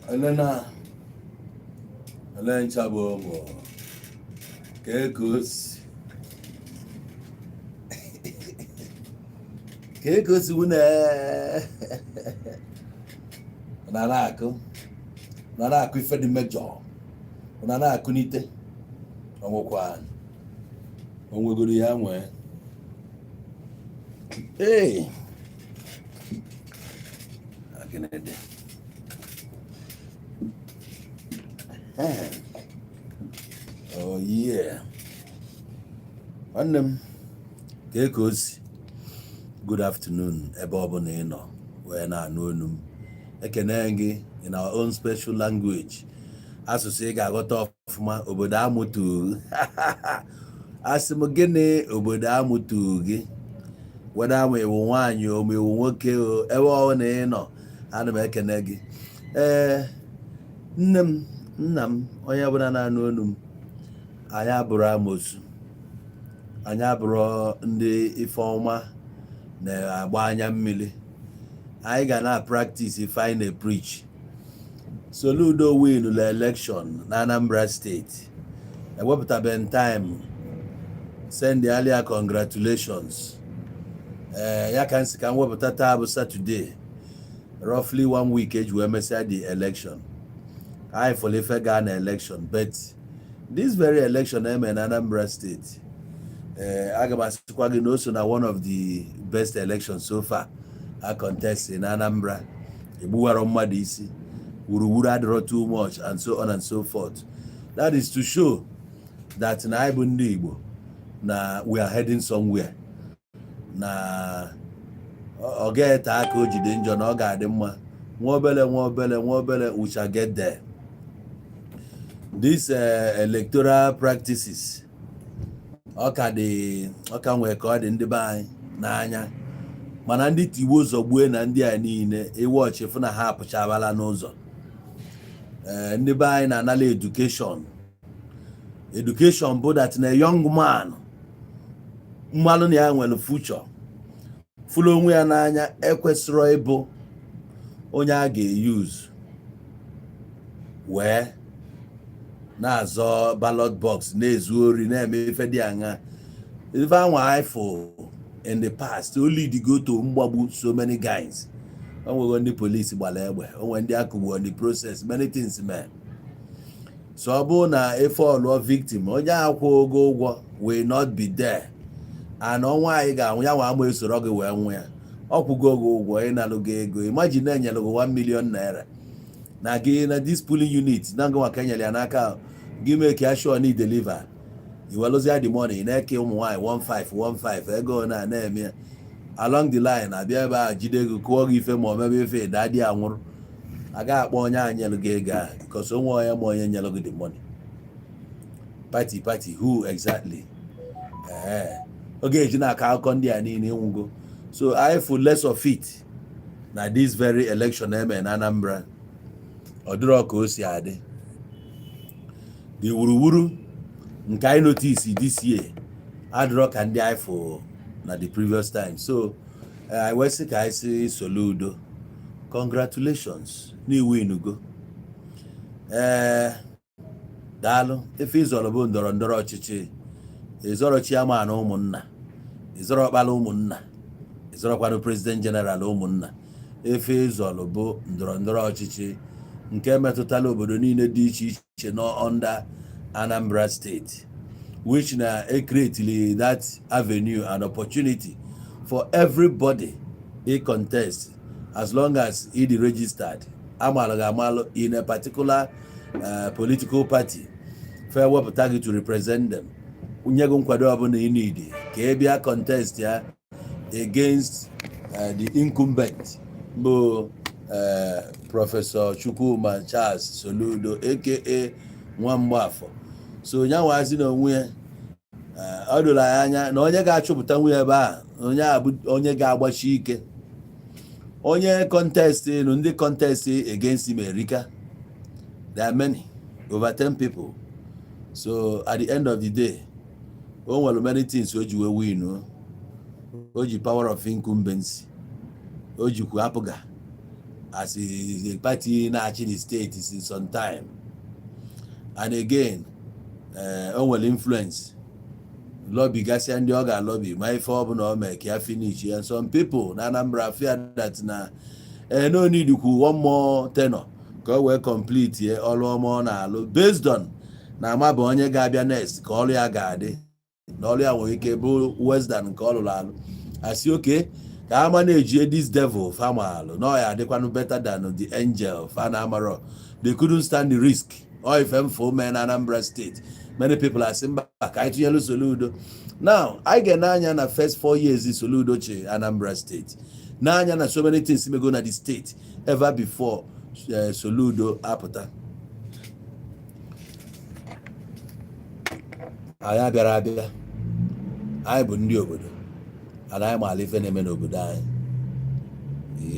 Elena Chabo Kekos wune Nana ife di mejọ Nana akunite onwekwa onwegoro ya nwe akinede oh yeah nwannem Kekos good afternoon ebe ọbụla ị nọ wee na-anụ onu m ekene gị in our own special language asụsụ ị ga-aghọta ọfụma obodo amụtụ asị m gịnị obodo amụtụ gị weda ma iwu nwaanyị o ma iwu nwoke o ebe ọbụla ị nọ ana m ekene gị nne m nna m onye ọbụla na-anụ onu m anyị abụrụ amosu anyị abụrụ ndị ife ọma na-agba anya mmiri anyị ga na practice if I na preach. Soludo win the election na Anambra State. Ewepụtaben time send the earlier congratulations. Ya ka nsi ka wepụta taa bụ Saturday, roughly 1 week eji wee mesịa the election. I for ife ga na election, but this very election eme na Anambra State. Aga m asịkwa gị na o so na one of the best elections so far a contest in Anambra. Egbuwara mmadụ isi, wuruwuru adịrọ too much, and so on and so forth. That is to show that na anyị bụ ndị Igbo na we are heading somewhere. Na ọ ga-ete aka o jide njọ na ọ ga-adị mma. Nwa obele we shall get there. These electoral practices ọka nwee ka ọ dị ndị be anyị n'anya, mana ndị Tigbo zọgbue na ndị a niile iwọchị fụ na ha apụchabala n'ụzọ. Ndị be anyị na-anala education bụ that na young man mmalụ na ya nwere future fụlụ onwe ya n'anya ekwesịrọ ịbụ onye a ga-use wee na-azọ ballot box na-ezu ori na-eme ife dị aṅa. Ife anwa ifo in the past only the go to mgbagbu so many guys. Onwego ndị police gbara egbe, onwe ndị akụgbu on the process, many things man. So ọ bụ na ife ọlụọ victim onye akwụ ogo ụgwọ will not be there, and ọnwa anyị ga-anwụ ya nwa ama esoro gị wee nwụ ya. Ọkwụgo ogo ụgwọ ị na-alụ gị ego, imagine enyere gị 1 million naira na gị na this polling unit na ngwa ka enyere ya n'aka gị mee ka sure na deliver. Iwelụzia the money na-eke ụmụ nwaanyị 15 ego na-eme along the line abịa ebe a jide ego kụọ gị ife ma ọ mebe ife dadị anwụrụ. Agaghị akpọ onye a nyelụ gị ego a because onwe onye ma onye nyelụ gị the money. Party who exactly? Oge eji na-aka akụkọ ndị a niile nwugo. So I feel less of it na this very election eme na Anambra. Ọ dịrọ ka o si adị. The wuruwuru nke I notice this year adịrọ ka ndị anyị fụ na the previous time. So I was sick, I say Soludo, congratulations, ni winugo. Daalụ ife izọrọ ndọrọ ọchịchị, izọrọ chairman ụmụnna, izọrọ ọkpala ụmụnna, izọrọkwanụ president general ụmụnna. Ife izọrọ bụ ndọrọ ọchịchị nke metụtala obodo niile dị iche iche no under Anambra State, which na create that avenue and opportunity for everybody a contest as long as it is registered amalu in a particular political party fair wepụta to represent them. Unyego nkwado ọbụla ị need ka e bịa contest ya against the incumbent bụ Professor Chukwuma Charles Soludo aka Nwamgbafọ. So nyanwazi na onwe ya ọ dụrụ anya na onye ga-achụpụta nwe ebe a onye ga-agbachi ike. Onye contest ndị contest against America, there are many, over 10 people. So at the end of the day, o nwere many things o ji wee win. O ji power of incumbency, o jikwa apụga, as a party na-achị the state since some time, and again o nwere influence lobby gasịa ndị ọ ga-lobby ma ife ọbụla o mee ka ya finish, and some people na Anambra fear that na no need kwu one more tenor ka o wee complete ye ọrụ ọma ọ na-alụ based on na ama bụ onye ga-abịa next ka ọrụ ya ga-adị na ọrụ ya nwere ike bụ worse than nke ọ lụrụ alụ. Asị oke ka ha manage this devil famalụ na ọ ya adịkwanụ better than the angel fa na amaro. They couldn't stand the risk. Or if for men Anambra State, many people are saying back I tell you Soludo. Now I get n'anya na first 4 years in Soludo che Anambra State. N'anya na so many things may go na the state ever before Soludo apụta. Anyị abịara abịa. Anyị bụ ndị obodo. Anyị ma ala ife na-eme n'obodo anyị.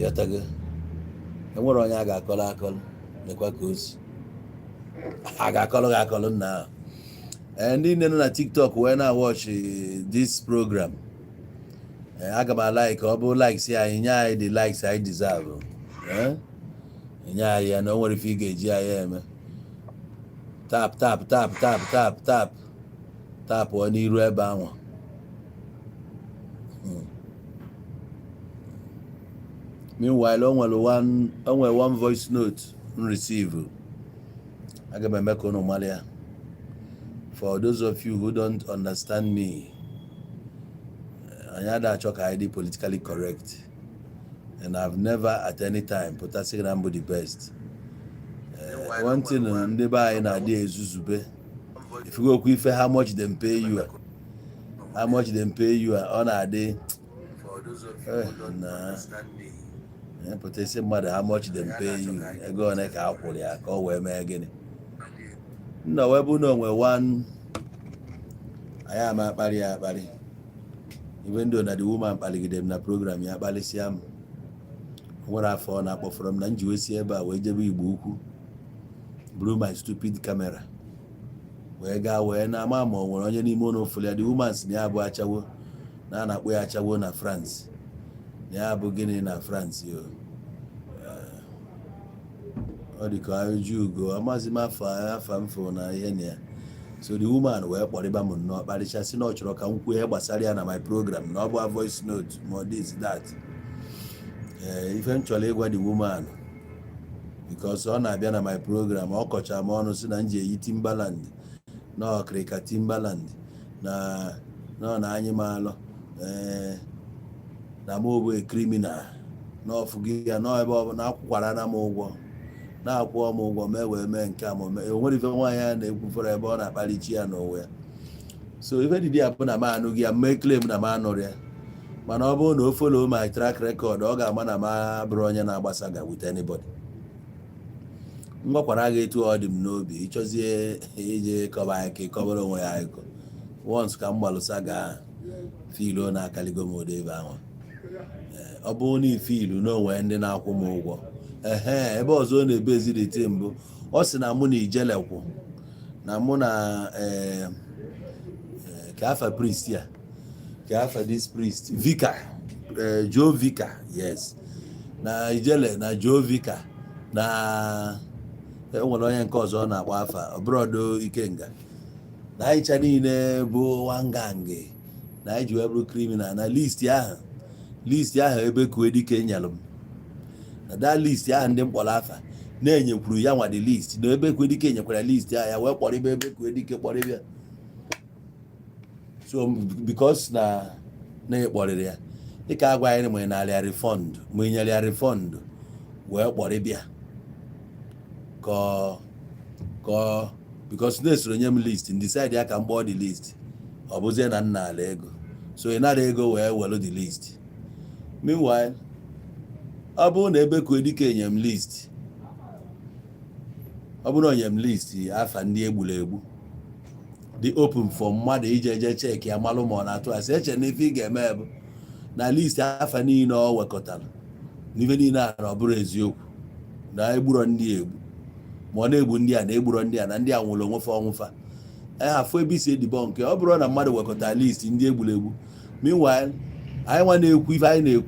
Yatago. Enwere onye a ga-akọrọ akọrọ nekwa ka o si. A ga-akọrọ gị akọrọ nna. Ndị nne nọ na TikTok wee na-watch this program. Aga m like ọ bụ likes ya anyị nye anyị the likes anyị deserve. Nye anyị ya na o nwere ife ị ga-eji anyị eme. Tap tap tap tap tap tap tap ọ n'iru ebe ahụ. Meanwhile, o nwere one voice note receive. Aga m eme ka unu mara ya. For those of you who don't understand me, anyị ada achọ ka anyị dị politically correct, and I've never at any time put a signal the best. One thing ndị be anyị na-adị ezuzube. If you go quick how much them pay you, ọ na-adị pụta isi mmadụ how much them pay you, ego one ka akwụrụ ya ka ọ wee mee gịnị. Nna wee bụ na onwe one anyị ama akparị ya akparị, even though na the woman kpaligide m na program ya kpalịsịa m, nwere afọ ọ na-akpọfọrọ m na njiwe si ebe a wee jebe Igbo Ukwu buru my stupid camera wee gaa wee na-ama ma o nwere onye n'ime ụlọ ụfọdụ ya. The woman si na ya bụ achawo na a na-akpọ ya achawo na France, na ya bụ gịnị na France yo. Ọ dị ka ajụ ugo amazi m afa mfo na ihe na ya. So the woman wee kpọrịba m nnọọ kparịcha si na ọ chọrọ ka m kwuo ihe gbasara ya na my program, na ọ bụ voice note ma this that. Ife m chọrọ ịgwa the woman because ọ na-abịa na my program ọ kọcha m ọnụ si na m ji eyi Timberland na ọkịrịka Timberland na anyị maalụ na m bụ criminal na ọfụgị ya na ebe ọ bụ na akwụkwara na m ụgwọ na-akwụọ m ụgwọ mee wee mee nke a ma nwere ife nwaanyị a na-ekwufere ebe ọ na-akpalichi ya n'onwe ya. So ife dịdị ya bụ na m anụghị ya, mee claim na m anụrụ ya, mana ọ bụrụ na o follow my track record ọ ga-ama na m abụrụ onye na-agbasa ga with anybody. M gwakwara gị etu ọ dị m n'obi ịchọzie ije kọba anyị ka ịkọbara onwe ya ịkọ once ka m gbalụsa ga filu na-akaligo m ụdị ebe ahụ. Ọ bụrụ na ifilu n'onwe ndị na-akwụ m ụgwọ ebe ọzọ ọ na-ebe ezidete mbụ ọ sị na mụ na ijelekwu na mụ na ka afa priest ya ka afa this priest Vika Joe Vika, yes, na ijele na Joe Vika na enwere onye nke ọzọ ọ na-akpọ afa Brodo Ikenga, na anyị cha niile bụ wangange na anyị ji wee bụrụ criminal na list ahụ ebe kue dike nyalụ m na that list ahụ ndị mkpọrọ afa na-enyekwuru ya nwa the list na ebe kue dike nyekwara list ahụ ya wee kpọrọ ebe kue dike kpọrọ ya. So because na ịkpọrịrị ya dịka agwa anyị ma ị narị refund ma ị nyere ya refund wee kpọrọ bịa ka because na-esoro nye m list ndị side ya ka m gbọọ the list ọ bụzie na nna ala ego, so ị nara ego wee welu the list. Meanwhile ọ bụrụ na ebe kue dike enye m list, ọ bụrụ na onye m list afa ndị egburu egbu dị open for mmadụ ije eje cheki ya malụ ma ọ na-atụ asị eche na ife ị ga-eme bụ na list afa niile ọ wekọtara n'ife niile a na ọ bụrụ eziokwu na egburo ndị egbu ma ọ na-egbu ndị a na egburo ndị a na ndị a nwụrụ onwefe ọnwụfa afọ ebe isi edibo nke ọ bụrụ na mmadụ wekọtara list ndị egburu egbu. Meanwhile anyị nwa na-ekwu ife anyị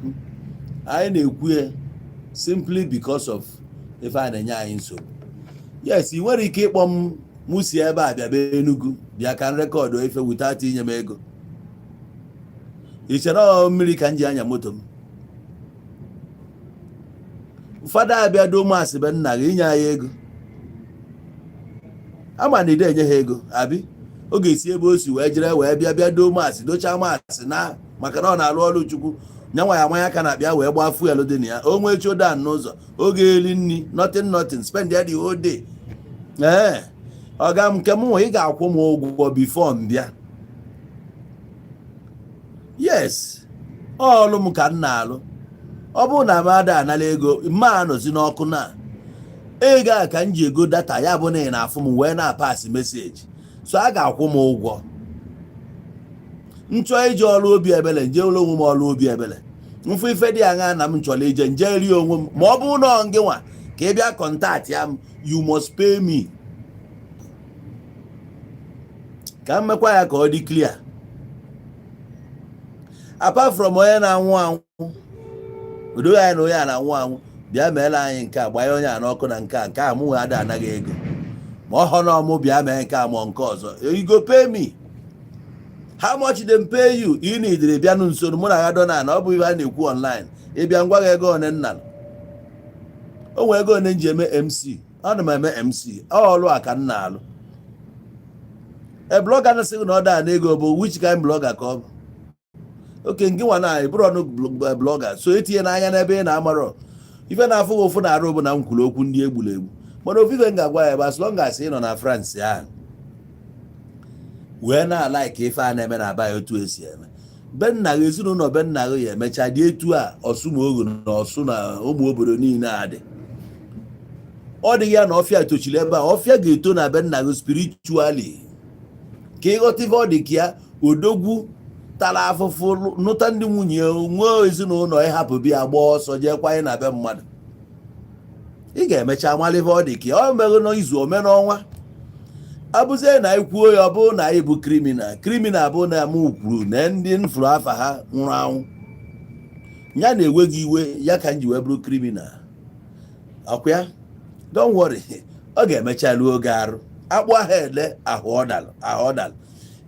na-ekwu ya simply because of ife a na-enye anyị nsogbu. Yes, ị nwere ike ịkpọ m si ebe a bịa be Enugu bịa ka m rekọdụ ife without inye m ego. Ị chere mmiri ka m ji anya moto m? Ụfọdụ abịa do masị be nna gị inye anyị ego, ama na ide enye ha ego abi ọ ga-esi ebe o si wee jere wee bịa do masị dochaa masị na maka na ọ na-alụ ọrụ Chukwu nyanwa ya amanya ka na-abịa wee gbaa fuel dị na ya, o nwee chodan n'ụzọ oge eli nri nothing spend the whole day. Ọga m nke m nwe ị ga-akwụ m ụgwọ before m bịa. Yes, ọlụ m ka m na-alụ. Ọ bụrụ na m ada anala ego mma anọzi n'ọkụ na ego a ka m ji ego data ya bụ na ị na-afụ m wee na-apasị meseji, so a ga-akwụ m ụgwọ. Nchọ ije ọrụ obi ebele nje ụlọ onwe m ọrụ obi ebele, mfụ ife dị aṅa na m chọrọ ije nje rie onwe m, ma ọ bụrụ na gị nwa ka ị bịa kọntaktị ya m, you must pay me. Ka m mekwa ya ka ọ dị clear. Apart from onye na-anwụ anwụ, udo ya na onye a na-anwụ anwụ bịa meela anyị nke a, gbanye onye a n'ọkụ na nke a mụ nwe ada anaghị ego, ma ọ hụ na ọmụ bịa mee nke a ma nke ọzọ, you go pay me. How much them pay you? Ị na-edere bịa nso mụ na ya dọna na ọ bụ ihe a na-ekwu online. Ị bịa ngwa gị ego one nna, o nwee ego one nji eme MC, ana m eme MC, ọlụ a ka m na-alụ. Blogger na-asị na ọ daa na ego bụ which kind blogger ka ọ bụ? Oke nke nwa na bụrụ ọnụ blogger, so etinye n'anya n'ebe ị na-amarọ ife na-afụ gị ụfụ na-arụ bụ na m kwuru okwu ndị egburegbu, mana ofufe m ga-agwa ya bụ as long as ị nọ na France ahụ wee na-ala ka ife a na-eme na aba ya otu esi eme. Be nna gị ezinụlọ be nna gị ya emecha dị etu a Ọsụmogo na Ọsụ na ụmụ obodo niile adị. Ọ dịghị ya na ọfịa tochiri ebe a, ọfịa ga-eto na be nna gị spiritually. Ka ịghọta ife ọ dị ka ya odogwu tara afụfụ nụta ndị nwunye nwee ezinụlọ ịhapụ bịa gbaa ọsọ jee kwanye na be mmadụ. Ị ga-emecha mara ife ọ dị ka ya, ọ mere n'izu omenọnwa abụzie na ikwuo ya ọ bụrụ na anyị bụ kriminal bụ na m kwuru na ndị nfụrụ afa ha nwụrụ anwụ ya na-ewe gị iwe ya ka m ji wee bụrụ kriminal. Ọkwa ya, don't worry, ọ ga-emecha luo oge arụ akpụ aha ele ahụ ọdalụ.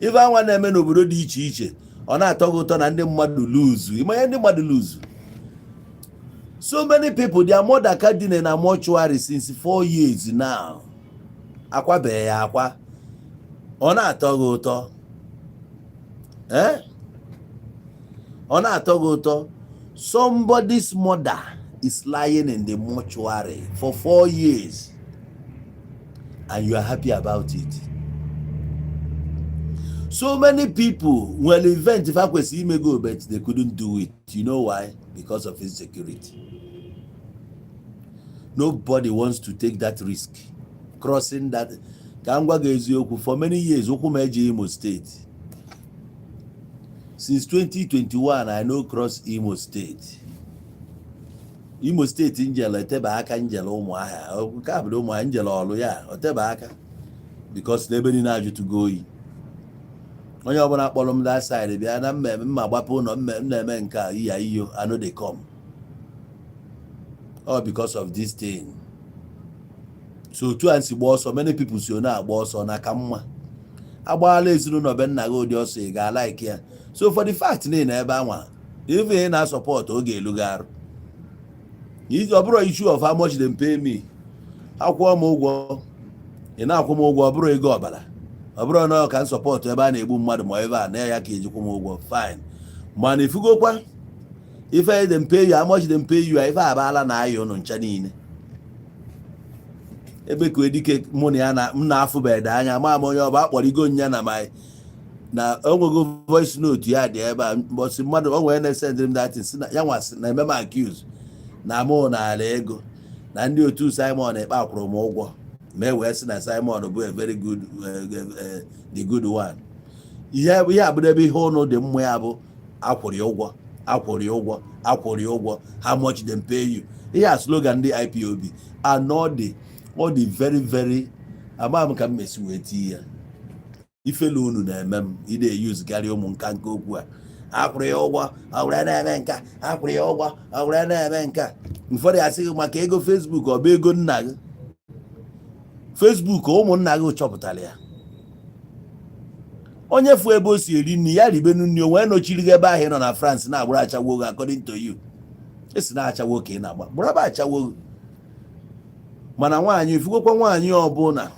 Ife anwa na-eme n'obodo dị iche iche ọ na-atọ gị ụtọ na ndị mmadụ luzu. Ịmanye ndị mmadụ luzu, so many people their mother ka dị na mortuary since 4 years now, akwabeghị ya akwa. Ọ na-atọ gị ụtọ, ọ na-atọ gị ụtọ. Somebody's mother is lying in the mortuary for 4 years and you are happy about it. So many people will event if I could see me go, but they couldn't do it. You know why? Because of insecurity. Nobody wants to take that risk. Crossing that Kangwa Gezioku for many years, Okumeji Imo State. Since 2021, I know cross Imo State. Imo State Angel, Teba Aka Angel Omaha, Cabdo Angel or ya, or Teba Aka, because nobody knows you to go in. When you open up on that side, if you are not my weapon or men, I know they come. All because of this thing. So two and see boss, so many people see now boss on a camera. About is no ben nago just say guy like here. So for the fact they never want. If they not support okay lugar. It's a bro issue of how much they pay me. How come go? You know come go bro go bala. A bro no can support ebe a na-egbu mmadụ ma ebe a na ya ka ejikwa m ụgwọ fine. Man if you go kwa if I them pay you how much them pay you if abala na ayo no ncha niile. Ebe ko edike mụ na ya na m na-afụbeda anya ma onye ọba akpọrigo nya na my na onwego voice note ya dị ebe a mbọsị mmadụ o nwere na-send m that thing ya nwasị na eme accuse na mụ na ala ego na ndị otu Simon ekpe akwụrụ m ụgwọ mee wee sị na Simon bụ a very good the good one. Ihe abụrụ ebe ihe ụnụ dị mma ya bụ akwụrụ ụgwọ how much them pay you. Ihe slogan ndị IPOB and all the very very ama m ka m mesi wee tie ya ifelu unu na-eme m ide use garị ụmụ nka nke okwu a akwụrụ ya ụgwọ ọwụrụ na-eme nka akwụrụ ya ụgwọ ọwụrụ na-eme nka. Ụfọdụ ya sịghị maka ego Facebook ọ bụ ego nna gị. Facebook ụmụnna gị chọpụtara ya. Onye fụ ebe o si eri nri ya ribenu nri, o wee nochiri gị ebe ahụ ị nọ na France na-agbụrụ achawo gị according to you. Esi na-achawo ka ị na-agba gbụrụ ebe achawo gị. Mana nwaanyị ifugokwa nwaanyị ọbụla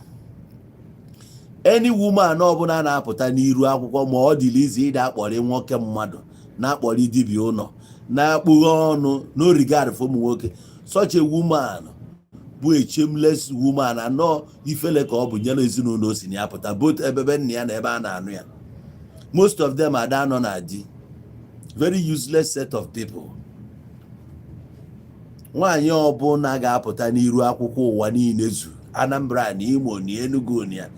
any woman ọbụla na-apụta n'iru akwụkwọ ma ọ dịrị izi ịda akpọrị nwoke mmadụ na-akpọrị dibịa ụlọ na-akpụghị ọnụ no regard for ụmụ nwoke. Such a woman bụ a shameless woman, anọ ifele ka ọ bụ nyere ezinụlọ o si na ya pụta both ebebe nna ya na ebe a na-anụ ya. Most of them ada nọ na di. Very useless set of people. Nwaanyị ọbụla ga-apụta n'iru akwụkwọ ụwa niile zu Anambra na Imo na Enugu na ya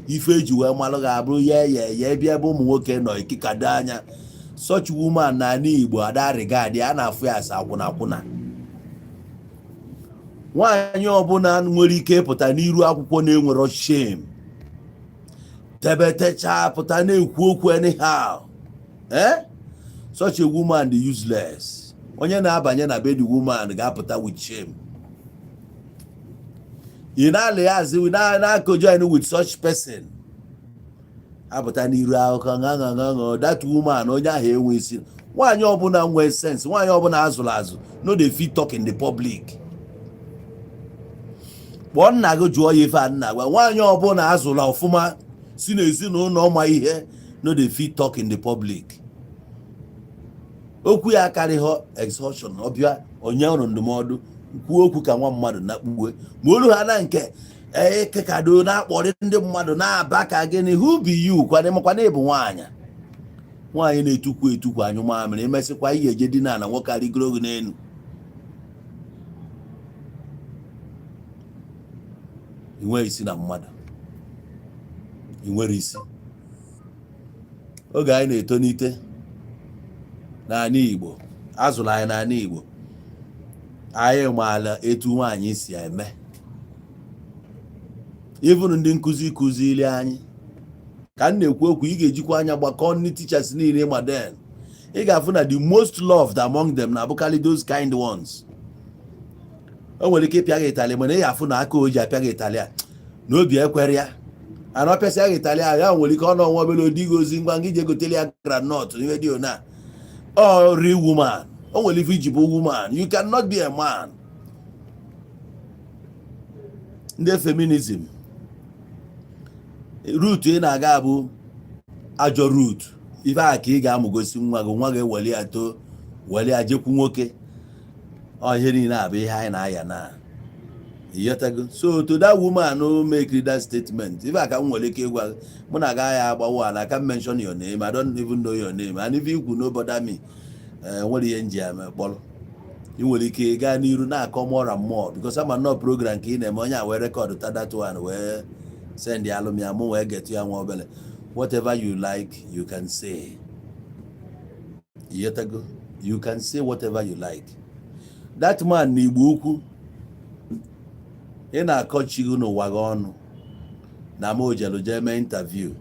ife eji wee malụ ga-abụrụ ya bịa ebe ụmụ nwoke nọ ikikado anya. Such woman na ala Igbo ada regard a na-afụ ya asa akwụna akwụna. Nwaanyị ọbụla nwere ike pụta n'iru akwụkwọ na-enwero shame tebetecha pụta na-ekwu okwu anyhow. Such a woman dị useless. Onye na-abanye na be the woman ga-apụta with shame. Ị na-alịazi na-akọjoin with such person. Apụta n'iru akụkọ ṅaṅaṅaṅụ that woman onye ahụ enwe isi. Nwaanyị ọbụla nwee sense, nwaanyị ọbụla azụrụ azụ no dey fit talk in the public. Kpọọ nna gị jụọ ya ife a nna gwa. Nwaanyị ọbụla azụrụ ọfụma si n'ezinụlọ ọma ihe no dey fit talk in the public. Okwu ya karịghị exhaustion ọbịa onye ọrụ ndụmọdụ kwuo okwu ka nwa mmadụ na-akpughe ma olu ha na nke ekekado na-akpọrị ndị mmadụ na-aba ka gịnị. Who be you kwana ịbụ nwaanyị na-etukwu anyụ mamịrị emesịkwa ihe eje dina na nwoke arịgoro gị n'elu. Inwe isi na mmadụ, inwere isi. Oge anyị na-etonite n'ala Igbo, azụrụ anyị n'ala Igbo, anyị maala etu nwaanyị si eme. Even ndị nkụzi kụziri anyị ka m na-ekwu okwu, ị ga-ejikwa anya gbakọ ndị teachers niile ma den ị ga-afụ na the most loved among them na-abụkarị those kind ones. O nwere ike ịpịa gị ịtalị mana ị ga-afụ na aka o ji apịa gị ịtalị a n'obi ekwere ya. Ana ọpịasịa gị ịtalị a ya nwere ike ọ nọ nwa obere odighị ozi ngwa gị ji egotele ya granọt ihe dị ona. Oh, real woman. Oh, well, if you are a woman, you cannot be a man. The feminism. Root in Agabu, Ajo root. If I kiga Mugosim Wagwage, Waliato, Walia Jokumoke, or Herina behind Ayana. So to that woman who make that statement, if I can Walike, well, Monagaya Bawan, I can mention your name, I don't even know your name, and if you could not bother me, what the NGM, Paul, you will get you now come more and more because I'm not program key and money I will record that one where send the aluminium where get you mobile. Whatever you like, you can say. Yet ago, you can say whatever you like. That man Nibuku. Ị na-akọchi gị n'ụwa gị ọnụ na ma o jelu jee mee interview.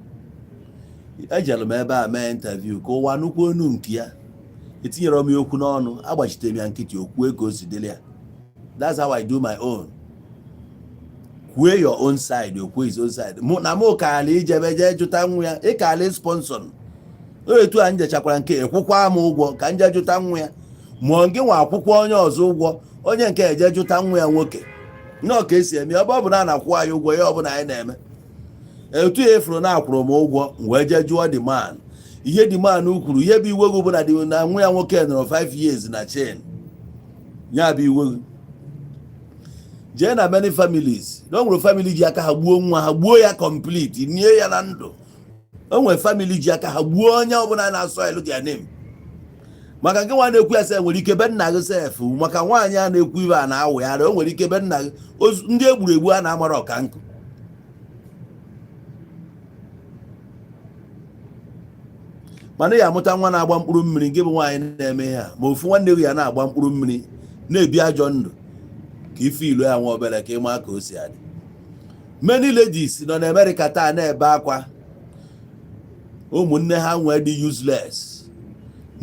Ejelu m ebe a mee interview ka ụwa nnukwu onu nke ya. Etinyere m okwu n'ọnụ, agbachitere m ya nkịtị okwu ka o si dịrị ya. That's how I do my own. Kwue your own side, okwu his own side. Na m kaala ijebe jee jụta nwa ya, ị kaala sponsor. Etu a njechakwara nke ekwukwa m ụgwọ ka nje jụta nwa ya. Mụọ gị nwa akwụkwọ onye ọzọ ụgwọ, onye nke eje jụta nwa ya nwoke. No ka esi eme ọ bụ na na-akwụ anyị ụgwọ ya ọbụla anyị na-eme. Etu ya efuru na-akwụrụ m ụgwọ wee jee jụọ the man. Ihe the man kwuru ihe bụ iwe gị bụ na nwa ya nwoke nọrọ 5 years na chain. Ya bụ iwe gị. Jee na many families. O nwere family ji aka ha gbuo nwa ha gbuo ya complete nie ya na ndụ. O nwere family ji aka ha gbuo onye ọbụla na-asọ elu their name. Maka nke nwa na-ekwu ya sị nwere ike be nna gị sef maka nwaanyị a na-ekwu ibe a na-awụ ya o nwere ike be nna gị ndị egburu egbu a na-amara ọka nkụ. Mana ya amụta nwa na-agba mkpụrụ mmiri nke bụ nwaanyị na-eme ha ma ofu nwanne gị ya na-agba mkpụrụ mmiri na-ebi ajọ ndụ ka ife ilo ya nwa obere ka ịma ka o si adị. Many ladies nọ na America taa na-ebe akwa ụmụnne ha nwee dị useless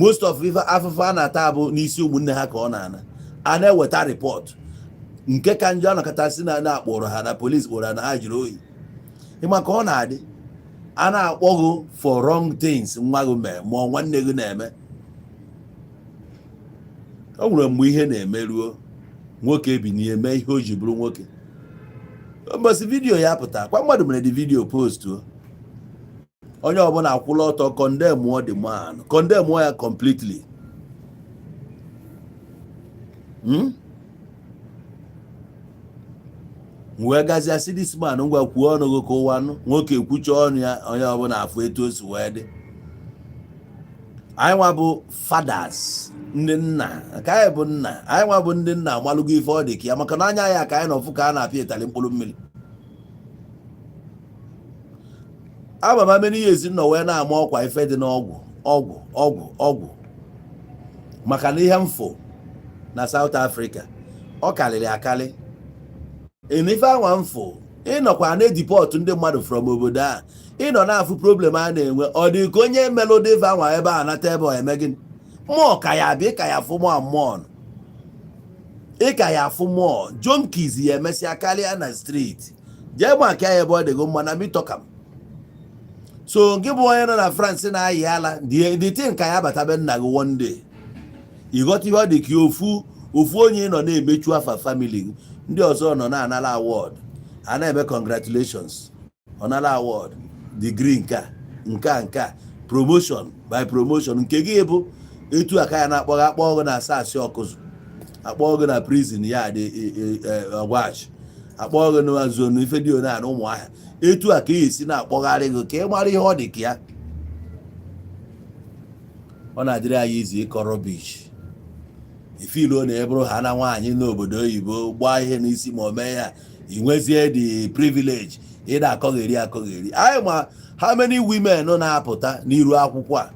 most of ife afụfụ a na-ata bụ n'isi ụmụnne ha ka ọ na-ana a na-eweta report nke ka njọ anọkọtasị na-akpọrọ ha na police kpọrọ ha na ha jiri oyi ịma ka ọ na-adị a na-akpọghị for wrong things nwa gị mee ma nwanne gị na-eme. O nwere mgbe ihe na-emeruo nwoke ebinie eme ihe o ji bụrụ nwoke. Mbọsị vidiyo ya pụta kwa mmadụ mere dị vidiyo postu onye ọbụla akwụla ọtọ condemn the man, condemn ya completely. Wee gazi asị this man ngwa kwuo ọnụ gị ka ụwa nụ, nwoke ekwucha ọnụ ya onye ọbụla afụ etu o si wee dị. Anyị nwa bụ fathers, ndị nna ka anyị bụ nna, anyị nwa bụ ndị nna amalụgo ife ọ dị ka ya maka na anya ya ka anyị nọfụ ka a na-apịa ịtali mkpụrụ mmiri. Abama many years nọ wee na-ama ọkwa ife dị n'ọgwụ maka na ihe mfụ na South Africa ọ karịrị akarị. Ife anwa mfụ ịnọkwa na-edipọtụ ndị mmadụ from obodo a ịnọ na-afụ problem a na-enwe ọ dị ka onye melodi ife anwa ebe a nata ebe eme gịnị mmụọ ka ya abịa ịka ya afụ mmụọ ịka ya afụ mmụọ jonkiz ya emesịa karịa na street jee maka ya ebe ọ dịgo mma na mitọkam. So gị bụ onye nọ na France na-ayị ala the thing ka ya batabe nna gị one day ịghọta ihe ọ dị ka ofu onye nọ na-emechu afa family gị, ndị ọzọ nọ na-anara award a na-eme congratulations ọnara award degree nka promotion by promotion nke gị bụ etu aka ya na-akpọghị akpọghị na asasị ọkụzụ, akpọghị na prison ya dị ọgwachi, akpọghị na zonu ife dị na ụmụahịa, etu a ka esi na-akpọgharị gị ka ị mara ihe ọ dị ka ya. Ọ na-adịrị anyị izi ịkọ rubbish ifilu na ebụrụ ha na nwaanyị n'obodo oyibo gbaa ihe n'isi ma o mee ya inwezie the privilege ịda akọgheri. Anyị ma how many women na-apụta n'iru akwụkwọ a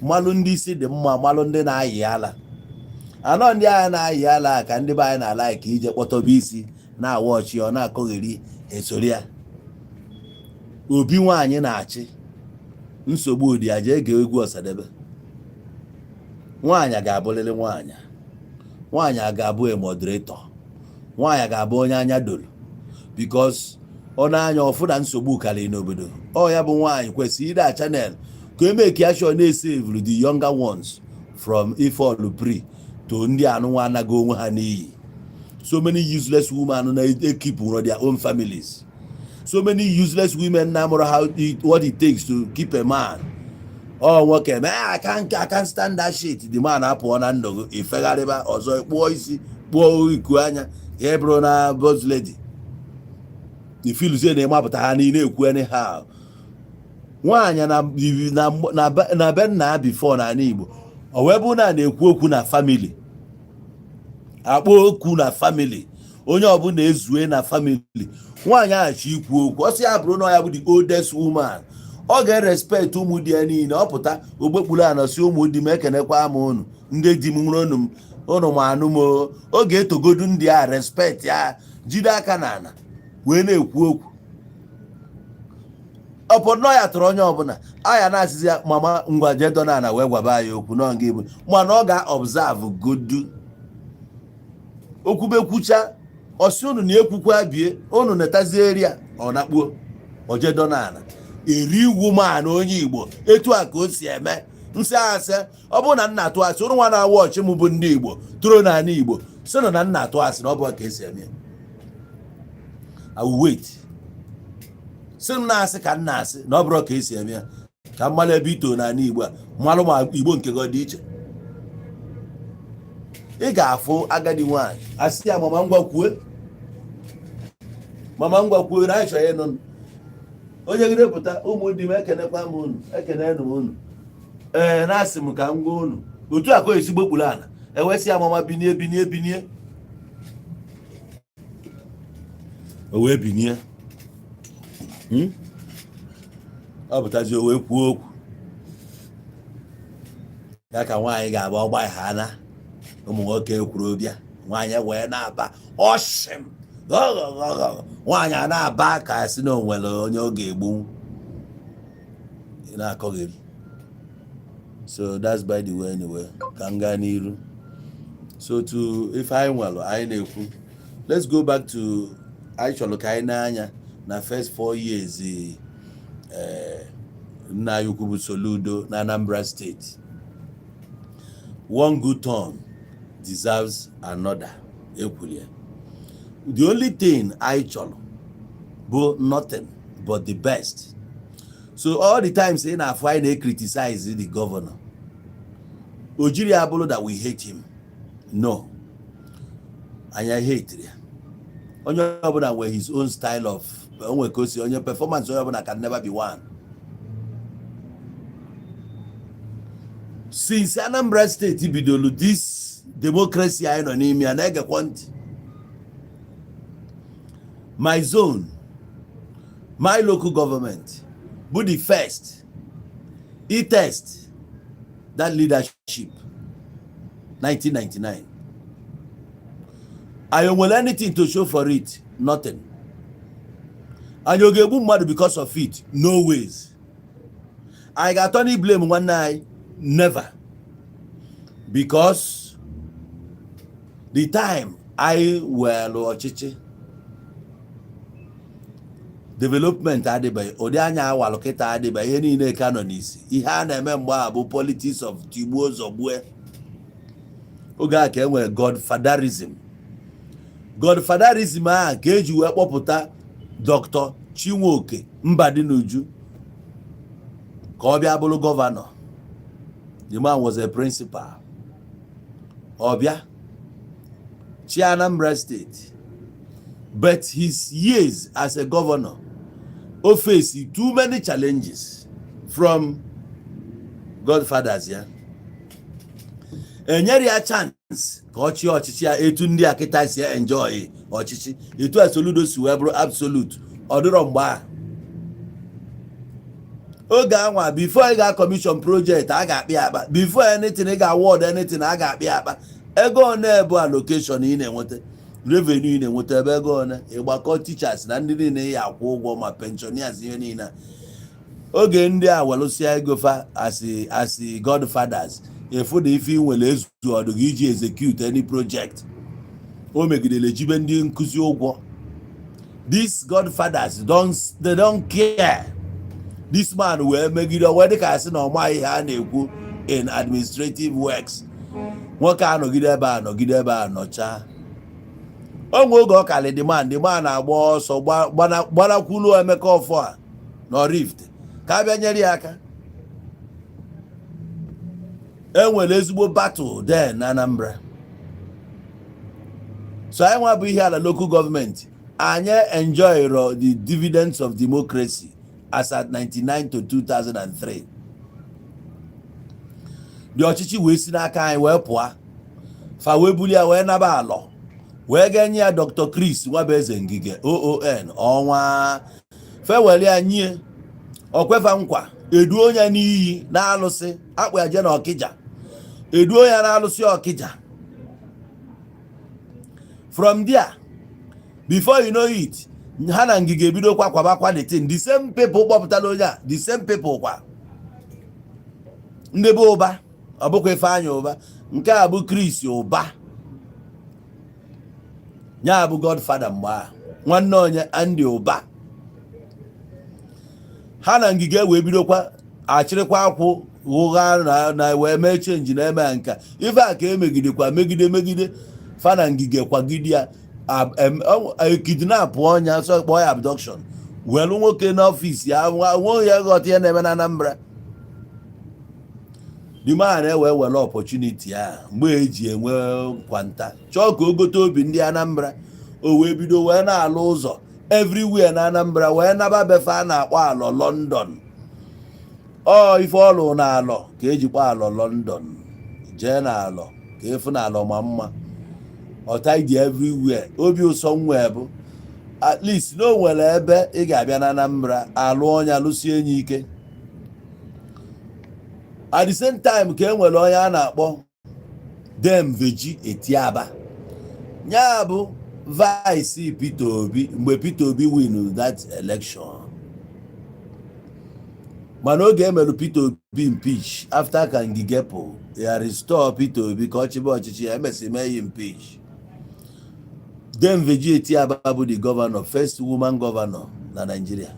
malụ ndị isi dị mma, malụ ndị na-ayị ala. Anọ ndị agha na-ayị ala ka ndị be anyị na-ala ka ije kpọtọba isi na-awa ọchị ọ na-akọgheri esori ya. Obi nwaanyị na-achị nsogbu ụdị aja ege egwu Ọsadebe. Nwaanyị ga-abụlịrị nwaanyị ga-abụ a moderator, nwaanyị ga-abụ onye anya dolo because ọ na-anya ọfụ na nsogbu karịrị n'obodo. Ọ ya bụ nwaanyị kwesịrị ide a channel ka emeke ya sure na-esave the younger ones from ifeolu pre to ndị anụnwa anaghị onwe ha n'iyi. So many useless women na-ekipụrụ their own families. So many useless women na-amụrụ what it takes to keep a man. Oh, nwoke I can't stand that shit. The man apụọ na ndụ ifegharịba ọzọ kpụọ isi kpụọ iku anya ya bụrụ na boss lady ifiluzie na-emapụta ha niile ekwu anyhow. Nwaanyị na be nna before na Igbo o wee bụ na-ekwu okwu na family, akpọ okwu na family, onye ọbụla ezue na family. Nwaanyị aghachi ikwu okwu ọsị ya bụrụ na ya bụ the oldest woman, ọ ga-respect ụmụ di ya niile. Ọ pụta ogbekpuru anọsi ụmụ di m ekenekwa m unu, ndị di m nwere unu ma anụ m, ọ ga-etogodu ndị a respect ya, jide aka n'ala wee na-ekwu okwu. Ọpọdụ ya tụrụ onye ọbụla aya na-asịzi ya mama ngwa jee dọ n'ala wee gwaba ya okwu nọ nga ibu mana ọ ga-observe godu okwubekwucha ọsị unu na-ekwukwa bie unu netazie eria ọ nakpuo oje dọ n'ala eri iwu man onye Igbo etu a ka o si eme nsị asị. Ọ bụrụ na nna atụ asị ụrụ nwa na-awa ọchị m bụ ndị Igbo tụrụ n'ala Igbo sị na nna atụ asị na ọ bụ ka esi eme. I will wait. Sị m na-asị ka nna asị na ọ bụrụ ka esi eme ya ka mmalụ ebe ito n'ala Igbo a mmalụ ma Igbo nke gị dị iche. Ị ga-afụ agadi nwaanyị asị ya mama ngwa kwue na anyị chọrọ ịnụ onye gị depụta ụmụ di m ekenekwa m unu ekenenụ m unu na-asị m ka m gwa unu otu a ka o esi gbekpuru ala ewesị ya mama binie o wee binie ọ pụtazi o wee kwuo okwu ya ka nwaanyị ga-agba ọgba ha na ụmụ nwoke kwuru obịa nwaanyị wee na-aba ọshịm nwaanyị a na-aba ka si na onwere onye ọ ga-egbu na-akọgheri So that's by the way anyway. Kanganiru. So to if I well I know, let's go back to actually Kainanya na first 4 years na Yukubu Soludo na Anambra State. One good turn deserves another equally. The only thing actually but nothing but the best. So all the time saying I find they criticize the governor. Ojiri Abolo that we hate him. No. And I hate it. Onye Abona where his own style of onye performance Onye Abona can never be one. Since Anambra State bidolu this democracy I don't name and I get want my zone, my local government, but the first, it test that leadership, 1999. I don't want anything to show for it, nothing. And you get mad because of it, no ways. I got only blame one night, never. Because the time I were Chichi, development adịbe ụdị anya awalụkịta adịbe ihe niile ka nọ n'isi ihe a na-eme mgbe a bụ politics of tigbuo zọgbue oge a ka e nwere godfatherism a ka eji wee kpọpụta Dr. Chinwoke Mbadinuju ka ọ bịa bụrụ gọvanọ. The man was a principal. Ọbịa chi Anambra State, but his years as a governor faced too many challenges from godfathers ya. Enyere ya chance ka ọchịchị ya etu ndị akịta si enjoy ọchịchị etu a Soludo si wee bụrụ absolute ọdụrọ mgbe a oge anwa before ị ga-commission project a ga-akpị akpa, before anything ị ga-award anything a ga-akpị akpa, ego one bụ allocation ị na-enweta, revenue ị na-enweta ebe ego one ịgbakọ teachers na ndị niile ya akwụ ụgwọ ma pensioners ihe niile. Oge ndị a welụsịa ego fa as godfathers efu na ife nwere ezu ọdụ gị iji execute any project. O megidere jibe ndị nkụzi ụgwọ. These godfathers they don't care. This man wee megide wee dịka asị na ọma ihe a na-ekwu in administrative works. Nwoke anọgide ebe a nọgide ebe a nọcha. Onwe oge ọkali the man na-agba ọsọ gbanakwulu Emeka ọfọ a na Rift ka abịa nyere ya aka. Enwere ezigbo battle then na Anambra. So anyị nwa bụ ihe ala local government anyị enjoy the dividends of democracy as at 1999 to 2003. The ọchịchị wee si n'aka anyị wee pụọ fa wee bulia wee naba alọ wee genye ya Dr. Chris Nwabeze Ngige OON ọnwa feweli anyị okwefa nkwa eduo ya n'iyi na alụsị akpụ ya je na Ọkịja eduo ya na alụsị Ọkịja. From there, before you know it, ha na Ngige bido kwaba the thing. The same people kpọpụtala onye a, the same people kwa ndị bụ ụba ọ bụkwa Ifeanyị ụba, nke a bụ Chris ụba nya bụ godfather mgbe a nwanne onye Andy ụba. Ha na Ngige wee bidokwa achịrịkwa akwụ ụgha na wee mee change na eme nka ife a ka emegidekwa megide fa na Ngige kwagide ya kidnap ọnya so kpọọ ya abduction welu nwoke n'ọfịs ya nwe ya ghọta ya na-eme na Anambra. The man were opportunity ya mgbe eji enwe kwanta chọọ ka o gote obi ndị Anambra o wee bido wee na-alụ ụzọ everywhere na Anambra wee naba befe a na-akpọ alọ London. Ife ọlụ na alọ ka ejikwa alọ London jee na alọ ka efu na alọ ma mma ọta iji everywhere obi ụsọ nwe bụ at least no nwere ebe ị ga-abịa na Anambra alụ ọnya lụsie enyi ike. At the same time ka e nwere onye a na-akpọ Dem Veji Etiaba nya bụ vice Peter Obi mgbe Peter Obi win that election. mana oge emelu Peter Obi impeach after ka Ngigepo ya restore Peter Obi ka ọchịbe ọchịchị ya emesi mee ya impeach. Dem Vejie Aba bụ the governor, first woman governor na Nigeria.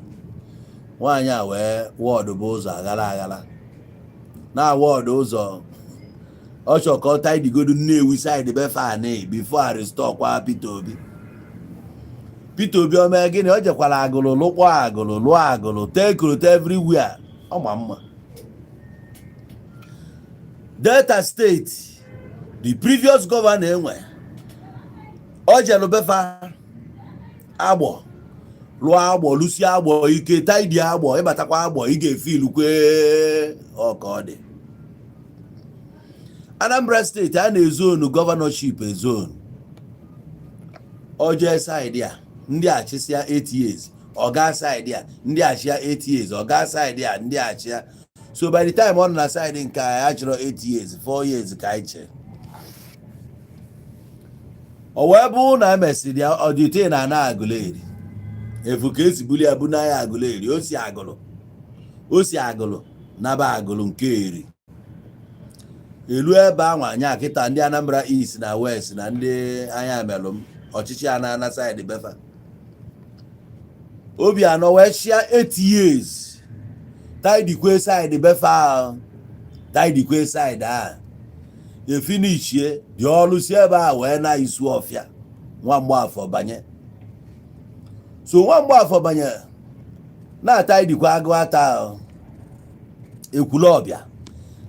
Nwaanyị a wee wọọdụ bụ ụzọ aghala na wọọdụ ụzọ ọchọ ka ọ taidigodu Nnewi side be fani before I restore kwa Peter Obi. Peter Obi o mee gịnị? O jekwara agụlụ lụkwa agụlụ lụọ agụlụ tekụrụta everywhere. Ọ ma mma. Delta State, the previous governor enwe o jelu befa agbọ lụọ agbọ lụsi agbọ ike taidi agbọ ịbatakwa agbọ ị ga-efilukwe ọka ọ dị. Anambra State a na-ezonu governorship ezonu oje side ya ndị achịsịa 8 years oga side ya ndị achịa 8 years oga side ya ndị achịa. So by the time ọ nọ na side nke a chịrọ 8 years 4 years ka anyị che o wee bụ na emesịrị ya ọdịte na ana Agụleri efu ka esi buli abu na ya Agụleri o si agụlụ naba agụlụ nke eri elu ebe anwa anya kịta ndị Anambra East na West na ndị anya melụm ọchịchị a na side befa Obianọ wee shia 8 years taidikwe side befa taidikwe side a e finishie dị ọlụ si ebe a wee na isu ọfịa nwa Mgbafọ banye. So nwa Mgbafọ banye na taidikwe agụ ata Ekwulọbịa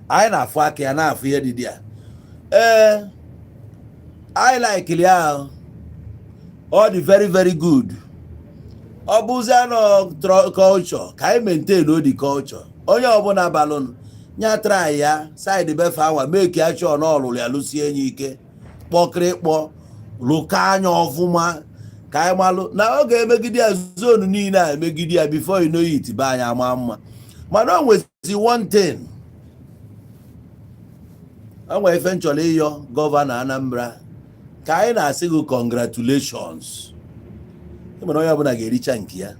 anyị na-afụ aka ya na-afụ ihe dịdị ya. I like ya. All the very very good. Ọ bụzi anọ culture ka anyị maintain the culture. Onye ọbụla balụn nya try ya side befa awa make ya chọ n'ọlụlụ ya lụsie enyi ike kpọkịrịkpọ lụka anya ọfụma ka anyị malụ na ọ ga-emegide ya zone niile a emegide ya before you know it ba anya ama mma. Mana o nwezi one thing o nwee ife nchọrọ ịyọ gọvanọ Anambra ka anyị na-asị gị congratulations. Ịmana onye ọbụla ga-ericha nke ya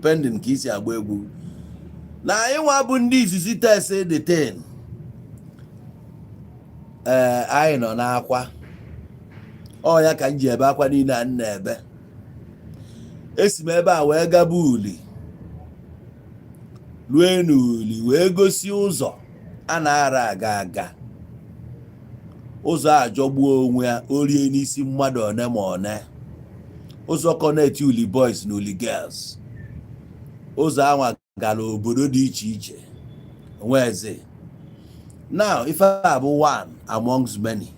pending ka isi agba egwu na anyị nwa bụ ndị izizi test detain. Anyị nọ n'akwa ọ ya ka m ji ebe akwa niile a nna ebe esi m ebe a wee gaba uli lue n'uli wee gosi ụzọ a na-ara aga ụzọ a jọgbuo onwe ya orie n'isi mmadụ one ma one ụzọ connect uli boys na uli girls ụzọ anwa gara obodo dị iche iche nweze. Now ife a bụ one amongst many.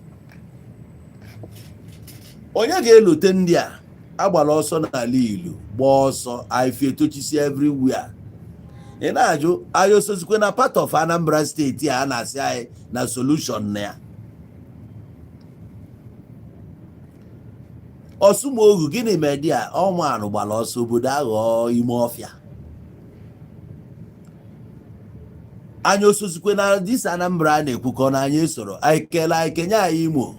Onye ga-elote ndị a agbara ọsọ n'ala Igbo gbaa ọsọ ife etochisi everywhere. Ị na-ajụ anyị osozikwe na part of Anambra State a na-asị anyị na solution na ya. Ọsụmogu gịnị medị a ọmanụ gbara ọsọ obodo aghọọ ime ọfịa. Anyị osozikwe na dis Anambra na-ekwukọ na anyị soro anyị kele anyị kenye anyị Imo.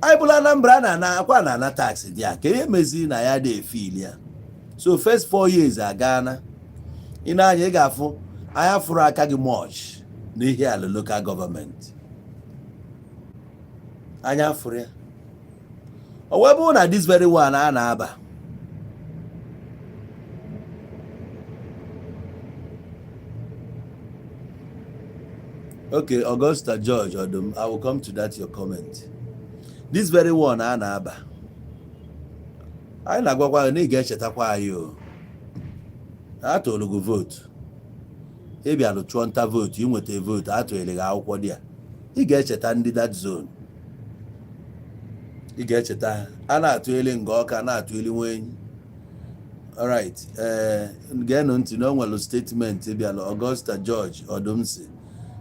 Anyị bụla Anambra na-akwa na tax dị a ka ihe meziri na ya dị efili ya. So first 4 years agana ị na-anya ị ga-afụ anyị afụrụ aka gị much n'ihe ala local government. Anya afụrụ ya o wee bụ na this very one a na-aba. Okay, Augusta George Odum, I will come to that your comment. This very one a na-aba anyị na-agwakwa na ị ga-echetakwa anyị o. Atụrụ gị vote ị bịalụ chụọ nta vote inweta vote atụnyere gị akwụkwọ dị ya ị ga-echeta ndị that zone. Ị ga-echeta a na-atụnyere nga ọka na-atụnyere nwenyi. Alright, geenụ ntị na o nwere statement bịalụ Augusta George Odum si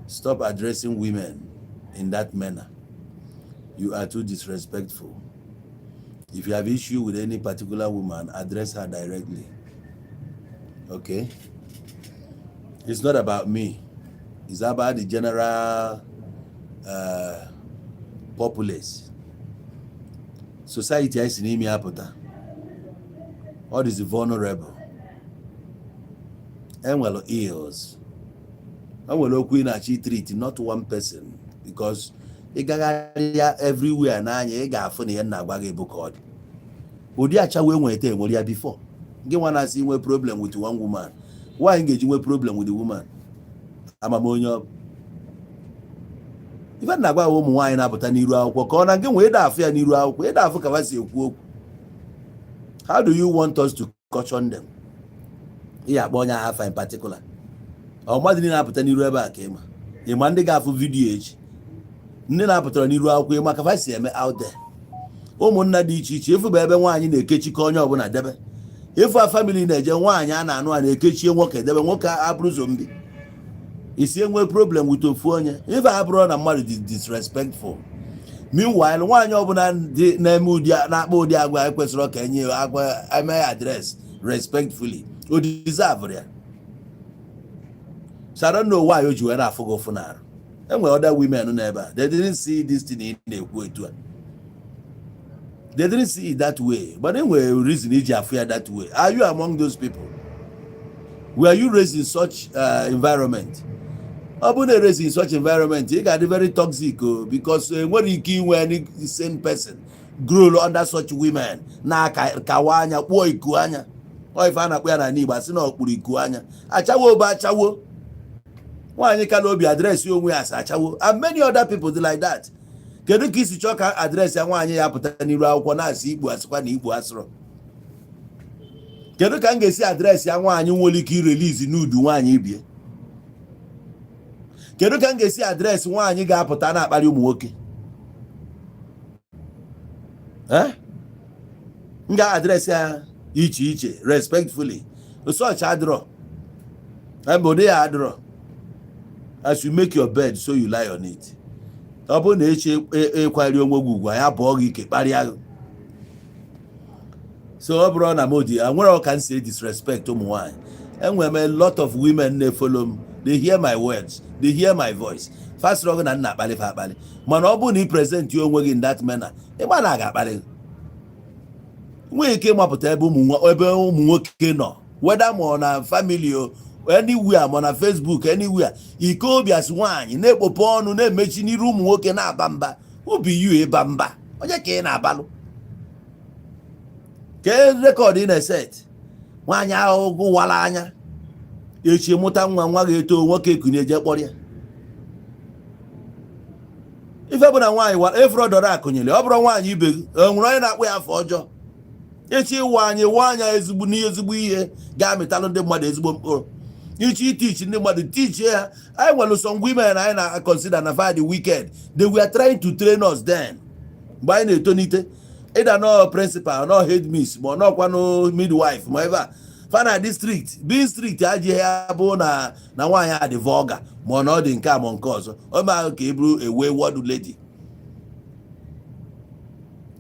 stop addressing women in that manner. You are too disrespectful. If you have issue with any particular woman, address her directly. Okay? It's not about me. It's about the general populace. Society is in apụta. What is the vulnerable? enwere ills. Enwere okwu ị na-achọ treat not one person, because ị gagharịa everywhere n'anya ị ga-afụ na ihe na-agwa gị bụ ka ọ dị. Ụdị achawo enweta enwere ya before. Gị nwa na-asị nwe problem with one woman, nwaanyị ga-eji nwe problem with the woman. Amamonye ọ ife na-agwa ụmụ nwaanyị na-apụta n'iru akwụkwọ ka ọ na gị nwee ịda afụ ya n'iru akwụkwọ, ịda afụ ka ha si ekwu okwu. How do you want us to caution them? Ihe akpọ onye afa in particular. Ọ mmadụ niile na-apụta n'iru ebe a ka ịma ndị ga-afụ vidiyo echi, ndị na-apụtara n'iru akwụkwọ ịma ka ha si eme out there. Ụmụnna dị iche iche, efu bụ ebe nwaanyị na-ekechikọ onye ọbụla debe. Efu a family na-eje nwaanyị a na-anụ a na-ekechie nwoke debe, nwoke abụrụ zombi. Isi enwe problem with ofu onye, ife abụrụ na mmadụ dị disrespectful. Meanwhile, nwaanyị ọbụla na-eme ụdị na-akpa ụdị agwa ekwesịrị ka enye agwa eme address respectfully. O deserve ya. So I don't know why o ji wee na-afụ gị ụfụ n'arụ. Enwere other women n'ebe a, they didn't see this thing na-ekwu etu a. They didn't see it that way, but enwere reason iji afụ ya that way. Are you among those people? Were you raised in such environment? Ọ bụ na raised in such environment, ị ga-adị very toxic because nwere ike inwe any sane person grow under such women na-akawa anya kpụọ iku anya. Ọ ife a na-akpụ ya na Igbo asị na ọkpụrụ iku anya. Achawo bụ achawo. Nwaanyị ka n'obi adreesị onwe ya achawo. And many other people do like that. Kedu ka isi chọọ ka adreesị ya nwaanyị ya pụta n'iru akwụkwọ na-asị Igbo asịkwa na Igbo asịrọ? Kedu ka m ga-esi adreesị ya nwaanyị nwere ike irelease nudu nwaanyị ibie? Kedu ka m ga-esi adreesị nwaanyị ga-apụta na-akparị ụmụ nwoke? M ga-adreesị ya iche iche respectfully. Such adro. Embode ya adro. As you make your bed, so you lie on it. Ọ bụ na eche ekwari onwe gị ugwu ya bụọ gị ike kparịa gị. So ọ bụrụ na modi nwere ọka m say disrespect ụmụ nwaanyị. Enwere m a lot of women na-follow m. They hear my words, they hear my voice. Fast rogo na nna akpali fa akpali. Mana ọ bụ na ị present you onwe gị in that manner, ịgba na aga-akpali. Nwee ike ịmapụta ebe ụmụ nwoke nọ, whether ma na family o anywhere, ma na Facebook anywhere, ike obi asị nwaanyị na-ekpope ọnụ na-emechi n'iru ụmụ nwoke na-aba mba. Ubi yu ịba mba, onye ka ị na-abalụ? Ke rekọd ị na-eset nwaanyị ahụ gụwala anya echi mụta nwa ga-eto nwoke ekunye je kpọrọ ya. Ife bụ na nwaanyị wara efro dọrọ akụnyere, ọ bụrụ nwaanyị ibe gị nwere onye na-akpụ ya afọ ọjọọ. Echi ịwa anya ezigbo n'ihe ezigbo ihe ga-amịtalụ ndị mmadụ ezigbo mkpụrụ. Ichi teach ndị mmadụ teach ya. I nwere some women anyị na-consider na fa the wicked. They were trying to train us then. Mgbe anyị na-etonite, either no principal, no headmiss, ma no kwano midwife, ma ebe fana district, being strict aji ya bụ na nwaanyị a dị vulgar, ma ọ dị nke a ma nke ọzọ. Ọ ma ka eburu a wayward lady.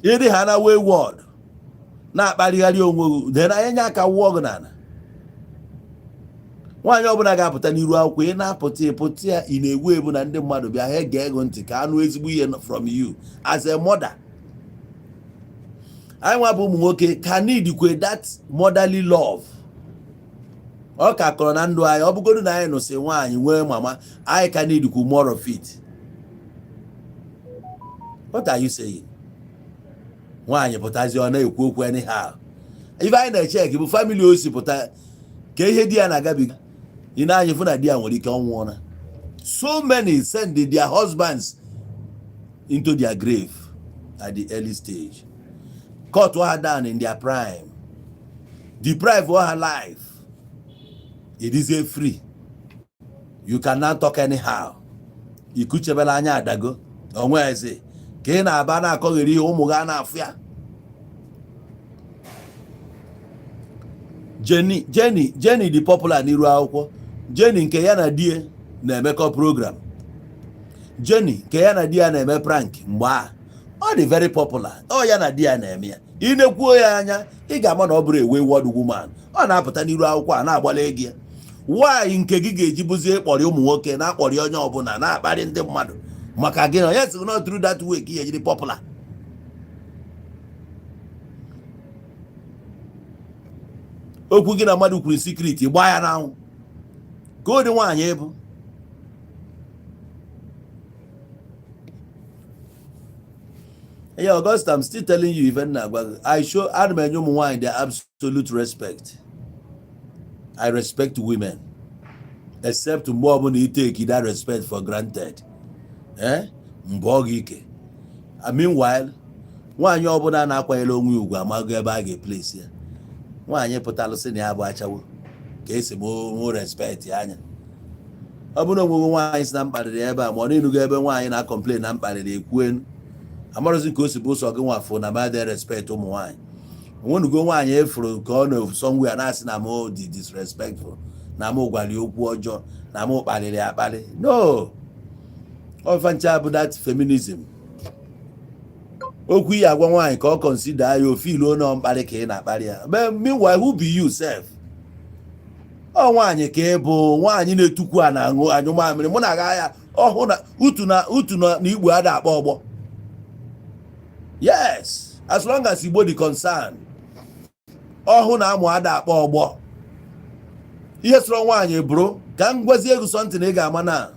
Ịdị ha na wayward na-akparịgharị onwe then anyị nye aka wụọ gị n'ala. Nwaanyị ọbụla ga-apụta n'iru akwụkwọ ị na-apụta ịpụta ya ị na-egwu egbu na ndị mmadụ bịa ha gee ego ntị ka anụ ezigbo ihe from you as a mother. Anyị nwa bụ ụmụ nwoke ka needkwe that motherly love. Ọ ka kọrọ na ndụ anyị, ọ bụgodu na anyị nụsị nwaanyị nwee mama, anyị ka needkwe more of it. What are you saying? Nwaanyị pụtazi ọ na-ekwu okwu anyhow. Ife anyị na-echek bụ family o si pụta ka ihe di ya na-agabiga. Ị na-anya fụ na di ya nwere ike ọnwụọna. So many send their husbands into their grave at the early stage. Cut her down in their prime. Deprive her life. It is a free. You cannot talk anyhow. Ikuchebela anya adago. Onwe eze. Ka ị na-aba na-akọgheri ihe ụmụ ga na-afụ ya. Jenny dị popular n'iru akwụkwọ. Jenny nke ya na die na-emekọ program. Jenny nke ya na di ya na-eme prank mgbe a. Ọ dị very popular. Ọ ya na di ya na-eme ya. Ị na-ekwuo ya anya, ị ga-ama na ọ bụrụ a wayward woman. Ọ na-apụta n'iru akwụkwọ a na-agbala ego ya. Why nke gị ga-eji bụzie ịkpọrị ụmụ nwoke na-akpọrị onye ọbụla na-akparị ndị mmadụ maka gị na ya sị not through that way ka ihe jiri popular. Okwu gị na mmadụ kwuru secret gbaa ya n'anwụ. Go the one able. Yeah, August, I'm still telling you, even now, but I show Adam and your wine their absolute respect. I respect women, except more when you take that respect for granted. Mbogike. Meanwhile, one your body na akwanyere onwe ugwu amago ebe a ga-place ya. Nwaanyị pụtalụ sị na ya bụ achawo ka esi mo respect anya. Ọ bụ na onwe nwaanyị si na mkparịrị ebe a ma ọ na-enugo ebe nwaanyị na-complain na mkparịrị ekwuenu. Amarozi ka o si bụ ụsọ gị nwafọ na ma dey respect ụmụ nwaanyị. Onwenugo nwaanyị efuru ka ọ na somewhere na-asị na mo dị disrespectful, na mo gwara okwu ọjọọ, na mo kparịrị akparị. No. Ọfancha bụ that feminism. Okwu ya agwa nwaanyị ka ọ consider ya ofil ono mkparị ka ị na-akparị ya. Meanwhile, who be you self? Ọ nwaanyị ka ị bụ nwaanyị na-etukwu a na anyụ mamịrị mụ na aga ya ọhụ na utu na igbo ada akpọ ọgbọ. Yes, as long as Igbo dị concern. Ọhụ na amụ ada akpọ ọgbọ. Ihe sọrọ nwaanyị bụrụ ka m gwazie ego something ị ga-ama na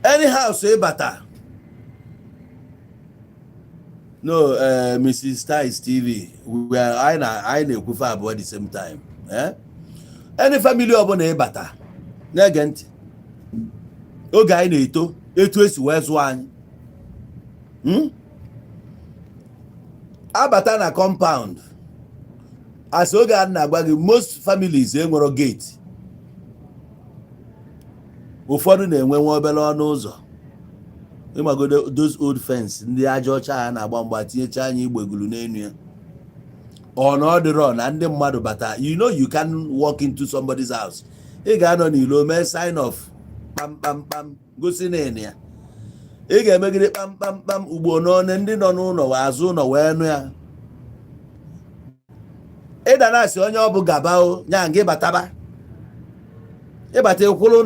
any house ịbata. No, Mrs. Styles TV, I na-ekwufe abụọ at the same time. Any family ọbụla ịbata na-ege ntị oge anyị na-eto etu esi wee zụọ anyị. Abata na compound as oge a na-agwa gị most families enwero gate. Ụfọdụ na-enwe nwa obere ọnụ ụzọ. Ịmagodo those old fence ndị aja ọcha ha na-agba mgba tinyecha anya igbegulu n'enu ya. Ọ na ọ dịrọ na ndị mmadụ bata, you know you can walk into somebody's house. Ị ga-anọ n'ilo mee sign of pam pam pam gosi na ya. Ị ga-emegide pam pam pam ugbo n'one ndị nọ n'ụlọ wee azụ ụlọ wee nụ ya. Ịda na-asị onye ọ bụ gaba o nya nga ịbataba. Ịbata ekwuru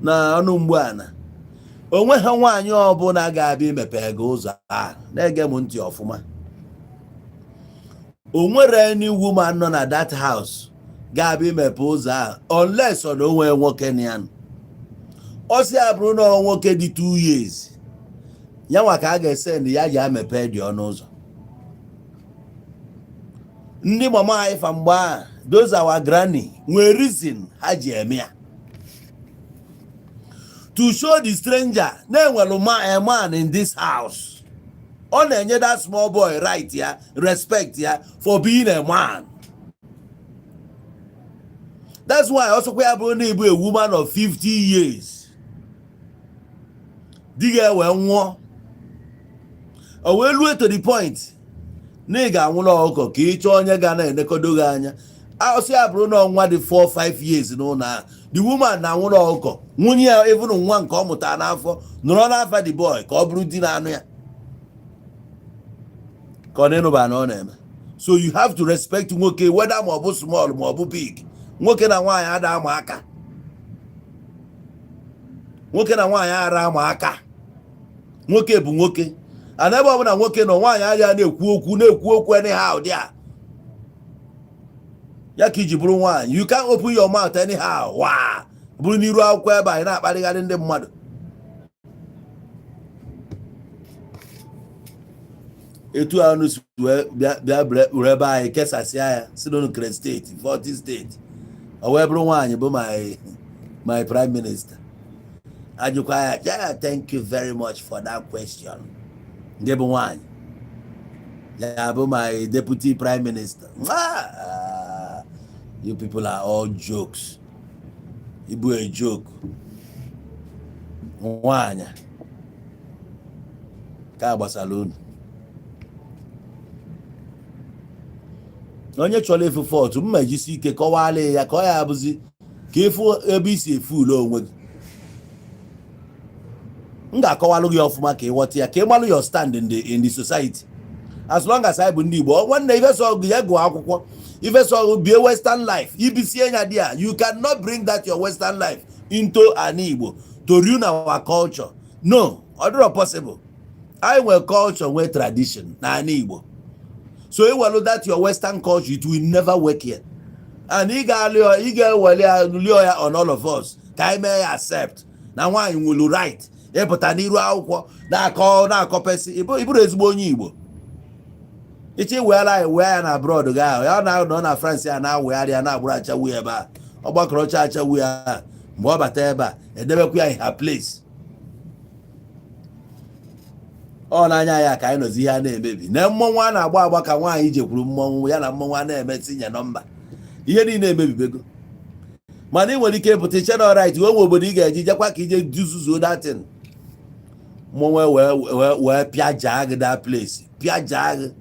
na ọnụ mgbu ana. Onwe ha nwaanyị ọbụla ga-abịa imepe gị ụzọ a na-ege m ntị ọfụma. O nwere any woman nọ na that house ga-abịa imepe ụzọ a unless ọ na onwe nwoke na ya. Ọ sị abụrụ na nwoke dị 2 years ya nwa ka a ga-ese ndị ya ji amepe dị ọnụ ụzọ. Ndị mama anyị fa mgbe a those our granny nwere reason ha ji eme ya. To show the stranger na-enwelu a man in this house. Ọ na-enye that small boy right ya, respect ya for being a man. That's why also kwa abụrụ na ịbụ a woman of 50 years. Di ga wee nwụọ. O wee lue to the point na ị ga-anwụrụ ọkụkọ ka ị chọọ onye ga na-enekodo gị anya. Ọsị abụrụ na ọnwa dị 4-5 years n'ụlọ a. The woman na nwụrụ ọkụkọ nwunye ya even nwa nke ọ mụtara n'afọ nọrọ n'afa the boy ka ọ bụrụ di na anụ ya. Ka ọ na-enụba na ọ na-eme. So you have to respect nwoke whether ma ọ bụ small ma ọ bụ big. Nwoke na nwaanyị ada ama aka. Nwoke na nwaanyị ara ama aka. Nwoke bụ nwoke. And ebe ọbụla nwoke nọ nwaanyị ara na-ekwu okwu anyhow there. Ya ka iji bụrụ nwaanyị. You can't open your mouth anyhow. Waa. Bụrụ n'iru akwụkwọ ebe anyị na-akparịgharị ndị mmadụ. Etu anụ si bịa bịa ebe anyị kesasịa ya si n'Okere steeti 40 steeti. O wee bụrụ nwaanyị bụ my prime minister. Ajụkwa ya, yeah, thank you very much for that question. Ndị bụ nwaanyị. Ya bụ my deputy prime minister. You people are all jokes. Ibu a joke. Nwaanyị. Ka gbasara unu. Onye chọrọ efu fọtụ mmejisi ike kọwala ya ka ọ ya abụzi ka efu ebe isi efu ụlọ onwe gị. M ga-akọwalụ gị ọfụma ka ịghọta ya ka ịmalụ your stand in the society. As long as I bụ ndị Igbo, nwanne ife so gị ya gụọ akwụkwọ, ife so bie western life, ibisie nya dia, you cannot bring that your western life into an Igbo to ruin our culture. No, not possible. I will culture with tradition na an Igbo. So you will know that your western culture, it will never work here. and ị ga-eweli ya on all of us ka anyị mee ya accept na nwaanyị nwere right ịpụta n'iru akwụkwọ na-akọpesị ịbụrụ ezigbo onye Igbo iche weela anyị wee ya na abroad ga ahụ ya na-anọ na France ya na-awegharị ya na-agbụrụ achawu ebe a ọ gbakọrọcha achawu ya mgbe ọ bata ebe a edebekwa ya ha place ọ n'anya ya ka anyị nọzi ihe a na-emebi na mmọnwụ a na-agba agba ka nwaanyị jekwuru mmọnwụ ya na mmọnwụ a na-eme tinye nọmba ihe niile emebibego mana ị nwere ike pụta iche na right wee nwe obodo ị ga-eji jekwa ka ije duzuzuo datin mmọnwụ wee pịajaa gị that place pịajaa gị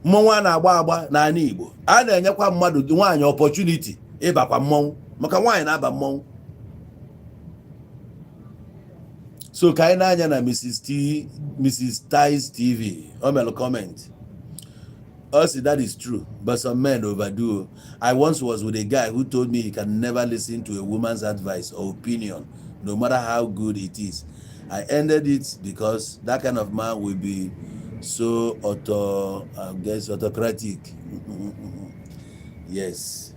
mmọnwụ a na-agba agba n'ala Igbo a na-enyekwa mmadụ nwaanyị opportunity ịbakwa mmọnwụ maka nwaanyị na-aba mmọnwụ. So ka anyị na-anya na Mrs. Ties TV o mere comment say that is true but some men overdo. I once was with a guy who told me he can never listen to a woman's advice or opinion no matter how good it is. I ended it because that kind of man will be so autocratic. Yes.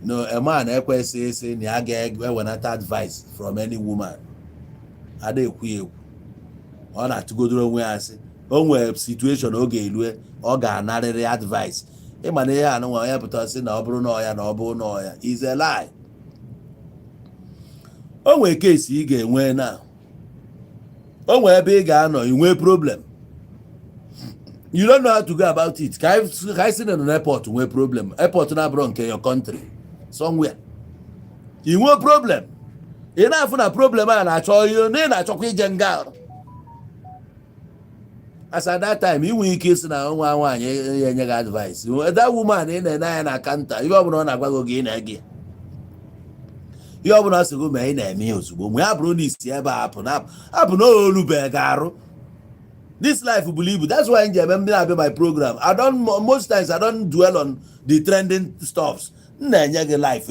No, a man ekwesịghị say na ga-ewenata advice from any woman. Ada ekwu ekwu ọ na-atụgodoro onwe ya asị o nwere situation oge elue ọ ga-anarịrị advice ịma na ihe anụnwa onye pụta sị na ọ bụrụ na ọya na ọ bụrụ na ọya is a lie. O nwere case ị ga-enwe na o nwere ebe ị ga-anọ inwe problem you don't know how to go about it. Ka anyị si na airport nwee problem airport na-abụrụ nke your country somewhere inwe problem ị na-afụ na problem a na-achọ ihe na ị na-achọkwa ije nga as at that time ị nwere ike isi na nwa nwaanyị ya enye gị advice that woman ị na-ene anya na kanta ihe ọbụla ọ na-agwa gị ị na-ege ihe ọbụla ọ sị gị mee ị na-eme ya ozugbo mgbe ya bụrụ na isi ebe a hapụ na olubeghị arụ. This life believe that's why I'm my program. Most times I don't dwell on the trending stuffs. Life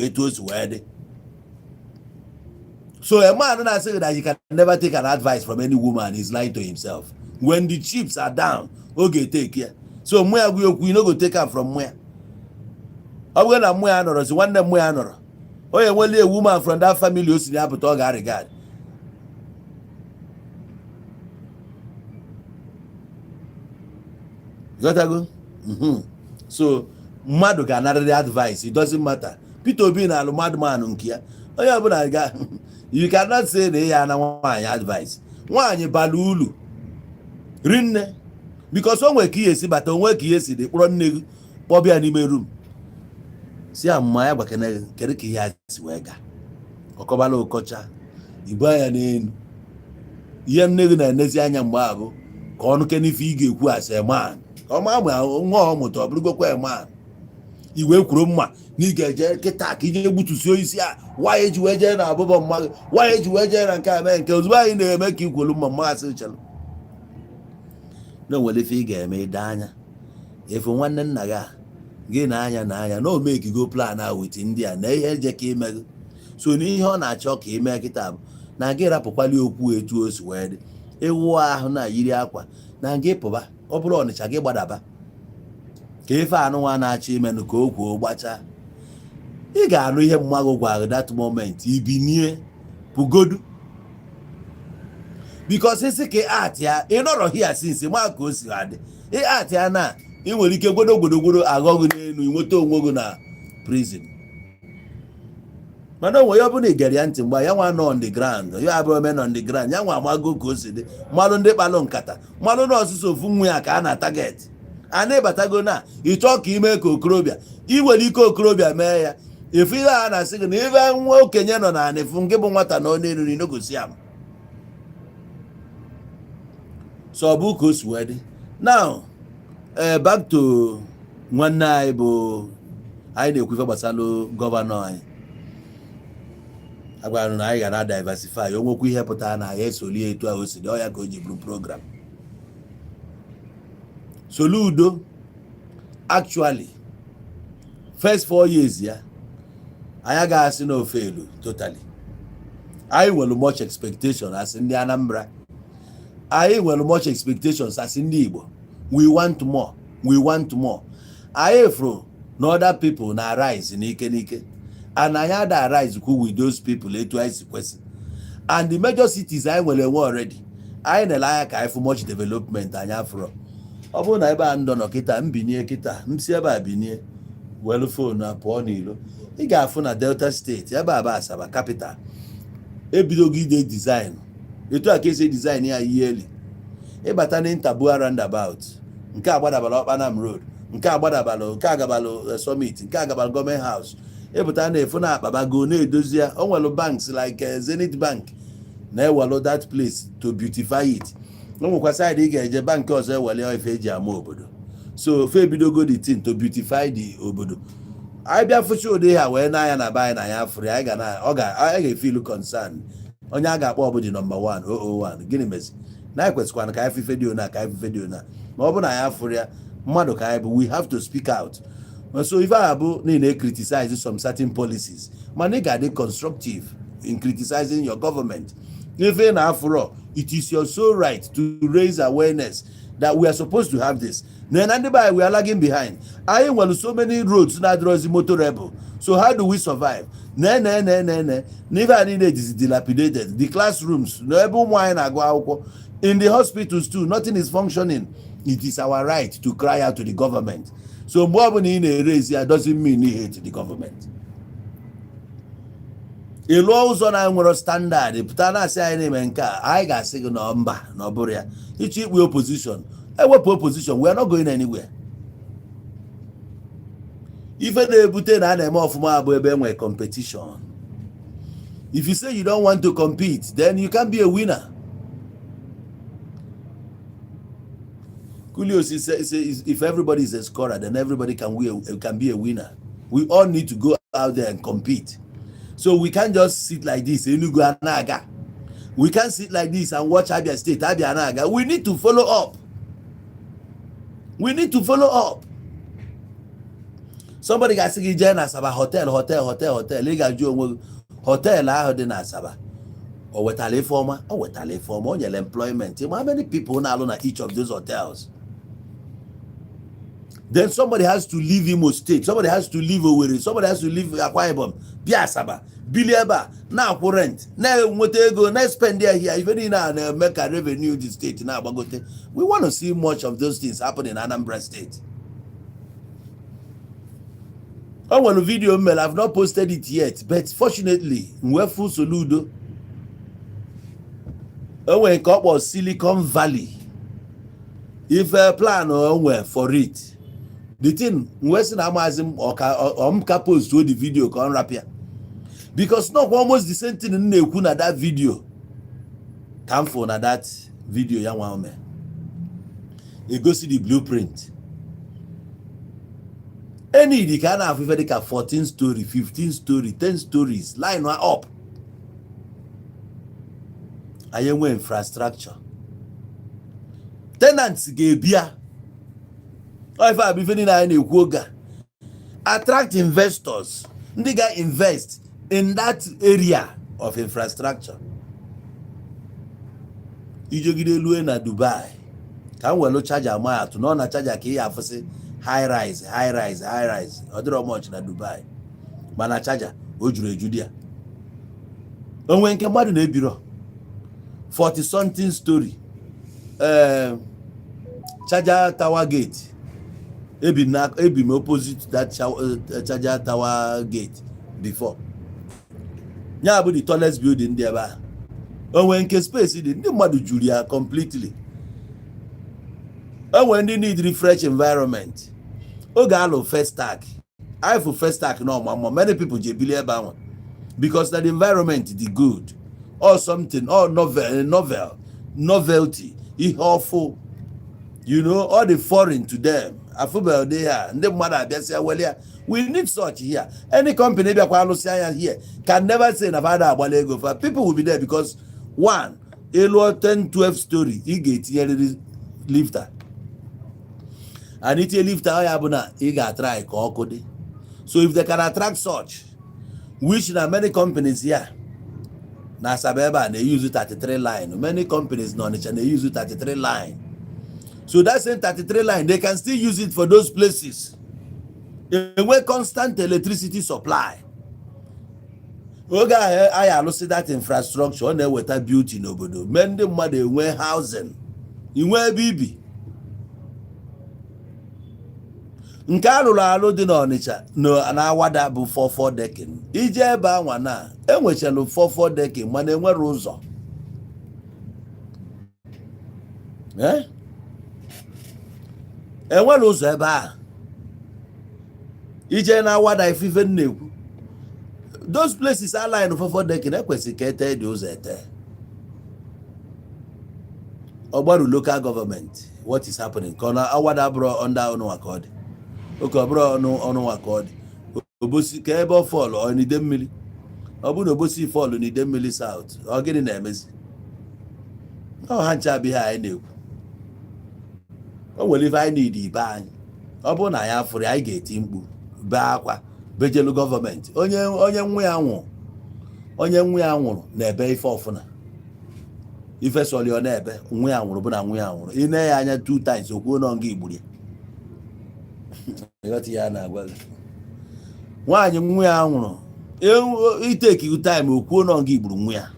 so a man not saying that he can never take an advice from any woman. He's lying to himself. When the chips are down, okay, take care. So where we no go take her from where? I'm gonna one them where oh yeah, well a woman from that family who's in the talk regard. You got to go? So mmadụ ga-anarịrị advice. It doesn't matter. Peter Obi na madman nke ya onye ọbụla ga you cannot say na ya na nwaanyị advice. Nwaanyị bara ulu rinne because o nwere ka ihe si bata onwe ka ihe si dị kpọrọ nne gị kpọbịa n'ime room si amma ya gbakene kedu ka ihe si wee ga ọkọbala ụkọcha ibu anya n'elu ihe nne gị na-enezi anya mgbe abụ ka ọnụ kenife ị ga-ekwu ase man ọma nwa ọmụta ọ bụrụgokwa ema iwe kwuru mma na ị ga-eje kịta ka ije egbutusi isi a nwaanyị eji wee jee na abụbọ mmadụ nwaanyị eji wee jee na nke a mee nke ozugbo anyị na-eme ka ikwelu mma mma asị chelụ na onwere ife ị ga-eme ide anya efu nwanne nna gị na anya na o mee go plan a wit ndị a na ihe eje ka ime gị so n'ihe ọ na-achọ ka ime kịta bụ na gị rapụkwali okwu etu o si wee dị ewu ahụ na yiri akwa na gị pụba ọ bụrụ Ọnịcha gị gbadaba ka ife anụnwa na-achọ imenụ ka o kwuo gbacha ị ga-anụ ihe mmadụ gwara that moment ibinie pugodu because isi ka art ya ị nọrọ hia since ma ka o si adị art ya na ị nwere ike gwodo aghọghị n'elu inweta onwe gị na prison mana onwe ya ọ bụ na igere ya ntị mgbe ya nwa nọ on the ground ya abụrụ men on the ground ya nwa amago ka o si dị mmalụ ndị kpalụ nkata mmalụ na ọsụsụ ofu nwa ya ka a na target a na-ebatago na ịchọ ka ime ka okorobịa ị nwere ike okorobịa mee ya efu ihe a na-asị gị na ife nwa okenye nọ na anịfụ nke bụ nwata na ọ na-eruri n'ogosi am so ọ bụ ka o si wee dị now back to nwanne anyị bụ anyị na-ekwu ife gbasalụ gọvanọ anyị agwara na anyị ga na diversify o nwekwa ihe pụtara na ya esoli etu ahụ si dị ọ ya ka o ji bụrụ program Soludo actually first 4 years ya anyị agaghị na ofe elu totally anyị nwere much expectation as ndị Anambra anyị nwere much expectations as ndị Igbo we want more Ayefro no other people na rise n'ike and anyị ada rise with those people etu anyị si kwesị. And the major cities anyị nwere enwe already anyị na-ele anya ka anyị fụ much development anyị afro. Ọ bụrụ na ebe a ndọ nọ kịta mbinie kịta msi ebe a binie welu fon na pụọ n'ilo, ị ga-afụ na Delta steeti ebe a bụ Asaba capital ebidogo ide design etu a ka esi design ya yearly. Ịbata na Ntabua roundabout nke agbadabala Okpanam road, nke agbadabala nke agabala Summit, nke agabala Government House, ịpụta na efu na akpabago na-edozi ya. O nwere banks like Zenith Bank na-ewelu that place to beautify it. O nwekwa side ị ga-eje bank ọzọ ewele ife eji ama obodo. So fe ebidogo the thing to beautify the obodo. Anyị bịa fụchi ụdị ha wee na-anya na be anyị na ya afụrụ anyị ga-efeel concern. Onye a ga-akpọ ọbụdị number 1 001 gịnị mezi na anyị kwesịkwana ka anyị fi video na ka anyị fi video na ma ọ bụ na ya afụrụ ya mmadụ ka anyị bụ, we have to speak out. So if I bụ na criticize some certain policies, man, ị ga-adị constructive in criticizing your government. If na afụrụ, it is your sole right to raise awareness that we are supposed to have this. Then and by we are lagging behind. I want so many roads na draws motorable. So how do we survive? Never need is dilapidated. The classrooms, no able wine agwa. In the hospitals too, nothing is functioning. It is our right to cry out to the government. So Mwabuni in a race here doesn't mean he hates the government. A laws on our standard, if Tana say any menka, I got say no mba, no boria. Each we opposition. I work opposition, we are not going anywhere. Even the Buten and them off my competition. If you say you don't want to compete, then you can't be a winner. Kulio says if everybody is a scorer, then everybody can be a winner. We all need to go out there and compete. So we can't just sit like this. We can't sit like this and watch Abia State, Abia Anaga. We need to follow up. We need to follow up. Somebody got to get Asaba hotel. Legal Joe hotel in Asaba. Or with a former, your employment. How many people now alone at each of those hotels? Then somebody has to leave Imo State. Somebody has to leave Owerri. Somebody has to leave Akwa Ibom. Biasaba. Biliaba. Now for rent. Now go. Now spend there here. Even now make a revenue the state now. We want to see much of those things happen in Anambra State. I want a video mail. I've not posted it yet, but fortunately, we're full Soludo. I went couple Silicon Valley. If a plan or for it. The thing, Western Amazon or post to the video can wrap here. Because not almost the same thing in that video. Come for that video, young woman. You go see the blueprint. Any the kind of like 14 story, 15 story, 10 stories, line up. I am infrastructure. Tenants get beer. If I be feeling like attract investors, nigga invest in that area of infrastructure. You get a na Dubai. Can we charge a mile to non charge a key for say high rise. Other much na Dubai. Mana charger, Ojure Judia. And when come out in a bureau 40 something story. Charger Tower Gate. Ebi opposite that charger tower gate before. Nya bụ the tallest building there ba. Onwe nke space dị ndị mmadụ juru ya completely. Onwe ndị need refresh environment. Oge alụ first tag. I for first tag no mama. Many people je believe about because that environment is good or something or novelty. It's awful. You know, all the foreign to them. We need such here. Any company here can never say Nevada. People will be there because one, a 10, 12 story, he get here lifter. And it's a lifter, he got try. So if they can attract such, which there are many companies here, Nasabeba, they use it 33 line. Many companies non and they use it 33 line. So that same 33 line, they can still use it for those places. enwe constant electricity supply. Oge ahụ anyị alụsị that infrastructure, ọ na-eweta beauty n'obodo, mee ndị mmadụ enwe housing, inwe ebe ibi. Nke alụrụ alụ dị n'Ọnịcha na Awada bụ 4-4 decking. Ije ebe anwa na enwechalụ 4-4 decking mana enwere ụzọ. Enwere ụzọ ebe ahụ. Ije na Awada ifife na-ekwu. Those places are line 4-4 decking ekwesịrị ka ete dị ụzọ ete. Ọgbaru local government, what is happening? Ka na Awada bụrụ under ọnụ aka ọ dị. Oke ọ bụrụ ọnụ aka ọ dị. Obosi ka ebe ọ fọlụ ọ n'ide mmiri. Ọ bụrụ na Obosi fọlụ n'ide mmiri south, ọ gịnị na-emezi? Ọ ha ncha abịa anyị na-ekwu. O nwere ife anyị need ibe anyị. Ọ bụrụ na ya fụrụ anyị ga-eti mkpu, bee akwa, bejelu gọọmenti. Onye nwa ya nwụrụ na-ebe ife ọfụna. Ife sọlị ọ na-ebe nwa ya nwụrụ bụ na nwa ya nwụrụ. Ị na ya anya 2 times okwuo nọ nga igburu ya. Ya na-agwa nwaanyị nwa ya nwụrụ iteki time okwuo nọ nga igburu nwa ya.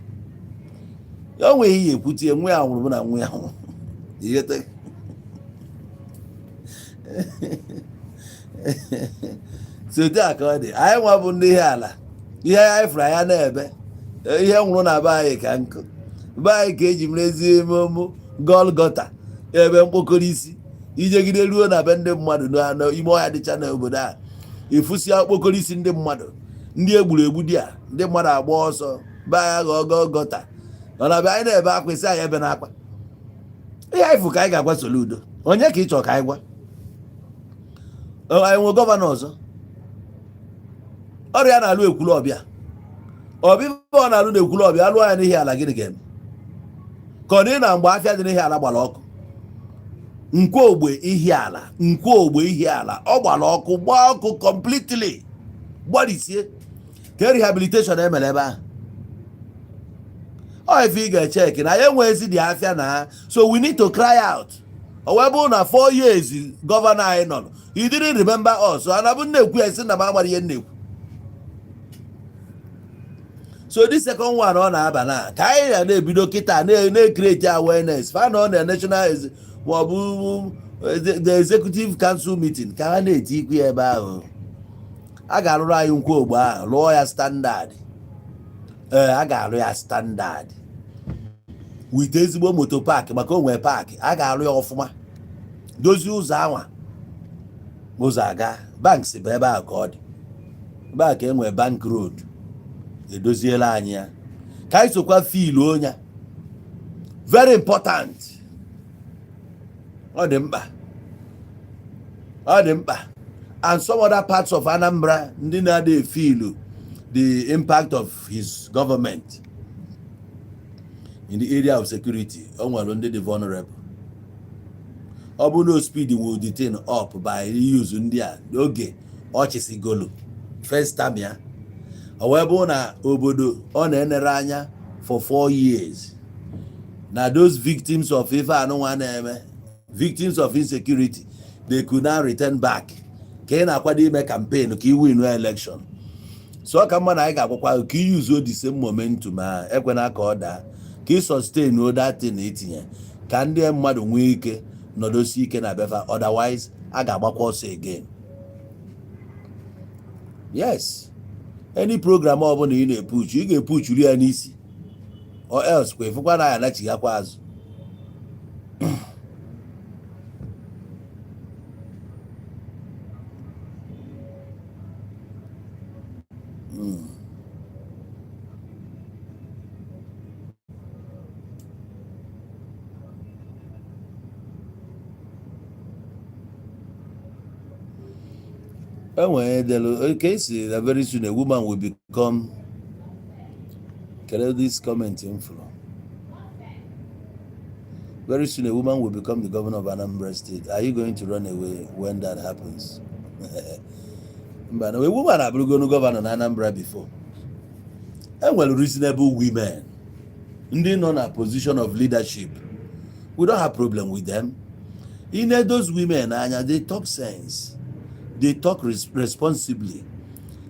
Ya nweghị ihe ekwutie nwa ya nwụrụ bụ na nwa ya nwụrụ. Sote aka ọ dị anyị nwa bụ ndị ihe ala, ihe anyị fụrụ anya na-ebe ihe nwụrụ na be anyị ka nkụ. Be anyị ka eji merezi emume Golgota, ebe mkpokọrọ isi ijegide ruo na be ndị mmadụ n'ime ọhịa dịcha n'obodo a, ifusia okpokọrọ isi ndị mmadụ, ndị egburu egbu dị a, ndị mmadụ agba ọsọ, be anyị ghọọ Golgota. Ọ na be anyị na-ebe akwa isi anyị ebe na-akwa. Ihe anyị fụ ka anyị ga-agwa Soludo, onye ka ị chọrọ ka anyị gwa? Anyị nwe gọvanọ ọzọ ọrịa na-alụ Ekwulọbịa, ọbịbịa ọ na-alụ na Ekwulọbịa alụọ ya n'ihi ala, gịnị ga-eme? Ka ọ dị na mgbe afịa dị n'ihi ala gbara ọkụ, Nkwo-Ogbe ihe ala ọ gbara ọkụ, gbaa ọkụ completely, gbarisie ka rehabilitation emere ebe ahụ. Ọ ife ị ga-echeki na ya enweghịzi dị afịa na ha, so we need to cry out. O wee bụrụ na 4 years gọvanọ anyị nọ, he didn't remember us. Anabụ na-ekwu ya sị na m amara ihe na-ekwu. So this second one ọ na-aba na ka anyị na-ebido kịta na-create awareness fa na ọ na national maọbụ the executive council meeting ka ha na-eti ikwu ya ebe ahụ. A ga-arụrụ anyị Nkwo-Ogbe ahụ, lụọ ya standard. A ga-arụ ya standard with ezigbo moto park, maka o nwere park. A ga-arụ ya ọfụma, dozie ụzọ anwa, ụzọ aga banks bụ ebe ahụ ka ọ dị. Ebe a ka e nwere bank road, edoziela anyị ya ka anyị sokwa feel onye very important. Ọ dị mkpa. And some other parts of Anambra ndị na-adị feel the impact of his government in the area of security. O nwere ndị dị vulnerable. Ọ bụ no speed will detain up by use ndị a oge ọchịsigolo first time ya. O wee bụ na obodo ọ na-enere anya for 4 years na those victims of ife anụnwa na-eme, victims of insecurity, they could now return back. Ka ị na-akwado ime campaign ka ị win election. So ka mma na anyị ga-akwakwa ka ị use the same momentum a ekwena ka ọ daa, ka ị sustain that thing itinye, ka ndị mmadụ nwee ike nọdosi ike na befa, otherwise a ga-agbakwa ọsọ again. Yes, any program ọ bụla ị na-epuch, ị ga-epuchuru ya n'isi, or else kwa ifukwa na ya anachighakwa azụ. Okay, see that very soon a woman will become. Can I this comment inflow? Very soon a woman will become the governor of Anambra State. Are you going to run away when that happens? But a woman have going to govern Anambra before. And well, reasonable women in a position of leadership, we don't have problem with them. In those women, they talk sense. they talk responsibly.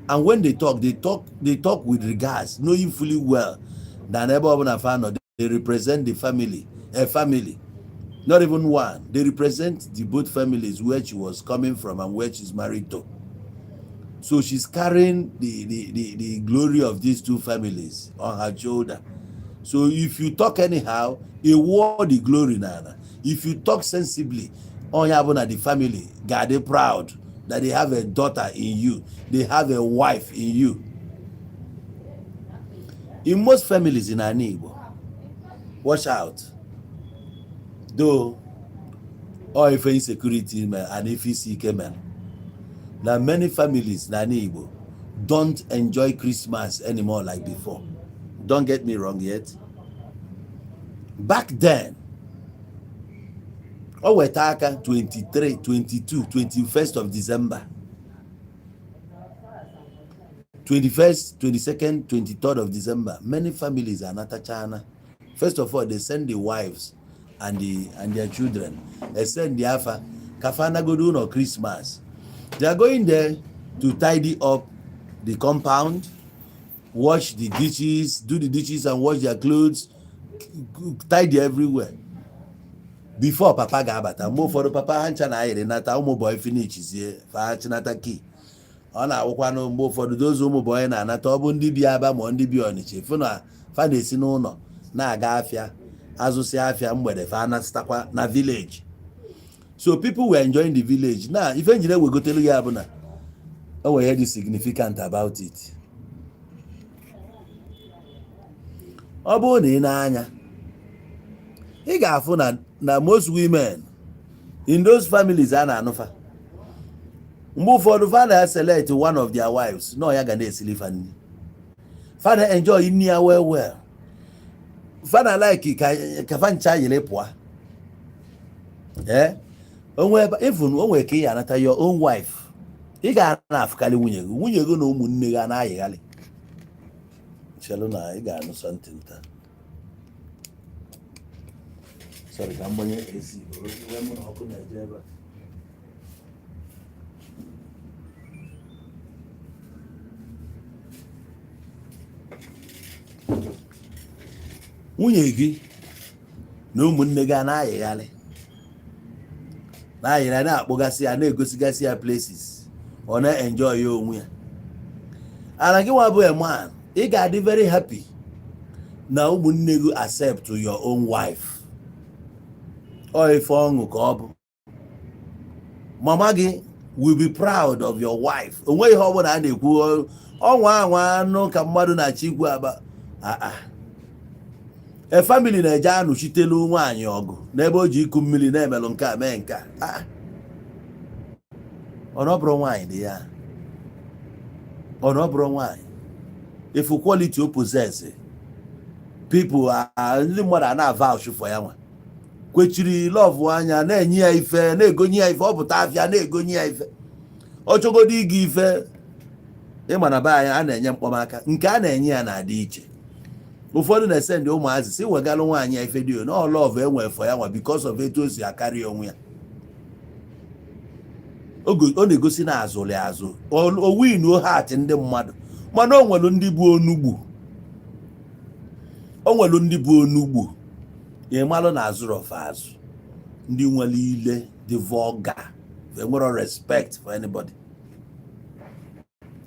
And when they talk with regards, knowing fully well that they represent the family, a family, not even one. They represent the both families where she was coming from and where she's married to. So she's carrying the glory of these two families on her shoulder. So if you talk anyhow, a word the glory nana. If you talk sensibly, on the family, God they proud that they have a daughter in you, they have a wife in you. In most families in Anibo, watch out. Though, or if insecurity and if you seek man. Now many families in Anibo don't enjoy Christmas anymore like before. Don't get me wrong yet. Back then, Owetaka 23, 22, 21st of December, 21st, 22nd, 23rd of December, many families are not China. First of all, they send the wives and their children. They send the afa kafana godun or Christmas. They are going there to tidy up the compound, wash the dishes, do the dishes and wash their clothes, tidy everywhere. Before papa ga-abata, mgbe ụfọdụ papa ha ncha na ayịrị nata ụmụ boy finichizie fa chinata ki ọ na-awụkwanụ mgbe ụfọdụ dozi ụmụ boy na-anata ọ bụ ndị bi Aba ma ndị bi Ọnịcha fụ na fa na-esi n'ụlọ na-aga afịa azụsị afịa mgbede fa anatakwa na village. So people were enjoying the village. Now ife njire wegotelu ya bụ na o were dị significant about it. Ọ bụrụ na ị na-anya ị ga-afụ na most women in those families a na-anụfa mgbe ụfọdụ fa na-select one of their wives no ya ga na-esili fa nri fa na-enjoy nri ya well fa na like ka fa ncha yiri pụa onwe ka ị ya anata your own wife ị ga na-afụkarị nwunye gị na ụmụnne gị na-ayịgharị chelu na ị ga-anụ something taa. Sorry, ka mbonye AC ọkụ na-eje ebe a. Nwunye gị na ụmụnne gị na-ayịgharị na-akpọgasị ya na-egosigasị ya places ọ na-enjoy ya onwe ya. Ana gị nwa bụ a man, ị ga-adị very happy na ụmụnne gị accept your own wife. Or if mama gị will be proud of your wife. Onwe ihe ọbụla a na-ekwu ọnwa anụ ka mmadụ na-achị ikwu aba. A family na-eje anụchitelu nwaanyị ọgụ n'ebe o ji iku mmiri na-emelụ nke a mee nke a. Ọnọbụrụ nwaanyị dị ya. Ọnọbụrụ nwaanyị. If quality o possess, people ndị mmadụ na-vouch for ya nwa. Kwechiri love anya na-enye ya ife na-egonye ya ife ọ pụta afịa na-egonye ya ife ọ chọgodo ịga ife ịma na be anyị a na-enye mkpọmaka nke a na-enye ya na-adị iche. Ụfọdụ na-ese ndị ụmụazị si wegalụ nwaanyị ya ife dị na love enwe for ya nwa because of etu o si akarị onwe ya. Ọ na-egosi na azụlị azụ o win heart ndị mmadụ mana o nwelu ndị bụ onugbu ịmalụ na azụrụ of azụ ndị nwere ile dị vulgar enwero respect for anybody.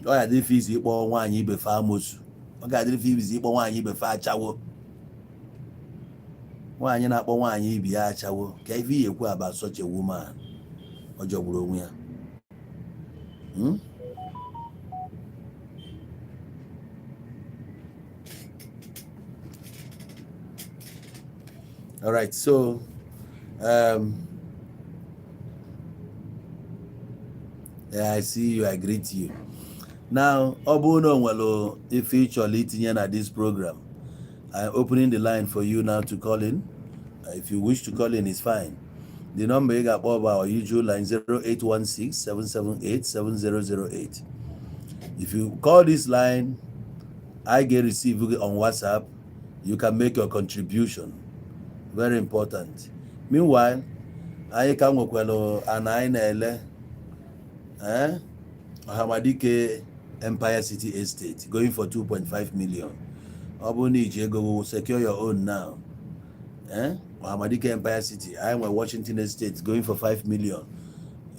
Ọ ga-adị ife izi ịkpọ nwaanyị ibefe amosu, ọ ga-adị ife izi ịkpọ nwaanyị ibefe achawo. Nwaanyị na-akpọ nwaanyị ibi ya achawo ka ife ihe ekwu about such a woman ọ jọgburu onwe ya. All right, so yeah, I see you, I greet you. Now, Obuno Nwelo, if you actually itinye this program, I'm opening the line for you now to call in. If you wish to call in, it's fine. The number you got over our usual line 0816-778-7008. If you call this line, I get received on WhatsApp. You can make your contribution. Very important. Meanwhile, I can work well and I Ohamadike Empire City Estate going for 2.5 million. Obuniji go secure your own now. Ohamadike Empire City. I am a Washington Estate going for 5 million.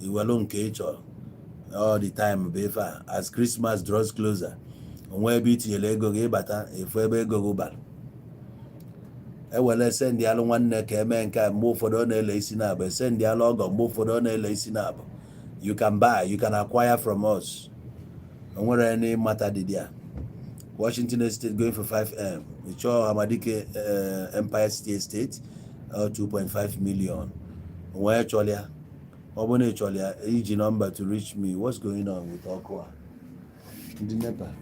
You alone Kecho all the time, befa. As Christmas draws closer. Where BT Lego bata if we go back. I will send the other one neck and move for the LAC nab, send the logo, move for the LAC nab. You can buy, you can acquire from us. And where any matter did there. Washington Estate going for 5M. We show Hamadike Empire City Estate 2.5 million. Where Cholia? Obone Cholia, EG number to reach me. What's going on with Okwa? The NEPA.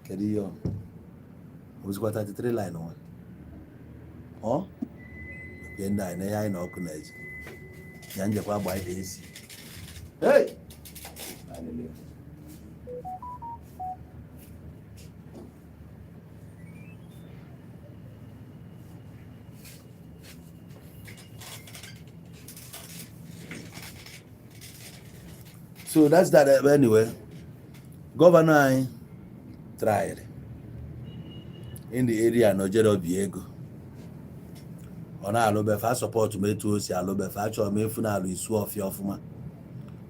Kediyo. Who's got 33 line on? Oh? Then I know Okunej. Yanja by AC. Hey! Hallelujah. So that's that. Anyway, Governor tried in the area no Jero Biego. On Alobefa support to me to see Alobefa or me funal is of your former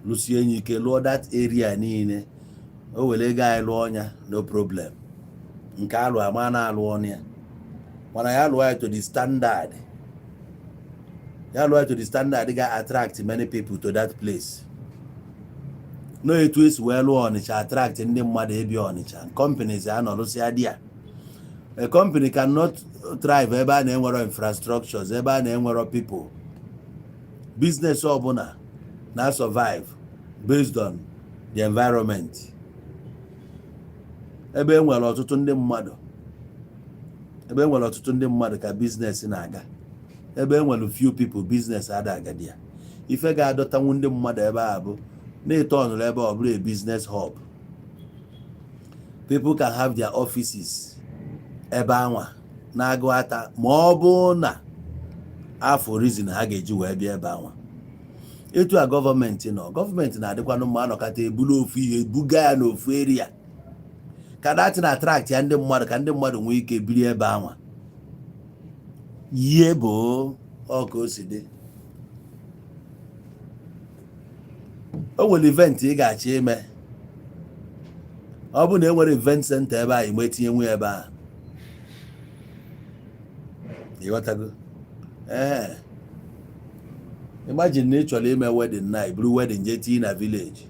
Lucien. You can load that area in oh, well, a guy lonya, no problem. In Carlo Amana Lonia. When I allow to the standard, they got attract many people to that place. No, it is well on it attract in the mother on it. And companies are not idea. A company cannot thrive ever name of infrastructures, ever name of people. Business owner now survive based on the environment. Ebe nwere ọtụtụ ndị mmadụ ka business na-aga. Ebe nwere few people business ada agadia. Ife ga-adọtanwu ndị mmadụ ebe a bụ na-eturn ebe ọ bụla a business hub. People can have their offices ebe anwa na-agụ ata ma ọ bụ na afọ reason ha ga-eji wee bịa ebe anwa. Etu a gọọmenti na-adịkwanụ mma anọkata ebulu ofu ihe buga ya n'ofu area ka dat na attract ya ndị mmadụ ka ndị mmadụ nwee ike biri ebe anwa. Ihe bụ ọka o si dị. O nwere event ị ga-achọ ime. Ọ bụ na e nwere event center ebe a ị metinye nwe ebe a. Ịghọtago? Imagine na ị chọrọ ime wedding na iburu wedding je tinye na village.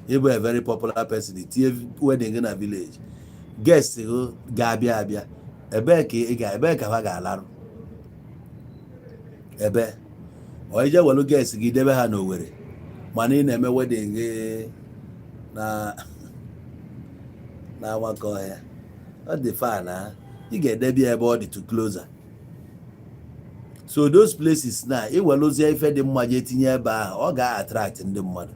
Ịbụ a very popular person, tinye wedding na village. Guests ga-abịa ebe ka ha ga-alarụ. Ebe ọ ije welu guests gị debe ha n'Owerri mana ị na-eme wedding na nwakọ ya. Ọ dị far na ị ga-edebi ebe ọ dị too closer. So those places na iweluzie ife dị mma je tinye ebe ahụ ọ ga-attract ndị mmadụ.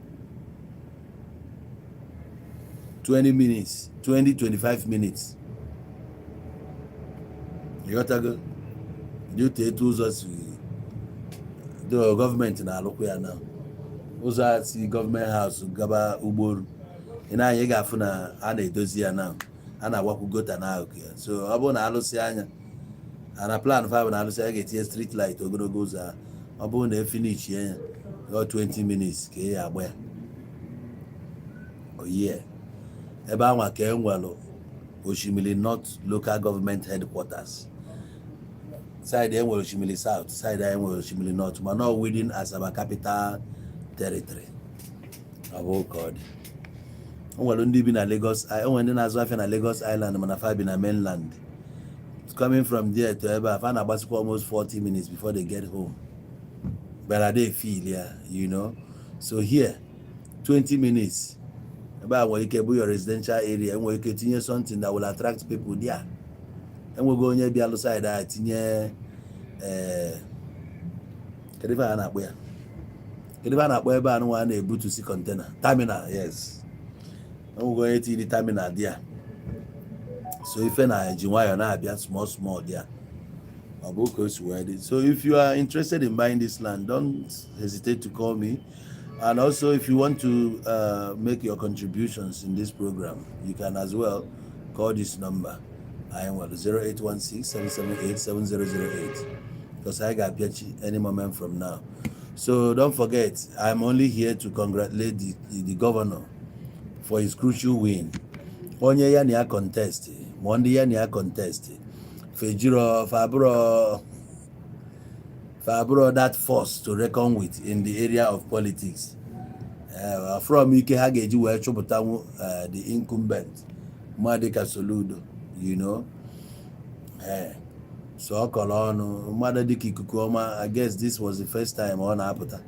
20 minutes, 25 minutes. You got to go. You take ụzọ si the government na-alụkwa ya now. Ụzọ si government house gaba Ugboru. Ị na-anya ga-afụ na a na-edozi ya now. A na-agbakwu gota na ahụ ya. So ọ bụ na alụsị anya ana plan 5 na alụsị anya ga-etinye street light ogologo ụzọ. Ọ bụ na finish ya 20 minutes ka ya agba ya. Oh yeah. Ebe anwa ka enwelu Oshimili North Local Government Headquarters. Side enwere Oshimili South, side enwere Oshimili North, but not within Asaba Capital Territory. Abo God. Onwere ndị bi na Lagos, onwere ndị na-azụ afịa na Lagos Island mana fa bi na mainland. Coming from there to ebe a fa na-agbasikwa almost 40 minutes before they get home. But they feel yeah, you know. So here 20 minutes. About where you can your residential area and where you can tinye something that will attract people there. And we're going to be outside that tinye Kediva na where ba no one able to see container terminal, yes. And we're going to the terminal there. So if na Jinwayo na abia small there. So if you are interested in buying this land, don't hesitate to call me. And also, if you want to make your contributions in this program, you can as well call this number. I am 0816-778-7008, because I got any moment from now. So don't forget, I'm only here to congratulate the governor for his crucial win. Onye ya na contest, Monday ya na contest. Fejiro Fabro that force to reckon with in the area of politics. From Ike ha ga-eji wee chụpụtanwu the incumbent mmadụ ka Soludo, you know. So ọ kọrọ ọnụ mmadụ dịka ikuku ọma. I guess this was the first time ọ na-apụta.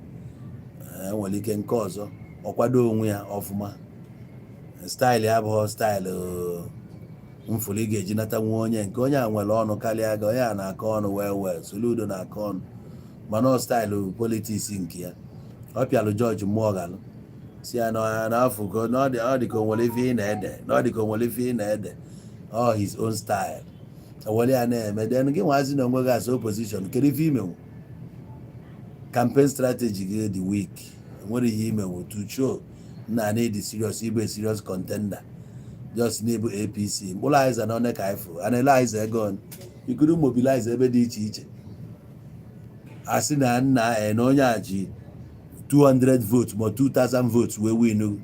Nwere ike nke ọzọ ọ kwado onwe ya ọfụma. Style abụghị style mfụrụ ị ga-eji nata nwa onye nke onye a nwere ọnụ karịa gị. Onye a na-akọ ọnụ well Soludo na-akọ ọnụ mana ọ style politics nke ya. Ọ pịalụ George Morgan si ya n'afọ ka ọ dị ka onwere ife ị na-ede ọ his own style were ya na-eme. Then gị nwazi na onwe gị as opposition, kedu ife imenwu? Campaign strategy gị dị weak, nwere ihe imenwu to show na need serious, ibe serious contender. Just n'ebu APC mkpụrụ na one ka ifụ analyze ego you could mobilize ebe dị iche iche. Asị na nna na onye a ji 200 votes ma 2,000 votes wee win.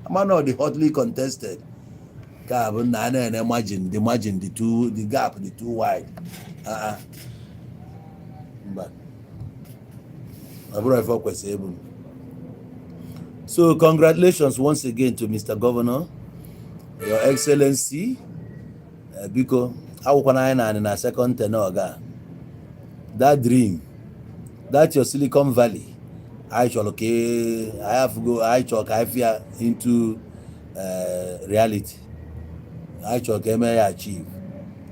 Amano the hotly contested ka bụ na na margin the gap the too wide. But abụrụ kwesịrị ebu. So congratulations once again to Mr. Governor, Your Excellency. Biko awụkwana anyị na second tenor ga that dream, that your Silicon Valley, I chọrọ ka I fear into reality. I chọrọ ka eme ya achieve.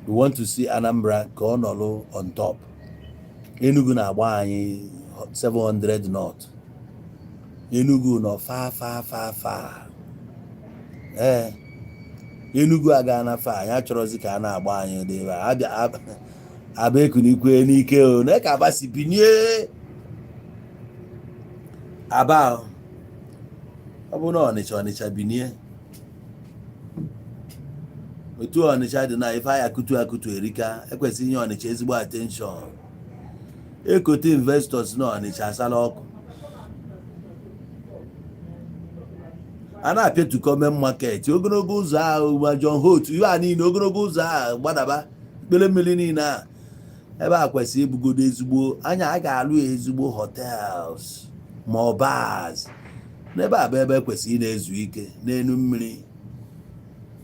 We want to see Anambra ka ọ nọrọ on top. Enugu na-agba anyị 700 north. Enugu nọ far. Enugu aga na fa anyị achọrọzi ka a na-agba anyị dị ebe abịa ekunikwe n'ike o na ka abasi binye aba ọ bụ na Ọnịcha binye otu Ọnịcha dị na ife anyị akụtu erika. Ekwesịghị inye Ọnịcha ezigbo attention. Ekote investors na Ọnịcha asala ọkụ. A na-apịa to common market ogologo ụzọ ahụ ma John Holt ihe a niile ogologo ụzọ ahụ gbadaba mkpele mmiri niile a ebe a kwesịrị ibugodo ezigbo anya. A ga-alụ ezigbo hotels ma bars n'ebe a bụ ebe kwesịrị na-ezu ike n'elu mmiri.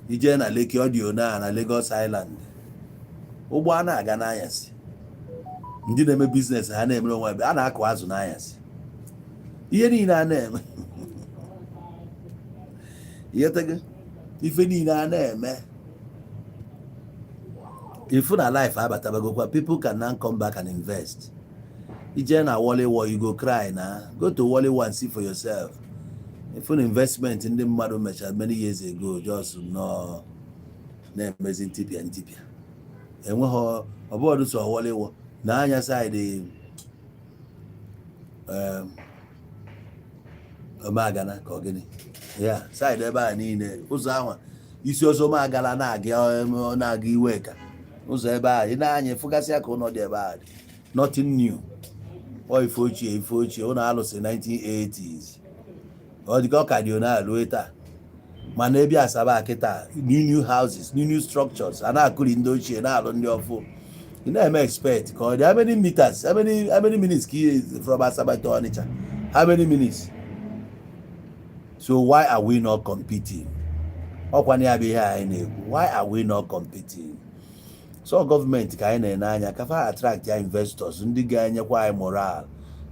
Ije na Lekki Audio na Lagos Island ụgbọ a na-aga n'anyasị. Ndị na-eme biznes ha na-emere onwe ebe a na-akụ azụ n'anyasị. Ihe niile a na-eme ife niile a na-eme. If na life abatabagokwa, people can now come back and invest. Ije na Wally War, you go cry na. Go to Wally War and see for yourself. If an investment in the mmadụ mecha many years ago just no na-emezi ntipịa. Enweghị ọbọdụ so Wally War na anya side Omagana ka ogini. Yeah, side ebe a niile ụzọ ahụ isi ọzọ Magala na-aga iwe ka ụzọ ebe a ị na-anya fụgasịa ka ụnọ dị ebe a dị nothing new. Ọ ife ochie ụnọ alụsị 1980s ọ dịka ọ ka dị na-alụ taa mana ebe Asaba kịta new houses, new structures a na-akụri ndị ochie na-alụ ndị ọfụ. Ị na-eme expect ka ọ dị how many meters, how many minutes ka from Asaba to Onitsha, how many minutes? So why are we not competing? Why are we not competing? So government ka anyị na-anya ka fa attract ya investors ndị ga-enyekwa anyị moral,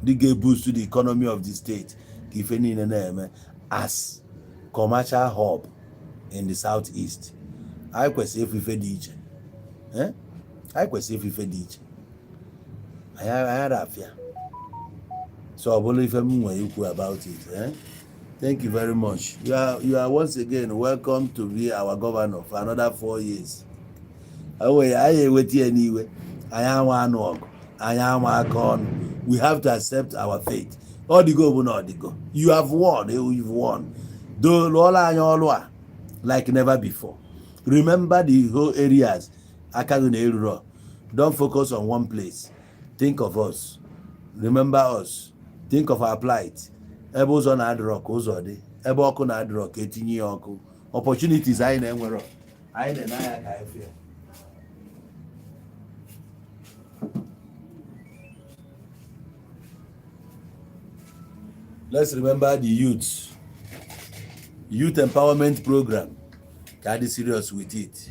ndị ga-boost the economy of the state ka ife niile na-eme as commercial hub in the southeast. Anyị kwesịrị ife dị iche. Anyị kwesịrị ife dị iche. Anyị rafia. So ọ bụla ife m nwere ikwu about it. Thank you very much. You are once again welcome to be our governor for another 4 years. We have to accept our fate. Odigo bụ na odigo. You have won. You've won. Do lụọla anyị ọlụ a like never before. Remember the whole areas. Akagu na eruro. Don't focus on one place. Think of us. Remember us. Think of our plight. Ebe ụzọ na-adịrọ ka ụzọ dị. Ebe ọkụ na-adịrọ ka etinye ya ọkụ. Opportunities anyị na-enwero. Anyị na-enaya ka anyị fie. Let's remember the youth empowerment program. Can be serious with it.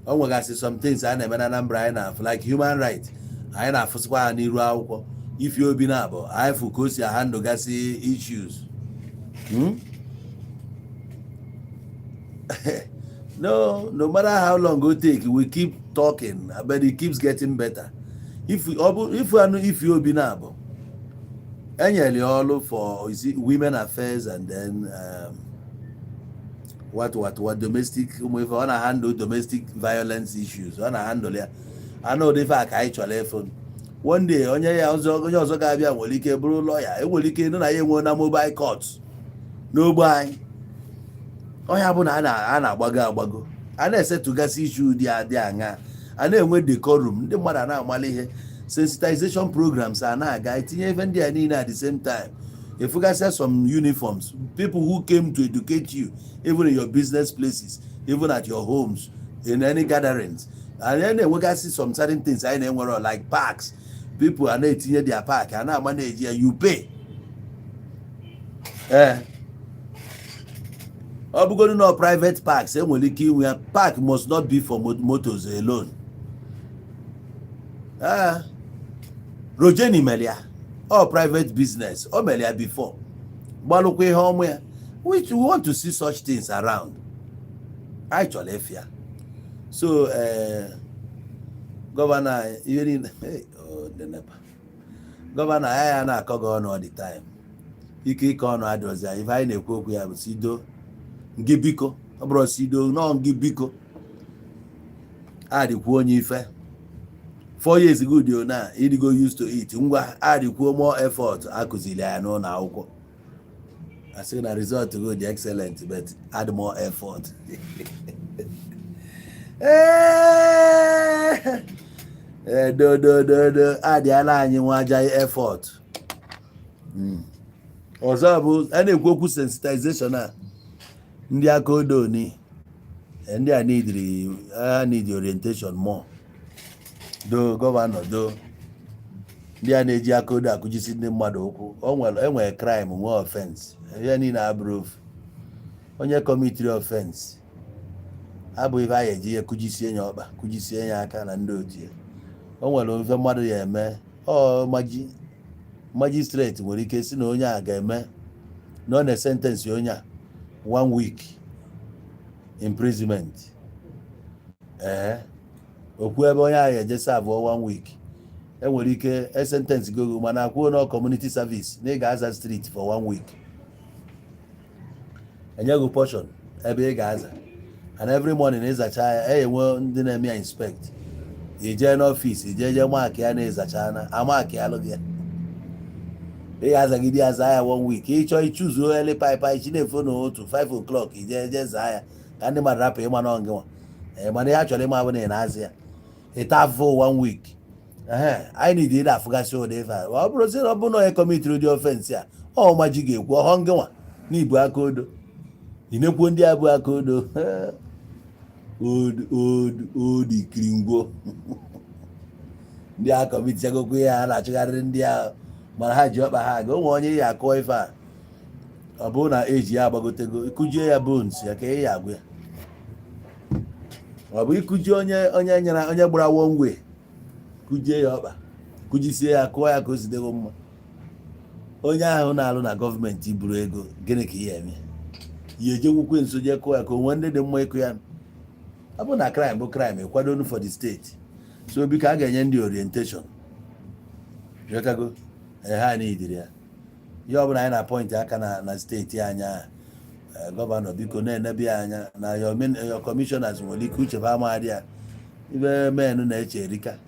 Onwegasị some things I na-eme na Anambra anyị na-afụ like human right. Anyị na-afụsịkwa ha n'iru akwụkwọ. If you obi na-abụ, anyị fụ ka o si handle gasị issues. No matter how long it take, we keep talking, but it keeps getting better. If you obi na-abụ, enyere all for women affairs and then what domestic, if I want to handle domestic violence issues, I want to handle it. I know the fact I actually phone. One day, onye ọzọ ga-abịa nwere ike bụrụ lawyer, enwere ike nọ na ya enwe na mobile court. N'ogbe anyị. Onye bụ na a na-agbago. A na-esetụgasị issue dị aṅa. A na-enwe decorum, ndị mmadụ na-amali ihe. Sensitization programs are na-aga etinye even ndị a niile at the same time. If you guys have some uniforms, people who came to educate you, even in your business places, even at your homes, in any gatherings, and then we guys see some certain things I know like parks. People are not in their park and now manage here, you pay. Going to know private parks, park must not be for motors alone. Rogeni Melia. Or private business, or Melia before. Balukwe home, which we want to see such things around. Actually, fear. So, Governor, Governor, I am not going all the time. You keep on others. If I know we have Sido, Gibiko, Abro Sido, no Gibiko. I the one you 4 years ago, you know, Idigo used to eat. I require more effort. I could see I know now. I said the result to go the excellent, but add more effort. Add the align you want effort. Also, any Goku sensitization. India code ni, and I need the orientation more. Do governor do ndị a na-eji aka odo akụjisi ndị mmadụ okwu enwere crime nwe offense ihe niile abụrụ onye committee offense abụ ife anyị eji ekụjisie ya ọkpa kụjisie ya aka na ndị otu ya o nwere ofe mmadụ ya eme magistrate nwere ike si na onye a ga-eme na ọ na-sentence onye a 1 week imprisonment okwu ebe onye ahụ ejesa abụọ 1 week enwere ike sentence gogo mana akwụọ na community service na ị ga-aza street for 1 week enyego portion ebe ị ga-aza and every morning ịzacha ya enwe ndị na-eme ya inspect ije n'ọfisi ije maakị ya na-ezacha na amaakị ya alụghị ya ị ga-azagide aza ya 1 week ịchọ ichuzu early pipe ichi na-efo n'otu 5 o'clock ije zaa ya ka ndị mmadụ rapụ ịma na ọngịnwa mana ya chọrọ ịma bụ na ị na-azị ya ịtafụ 1 week anyị need ịda afụgasị ụdị ife a ọ bụrụ sị na ọ bụ na onye kọmitiri ụdị ofensi a ọmaji ga-ekwu ọhọ ngịnwa n'ibu aka odo inekwuo ndị a bụ aka odo odikiri ngwo ndị a kọmitichagokwe ya ha na-achụgharịrị ndị ahụ mana ha ji ọkpa ha aga onwe onye ya akụọ ife a ọ bụrụ na eji ya agbagotego ịkụjie ya bones ya ka ị ya agwụ ya ọ bụ ịkụji onye nyere onye gbara wonwe kụjie ya ọkpa kụjisie ya kụọ ya ka o si dego mma onye ahụ na-alụ na gọọmenti buru ego gịnị ka ihe eme ya ejekwukwe nso je kụọ ya ka onwe ndị dị mma ịkụ ya ọ bụ na crime bụ crime ekwadonu for the state so biko a ga-enye ndị orientation jekago ha n'idiri ya ihe ọbụla anyị na point aka na steeti anya gọvanọ biko na-enebi anya na your commissioners nwere ike uche ba amadị ya ibe menu na-eche erika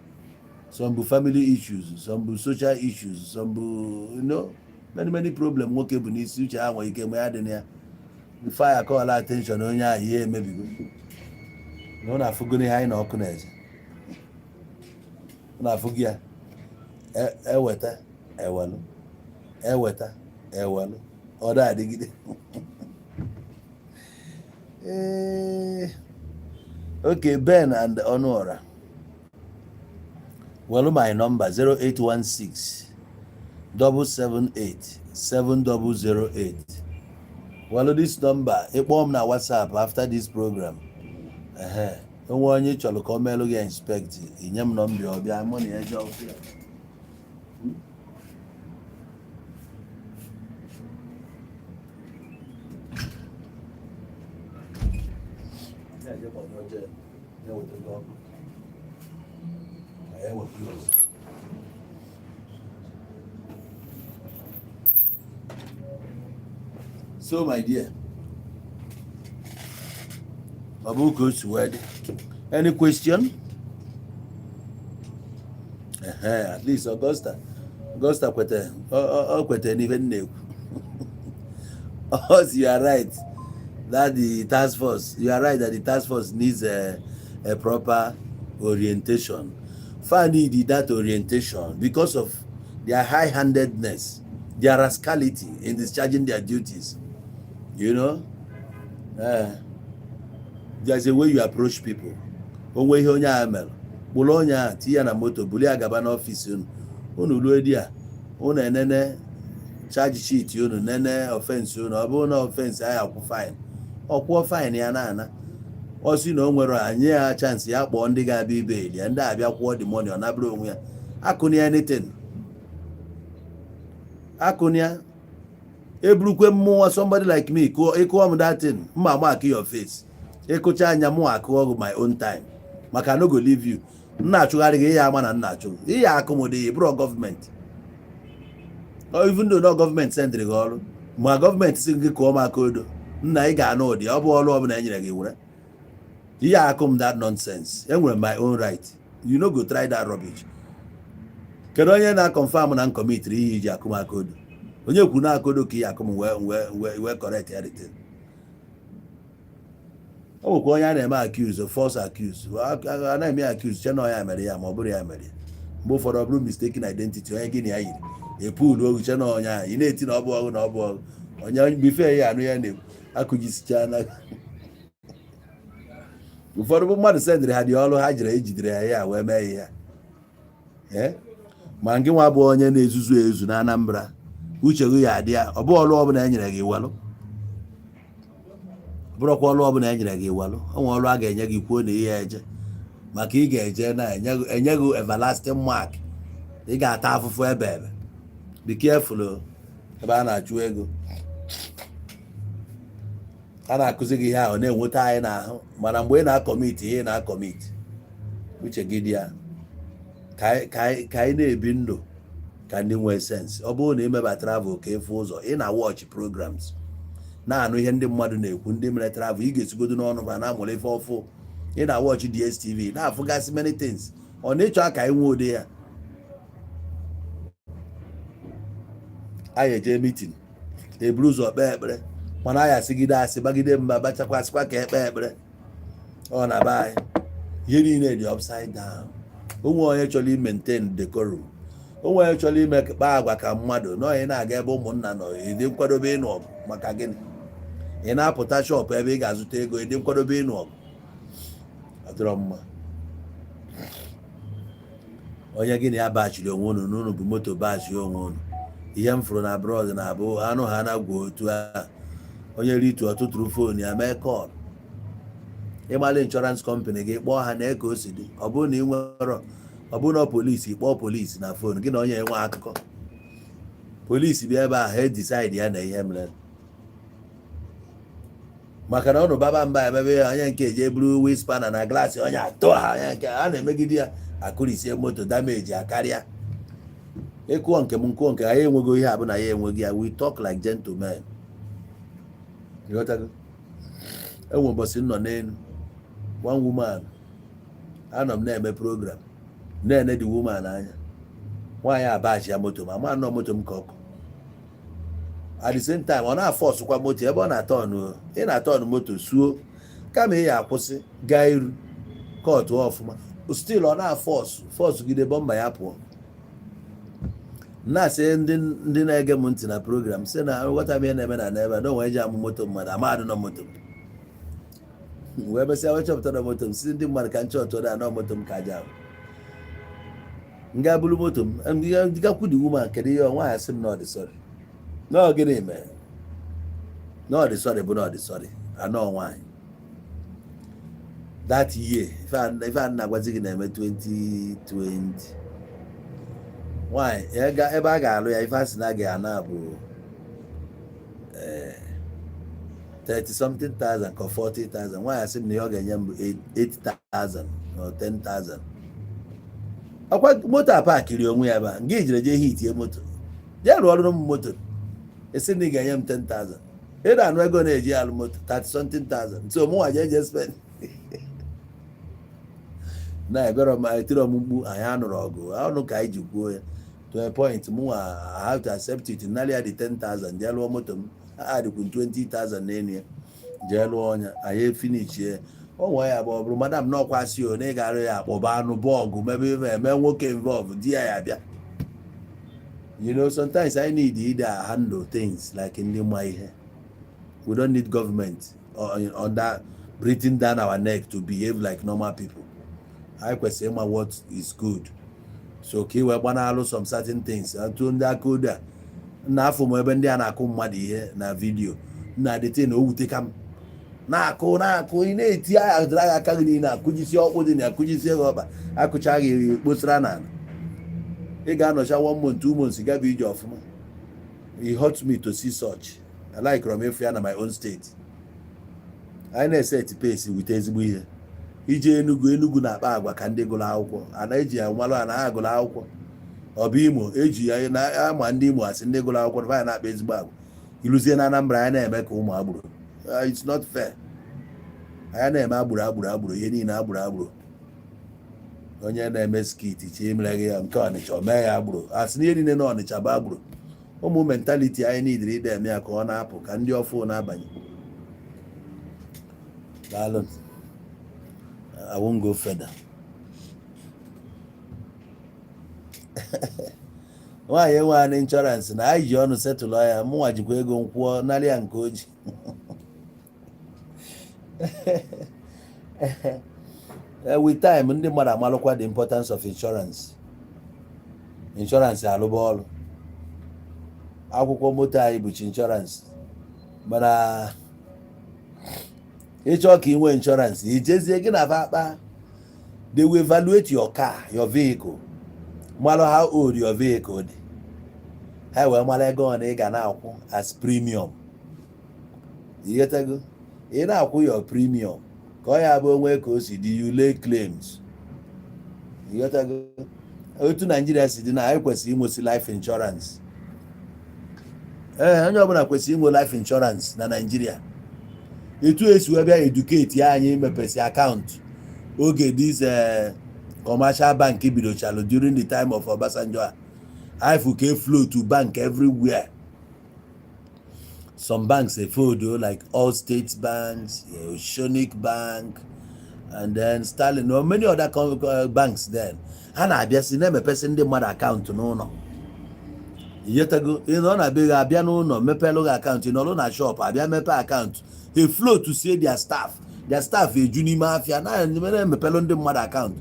some bụ family issues, some bụ social issues, some bụ many problem nwoke bụ n'isi uche ha nwere ike ma ya dị na ya before ya call attention onye ahụ ihe emebigo na ọ na-afụgo ihe anyị na ọkụ na-eje ọ na-afụgo ya eweta ewelu eweta ewelu ọ da-adịgide okay, Ben and Onora. Well, my number 0816 778 7008. Well, this number, it bomb na WhatsApp after this program. Don't want you to come and inspect it. In your number, I'll be money edge of here. So, my dear, Babuko's word. Any question? At least Augusta kwete even new. You are right that the task force. You are right that the task force needs a proper orientation. Far need that orientation because of their high-handedness, their rascality in discharging their duties. There's a way you approach people. One way onye amel, bulonya tiya na moto, bulia gaba na office unu ruo dia, unu enene charge sheet unu nene offense unu, obu na offense aya ku fine. Okwo fine ya na osi na onwere anye ya chance ya kpọ ndị ga-abịa ibe ya ndị abịa kwụọ the money ọ nabụrụ onwe ya akụnia anything akụnia eburukwe mmụọ somebody like me ịkụọ m that thing mma mark your face ịkụcha anya mụ akụọ my own time maka no go leave you nna achụgharị gị ihe ama na nna achụ ihe akụmụdị bụrụ gọọmenti even though no gọọmenti sendịrị gị ọrụ ma gọọmenti si gị kụọ m aka odo nna ị ga-anụ ụdị ọ bụ ọrụ ọbụla e nyere gị were yeah, I come that nonsense. And with my own right. You no go try that rubbish. Can onye na confirm and commit iji akuma code. Onye kuna kodo ki akum we correct everything. Oh, ko ya na accuse false accuse. Na me accuse cheno ya mere ya ma oburu ya mere. Mbo for double mistaken identity onye gini ayi. E pool ogu cheno onya. You na-eti na obo ogu na obo ogu. Onye before ya anu ya na akujisicha na ụfọdụ bụ mmadụ sendịrị ha dị ọrụ ha jere ejidere ya wee mee ihe ma nke nwa bụ onye na-ezuzu ezu na Anambra uche gị ya adị ya ọ bụ ọrụ ọbụla enyere gị walụ bụrụkwa ọrụ ọbụla enyere gị walụ o nwere ọrụ a ga-enye gị kwuo na ihe eje maka ị ga-eje na enye gị everlasting mark ị ga-ata afụfụ ebe be careful ebe a na-achụ ego a na-akụzi gị ihe ahụ na-enweta anyị n'ahụ mana mgbe ị na-akọmiti ihe na-akọmiti uche gị dị ya ka anyị na-ebi ndụ ka ndị nwee sensị. Ọ bụrụ na imeba travel ka efu ụzọ ị na-watch programs na-anụ ihe ndị mmadụ na-ekwu ndị mere travel ị ga-esigodo n'ọnụ ma na-amụrụ ife ọfụ ị na-watch DSTV na-afụgasị many things ọ na-ịchọ aka anyị nwee ụdị ya anyị eje meeting eburu ụzọ kpee ekpere mana ya sigide asị bagide mba bachakwasịkwa ka ekpe ekpere ọ na be anyị ihe niile dị upside down. Onwe onye chọrọ maintain decorum, onwe onye chọrọ ime kpa agwa ka mmadụ na onye na-aga ebe ụmụnna nọ ịdị nkwadobe ịnụ ọgụ maka gịnị ị na-apụta shop ebe ị ga-azụta ego ịdị nkwadobe ịnụ ọgụ adịrọ mma. Onye gịnị ya bachiri onwe unu n'unu bụ moto bachi onwe unu. Ihe m fụrụ na abroad na-abụ anụ ha na-agwa otu a onye ritu ọtụtụrụ fon ya mee kọl ịmala insurance company gị kpọọ ha na-eke o si dị ọ bụrụ na ị nwere ọ bụrụ na polisi kpọọ polisi na fon gị na onye enwe akụkọ polisi bịa ebe ahụ decide ya na ihe mere maka na ọnụ baba mba emebe ya onye nke eje buru wispana na glaasị onye atọ ha onye nke a na-emegide ya akụrisie moto dameji akarịa ịkụọ nke m nkụọ nke anyị enwego ihe abụ na ya enweghị ya. We talk like gentlemen. Enwe ụbọchị nọ n'elu one woman anọ m na-eme program na-ene the woman anya, nwaanyị abachi ya moto ma ma nọ moto m ka ọkụ. At the same time ọ na-afọsụ kwa moto ebe ọ na-atọnụ, ị na-atọnụ moto suo kama ị ya akwụsị gaa iru kọtụ ọfụma, still ọ na-afọsụ gide bọmba ya pụọ. Na-asị ndị na-ege m ntị na program sị na nghọta m ihe na-eme na n'ebe na onwe eji amụ moto mmadụ amadụ nọ moto m wee besịa wee chọpụtara moto m si ndị mmadụ ka nchọtụ da anọ moto m ka aja ahụ nga buru moto m gakwudi woman kedu ihe nwaanyị sị m na ọ dị sọrị na gịnị mere na ọ dị sọrị bụ na ọ dị sọrị anọ nwaanyị that year ife a na-agwazi gị na-eme 2020 nwaanyị ebe a ga-alụ ya ife a sị na a ga-ana bụ 30-something thousand ka 40,000. nwaanyị sị m na ihe ọ ga-enye m bụ 8,000 or 10,000. ọkwa moto a pakiri onwe ya ba nga ijere je hitie moto jee rụọ ọrụ m moto esi na ị ga-enye m 10,000. ị na-anụ ego na-eji alụ moto 30-something thousand. So mụnwa je spend na ebere m etiri ọmụmkpu anyị anụrụ ọgụ ọnụ ka anyị ji kwuo ya to a point mụnwa I have to accept it narị ya dị 10,000 jee lụọ moto m adịkwu 20,000 n'elu ya jee lụọ ọnya anyị finichie onwe ya bụ ọ bụrụ madam n'ọkwa si o na ị ga-arụ ya akpọba anụ bọọgụ mebe eme nwoke involve di ya bịa. You know, sometimes I need either handle things like ndị ma ihe. We don't need government on that breathing down our neck to behave like normal people. I kwesịrị ịma what is good. So ka iwe gbanalụ some certain things. Atụ ndị aka odo a na-afụ m ebe ndị a na-akụ mmadụ ihe na vidio na-adịte na owute ka m na-akụ ị na-eti agha aka gị niile akụjisi ọkpụ dị na akụjisi gị ọkpa akụcha gị kposara n'ala. Ị ga-anọcha 1 month 2 months gaba ije ọfụma. It hurts me to see such. I like Romefu ya na my own state. anyị na-eseti pace wite ezigbo ihe. Ije Enugu na-akpa agwa ka ndị gụrụ akwụkwọ ana eji ya nmalụ ana ha gụrụ akwụkwọ. Ọ bụ Imo eji ya na-ama ndị Imo asị ndị gụrụ akwụkwọ na na-akpa ezigbo agwa. Iluzie na Anambra anyị na-eme ka ụmụ agbụrụ. It's not fair. Anyị na-eme agbụrụ ihe niile agbụrụ. Onye na-eme skit chi emere gị ya nke Ọnịcha o mee ya agbụrụ. Asị na ihe niile na Ọnịcha bụ agbụrụ. Ụmụ mentality anyị niile ide eme ya ka ọ na-apụ ka ndị ọfụ na-abanye. Daalụ. I won't go further. Nwaanyị enweghị insurance na anyị ji ọnụ setụlụ ya mụnwa jikwa ego nkwụọ narị ya nke oji. With time ndị mmadụ amalụkwa the importance of insurance. Insurance alụba ọrụ. Akwụkwọ moto anyị bụchi insurance. Mana ịchọ ka ị nwee insurance ijezie gị na akpa. They will evaluate your car, your vehicle. Malụ how old your vehicle dị. Ha wee mara ego ọ na ị ga na-akwụ as premium. Ịghọtago? Ị na-akwụ your premium ka ọ ya bụ onwe ka o si dị you lay claims. Ịghọtago? Otu Nigeria si dị na anyị kwesịrị inwesi life insurance. Onye ọbụla kwesịrị inwe life insurance na Nigeria. Etu esi wee bịa educate anyị mepesi akaụntụ oge this commercial bank bidochalụ during the time of Obasanjo. Ifu can flow to bank everywhere. Some banks they fold like all states banks, Oceanic Bank, and then Sterling or many other banks then. And I just never person the mother account no. Yetago, you know, na big abiano no mepelo account, you know, na shop, abia mepe account. They flow to see their staff. Their staff is junior mafia na mepelo the mother account.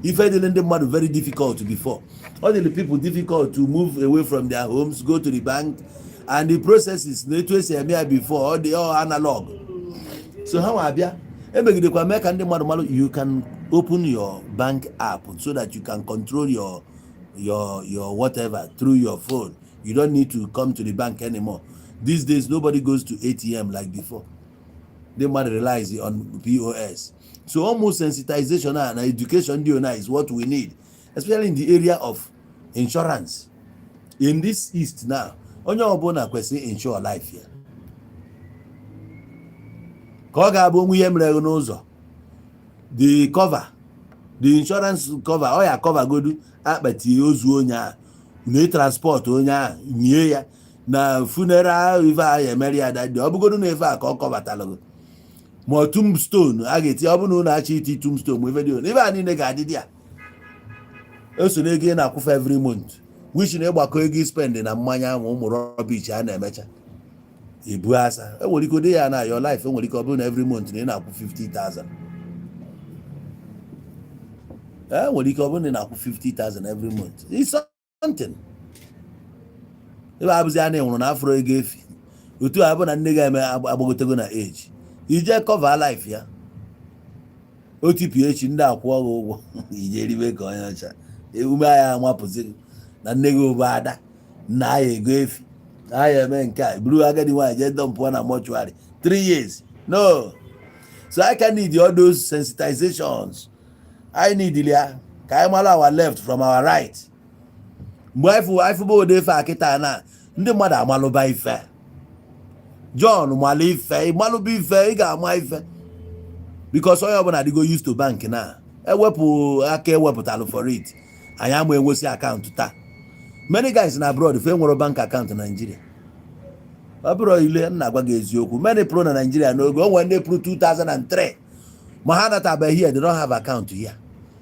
If I didn't the mother very difficult before. All the people difficult to move away from their homes, go to the bank, and the process is not before they all analog. So how abia? You can open your bank app so that you can control your whatever through your phone. You don't need to come to the bank anymore. These days nobody goes to ATM like before. They might relies on POS. So almost sensitization and education is what we need, especially in the area of insurance. In this East now, onye ọbụla kwesịrị insure life here. Ka ọ ga-abụ onwe ihe mere n'ụzọ, the cover the insurance cover ọ ya cover godu akpati ozu onye a na transport onye a nye ya na funeral ife a ya emeri ya dadi ọ bụgodu na ife a ka ọ kọbatalụ ma tombstone a ga-eti ọ bụ na ụlọ achị iti tombstone ma ife dị ife a niile ga-adị ya eso na ego ị na-akwụfe every month which na ịgbakọ ego spend na mmanya ma ụmụ rọbish a na-emecha ibu asa enwere ike dị ya na your life enwere ike ọ bụrụ na every month na ị na-akwụ 50,000 enwere ike ọ bụrụ na ị na-akwụ 50,000 every month it's something ebe abụzi a na-enwụrụ na afro ego efi otu a bụ na nne ga-eme agbagotego na age ije cover life ya OTPH ndị akwụọ gị ụgwọ ije eribe ka onye ọcha ewume anya amapụziri na nne gị ụba ada na aya ego efi aya eme nke a buru agadi nwaanyị jee dọmpụọ na mortuary 3 years no. So I can need all those sensitizations. I need ya ka anyị mara our left from our right. Mgbe ife bụ ode ife akịta na ndị mmadụ amalụba ife John malụ ife ịmalụba ife ị ga-ama ife because onye ọbụla adịgo used to bank na ewepụ aka ewepụtalụ for it anyị ama enwesi akaụntụ taa. Many guys na abroad fe nwere bank account na Nigeria ọ bụrụ ile na-agwa gị eziokwu many pro na Nigeria n'oge o nwere ndị pro 2003 ma ha natabeghị here they don't have account here.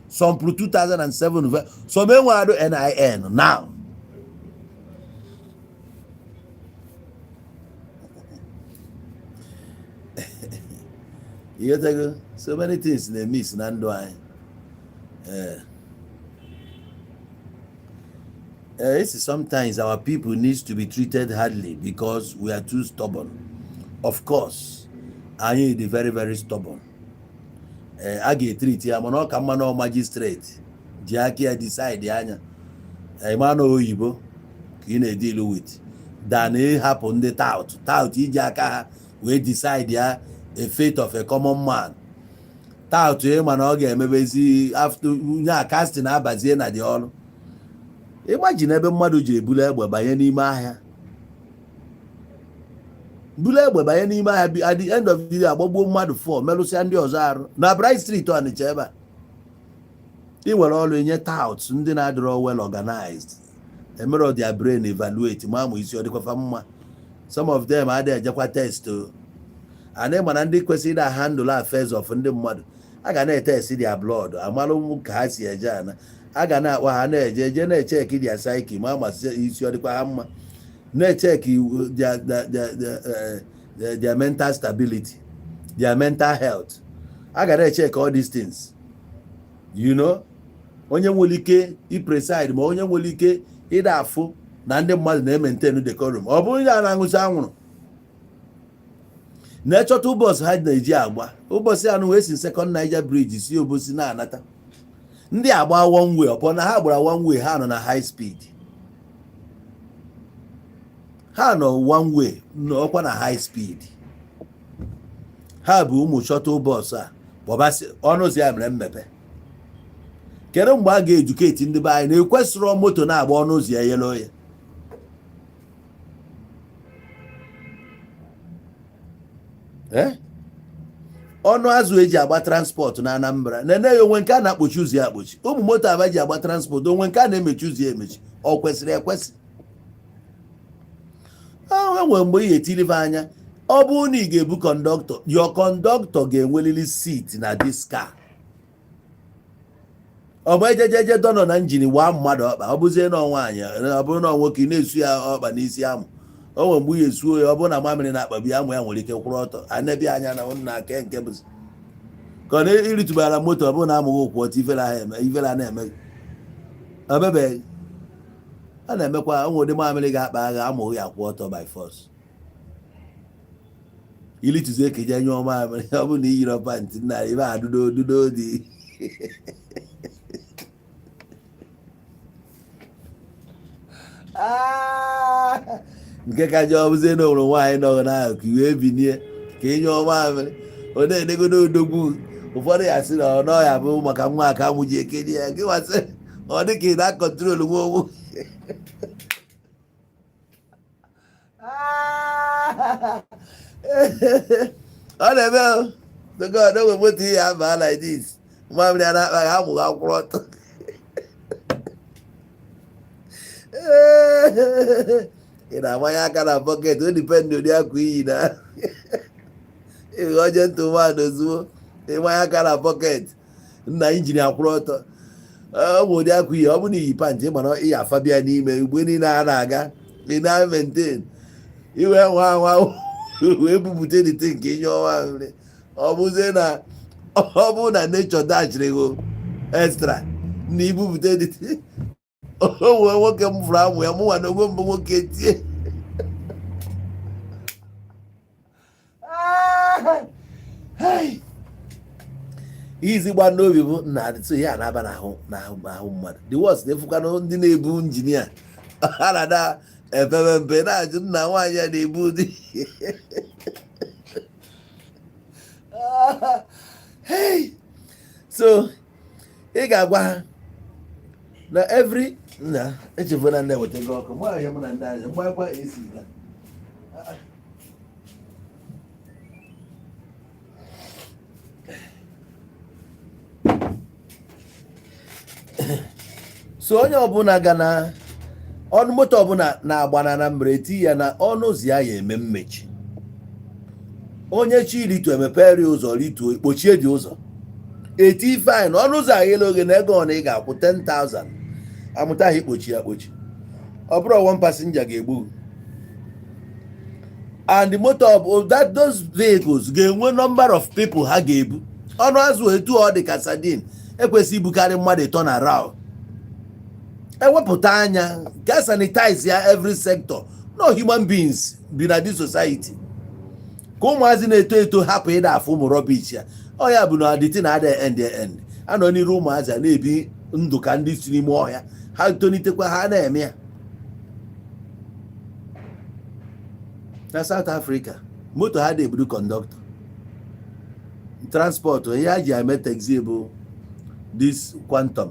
Some pro 2007 some enwere NIN now. You get so many things they miss na ndụ anyị. Sometimes our people needs to be treated hardly because we are too stubborn. Of course, I is very, very stubborn. I get treat ya mana ka mma no magistrate ji aka ya decide anya. Man oyibo ka ị na-deal with than hapụ ndị tout iji aka ha wee decide ya a fate of a common man. Tout mana ọ ga-emebezi after nya casting abazie na dị ọrụ. Imagine ebe mmadụ ji ebulu egbe banye n'ime ahịa. Bulu egbe banye n'ime ahịa at the end of the day agbagbuo mmadụ 4 melụsịa ndị ọzọ arụ na Bright Street Ọnịcha ebe a. Ị nwere ọrụ enye touts ndị na-adịrọ well organized. Emere their brain evaluate ma amụ isi ọ dịkwafa mma. Some of them adịghị ejekwa test o. Ana mana ndị kwesịrị na handle affairs of ndị mmadụ a ga na-etest their blood amalụ ka ha si eje ana a ga na-akpọ ha na-eje na-echeki their psyche ma amasị isi ọ dịkwa ha mma na-echeki their mental stability, their mental health. a ga na-echeki all these things, you know. Onye nwere ike preside ma onye nwere ike ịda afụ na ndị mmadụ na-maintain decorum. Ọ bụrụ ya na-aṅụsị anwụrụ na-echọta ụbọchị ha na-eji agba ụbọchị anụ wee si Second Niger Bridge si Obosi na-anata ndị agba one way ọpọ na ha gbara one way ha nọ na high speed. Ha nọ one way ọkwa na high speed. Ha bụ ụmụ shuttle bus a bọbasị ọnụ ụzọ ya mere mmepe. Kedu mgbe a ga-eduketi ndị be anyị na-ekwesịrọ moto na-agba ọnụ ụzọ ya yelo ya? Ọnụ azụ eji agba transport na Anambra na-ene ya onwe nke a na-akpọchi ụzọ ya akpọchi. Ụmụ moto aba ji agba transport onwe nke a na-emechi ụzọ ya emechi. Ọ kwesịrị ekwesị? Enwe mgbe ị etilive anya ọ bụrụ na ị ga-ebu kọndọktọ, your kọndọktọ ga-enwelili seat na this car. Ọ bụ ejejeje dọnọ na njini waa mmadụ ọkpa ọ bụzie na nwaanyị ọ bụrụ na nwoke na-esu ya ọkpa n'isi amụ. O nwere mgbe ya esuo ya ọ bụrụ na mamịrị na-akpabi amụ ya nwere ike kwụrụ ọtọ anebi anya na nna aka nke bụzi ka ọ na-eritụbara moto ọ bụrụ na amụghị ụkwụ ọtọ ifela na-eme ọbebe a na-emekwa ụmụ ụdị mamịrị ga-akpa agha amụghị ya kwụ ọtọ by force. Ilituzie keje nyụọ mamịrị ọ bụrụ na iyiri pantị nna ibe a dudo dị nke ka je ọbụzie na ụrụ nwaanyị nọ n'ahụ ka iwe binie ka ị nyụọ mamịrị ọ na-enegodo odogwu. Ụfọdụ ya sị na ọ nọ ya bụ maka nwa aka amụji ekedi ya gị wasị ọ dị ka ị na-akọntrol nwa onwe. Ọ na-eme oge moto ihe aba like this mamịrị a na-akpaghị amụghị akwụrụ ọtọ ị na-amanye aka na bọket o dipendị ụdị akwa iyi na onye ntụmadụ ozugbo ịmanye aka na bọket nna injin akwụrụ ọtọ ọ bụ ụdị akwa iyi ọ bụ na iyi pantị mana iyi afabịa n'ime mgbe niile a na-aga ị na-menten iwe nwa nwa wee bupụta dịte nke inye ọnwa nri ọ bụ na nechọ dachiri go extra na ibupụta dịte o nwee nwoke m fụrụ amụ ya mụ nwa na ogwe mbụ nwoke tie izi gba n'obi bụ na adịtụ ihe a na-aba n'ahụ mmadụ the worst na-efukwana ndị na-ebu injinia ha na-ada epebe mpe na-ajụ nna nwaanyị a na-ebu ụdị so ị ga-agwa ha na every na echefu na ndị weta gị ọkụ mụ ahịa mụ na ndị anya mgbakwa esi ga so onye ọbụla ga na ọnụ moto ọbụla na-agbana na mbere eti ya na ọnụ ụzọ ya eme mmechi onye chi ritu emepere ụzọ rituo ikpochie dị ụzọ eti fine ọnụ ụzọ aghela oge na ego ọ na ị ga-akwụ 10,000 amụta ha ikpochi ya kpochi ọ bụrụ one passenger ga-egbu and the motor of those vehicles ga-enwe number of people ha ga-ebu ọnụ azụ etu ọ dị ka sardine ekwesị ibukarị mmadụ ịtọ na raw ewepụta anya ga sanitize ya every sector no human beings bi na this society ka ụmụazị na-eto eto hapụ ịda afụ ụmụ rọbish ya ọ ya bụ na adịtị na-ada end anọ n'iru ụmụazị a na-ebi ndụ ka ndị si n'ime ọhịa ha tolitekwa ha na-eme ya na South Africa moto ha na-ebudu kọndọktọ transport ihe ha ji eme taxi bụ this quantum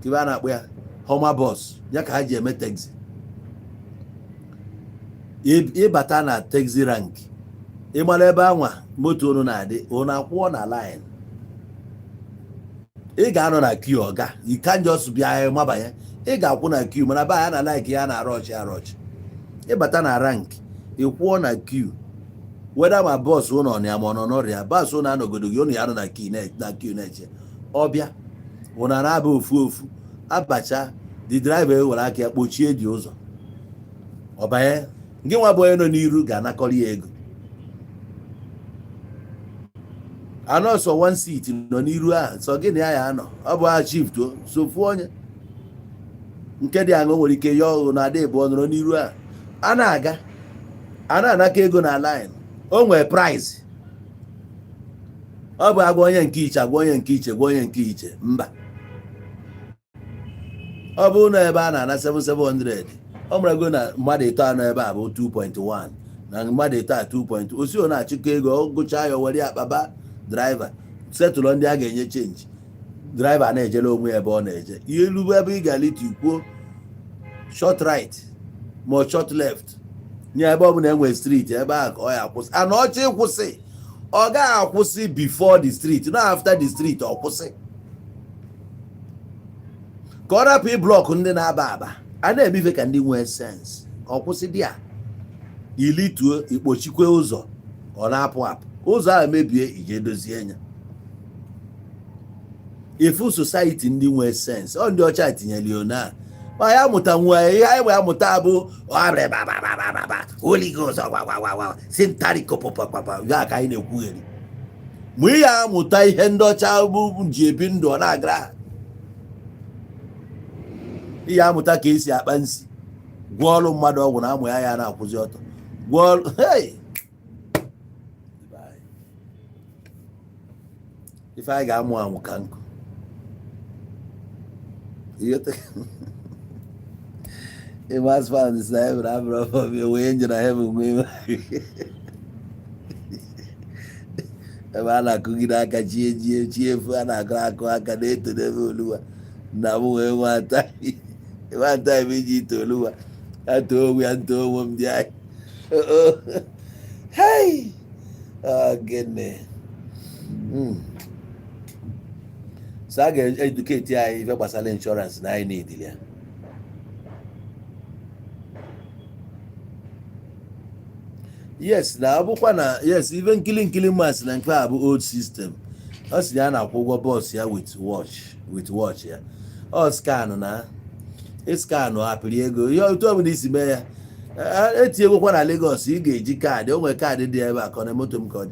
ka a na-akpọ ya Homa bus ya ka ha ji eme taxi ịbata na taxi rank ịmara ebe anwa moto unu na-adị unu akwụọ na line ị ga-anọ na queue ọga you can't just bịa mabanye ị ga-akwụ na queue mana ba ya na like ya na arọchị ịbata na rank ịkwụọ na queue weda ma bọs ụnọ na ya ma ọ nọ n'ọrịa bọs ụnọ anọgodo gị ụnụ ya nọ na queue na-eche ọbịa ụnụ na-aba ofu abacha the driver ewere aka ya kpochie dị ụzọ ọbanye gị nwa bụ onye nọ n'iru ga-anakọrọ ya ego anọ sọ one seat nọ n'iru ahụ sọ gị na ya anọ ọ bụ ha chief to sofu onye nke dị aṅụ nwere ike ya ọhụụ na ada ebu nọrọ n'iru ahụ a na-aga a na-anaka ego na line o nwee price ọ bụ agwa onye nke iche agwa onye nke iche gwa onye nke iche mba ọ bụ na ebe a na-ana 700 ọ mara ego na mmadụ ịtọ anọ ebe a bụ 2.1 na mmadụ ịtọ a 2.2 osi ọ na-achịkọ ego ọ gụchaa ya were akpaba driver setụlụ ndị a ga-enye chenji driver na-ejele onwe ebe ọ na-eje ihe elu ebe ị ga-alite ikwuo short right ma short left nye ebe ọ bụla enwe street ebe a ka ọ ya akwụsị ana ọchị ịkwụsị ọ gaghị akwụsị before the street no after the street ọ kwụsị ka ọ rapụ blọk ndị na-aba aba a na-ebife ka ndị nwee sens ọ kwụsị dị a ilituo ikpochikwe ụzọ ọ na-apụ apụ ụzọ ahụ mebie ije dozie nya ifu society ndị nwee sens ọ ndị ọcha tinyere ona ma ya mụta nwa ihe anyị wee amụta bụ Holy Ghost sintarikopopapa ya ka anyị na-ekwugheri ma ị ya amụta ihe ndị ọcha bụ ji ebi ndụ ọ na-agara ihe amụta ka esi akpa nsi gwọọ ọrụ mmadụ ọgwụ na amụ ya ya na-akwụzi ọtọ gwọọ ọrụ ife anyị ga-amụ amụ ka nkụ Imas fans na heaven abro we enje na heaven we ebe a na-akụgide aka chiefu a na-akụ aka na-eto n'ebe oluwa na m wee nwata ebe iji ito oluwa atoo onwe ya ntoo onwe m dị anyị hey gịnị so a ga-eduketi anyị ife gbasara insurance na anyị na-edili ya. Yes, na abụkwa na yes ife nkili mas na nke a bụ old system. Ọ sị ya na-akwụ ụgwọ bọs ya with watch ya. Ọ skanụ na ịskanụ apịrị ego ihe otu ọbụla isi mee ya etinyegokwa na Lagos ị ga-eji kaadị, o nwere kaadị dị ebe a ka ọ na moto m ka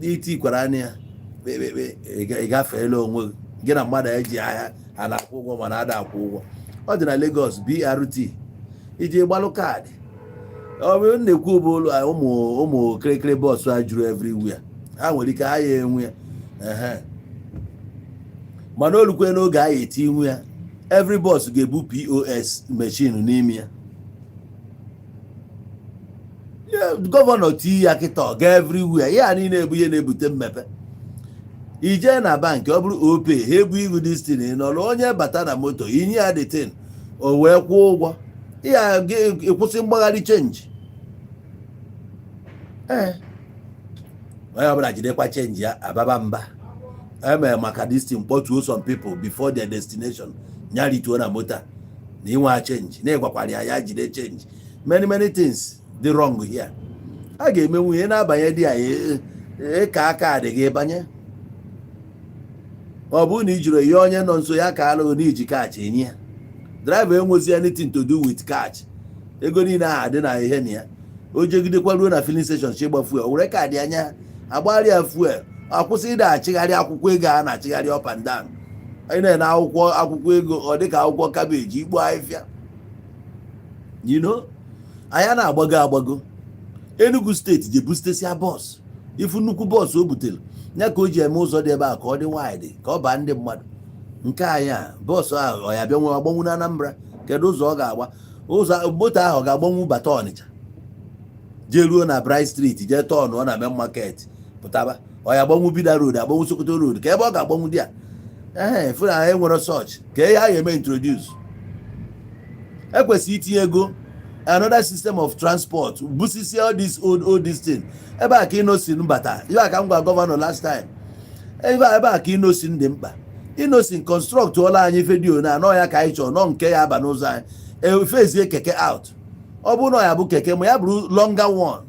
itikwara anya ya ị gafeela onwe gị na mmadụ eji ahịa a na-akwụ ụgwọ mana ada akwụ ụgwọ. Ọ dị na Lagos BRT iji gbalụ kaadị. Ọ bụrụ na-ekwu ụbụlụ ụmụ kirikiri bọọsụ a juru everywhere, ha nwere ike ha ya enwe ya mana olukwe n'oge a ya eti nwe ya every bọọsụ ga-ebu POS machine n'ime ya. Gọvanọ tii ya kịta ọ ga everywhere ya niile ebu ihe na-ebute mmepe. Ije na bank ọ bụrụ ope ha ebu ihu destiny nọrọ onye bata na moto inye ya detin o wee kwụọ ụgwọ ya kwụsị mgbagharị chenji. Onye ọbụla jidekwa chenji ya ababa mba. Emere maka destin kpọtuo some people before their destination nyarituo na moto na inwe chenji na-egwakwara ya jide chenji. Many things dị wrong here. A ga-emenwu ihe na-abanye dị ya ka kaadị gị banye. Ọ bụrụ na ijiri ihe onye nọ nso ya ka alụghị n'iji kaachị enye ya. Driver enwezi anything to do with catch. Ego niile ahụ dị na ihe na ya. O jegidekwa ruo na filling station chi gba fuel, o were kaadị anya agbagharị ya fuel, akwụsị ịda achịgharị akwụkwọ ego a na-achịgharị up and down. Anyị na-ene akwụkwọ ego ọ dị ka akwụkwọ kabeji igbo ahịfịa. Anya na-agbago Enugu steeti ji bustesia bọs. Ifu nnukwu bọs o butere ya ka o ji eme ụzọ dị ebe a ka ọ dị wide ka ọ baa ndị mmadụ. Nke anya bọọsụ ahụ ọ ya bịa nwe agbanwu na Anambra, kedu ụzọ ọ ga-agba? Ụzọ moto ahụ ọ ga-agbanwu bata Ọnịcha jee ruo na Bright Street jee tọọnụ ọ na main market pụtaba, ọ ya agbanwu Bida Road agbanwu Sokoto Road ka ebe ọ ga-agbanwu dị a fụna ha enwere search ka ihe a ga-eme introduce. Ekwesịrị itinye ego another system of transport busisi all this old this thing. Ebe a ka Innocent bata ihe a ka m gwa gọvanọ last time. Ebe a ka Innocent dị mkpa. Innocent construct ụlọ anyị vidio na anọ ya ka anyị chọrọ nọ nke ya aba n'ụzọ anyị efezie keke out. Ọ bụrụ na ya bụ keke ma ya bụrụ longer one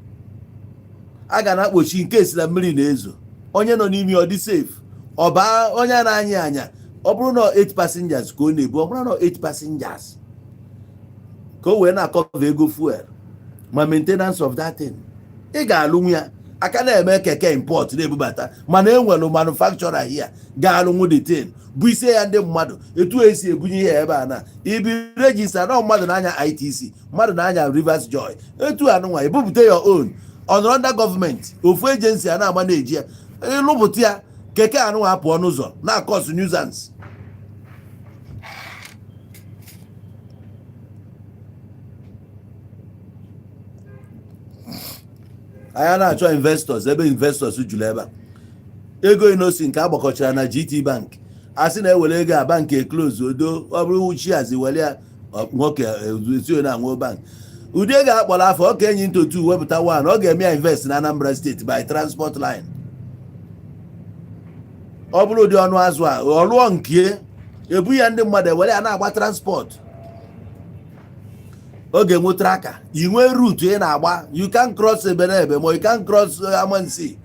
a ga na-akpochi nke esi na mmiri na-ezo onye nọ n'ime ọ dị safe. Ọ baa onye na-anya anya ọ bụrụ na 8 passengers ka ọ na-ebu, ọ bụrụ na 8 passengers ka o wee na-akọva ego fuel ma maintenance of that thing. Ị ga-alụnwu ya aka na-eme keke import na-ebubata mana enwere manufacturer here ga-alụnwu the thing bụ ise ya ndị mmadụ etu esi ebunye ya ebe a na ibi regista na mmadụ na-anya ITC mmadụ na-anya Rivers Joy etu anụnwa ebupụta your own ọnọrọ under government ofu agency a na-ama na-eji ya ịlụpụta ya keke anụnwa apụọ n'ụzọ na-akọs nuisance. Anyị na-achọ investors ebe investors juru ebe a. Ego Innocent nke agbakọchara na GT Bank asị na-ewere ego a bank close odo ọ bụrụ chiazi were ya nwoke ezio na anwụ bank ụdị ego akpọrọ afọ ọ ka enyi into 2 wepụta 1 ọ ga-eme ya invest na Anambra State by transport line. Ọ bụrụ ụdị ọnụ azụ a ọ lụọ nke ebu ya ndị mmadụ ewere ya na-agba transport. Ọ ga-enwe tracker inwe route ị na-agba you can cross ebe na ebe ma you can cross Amansi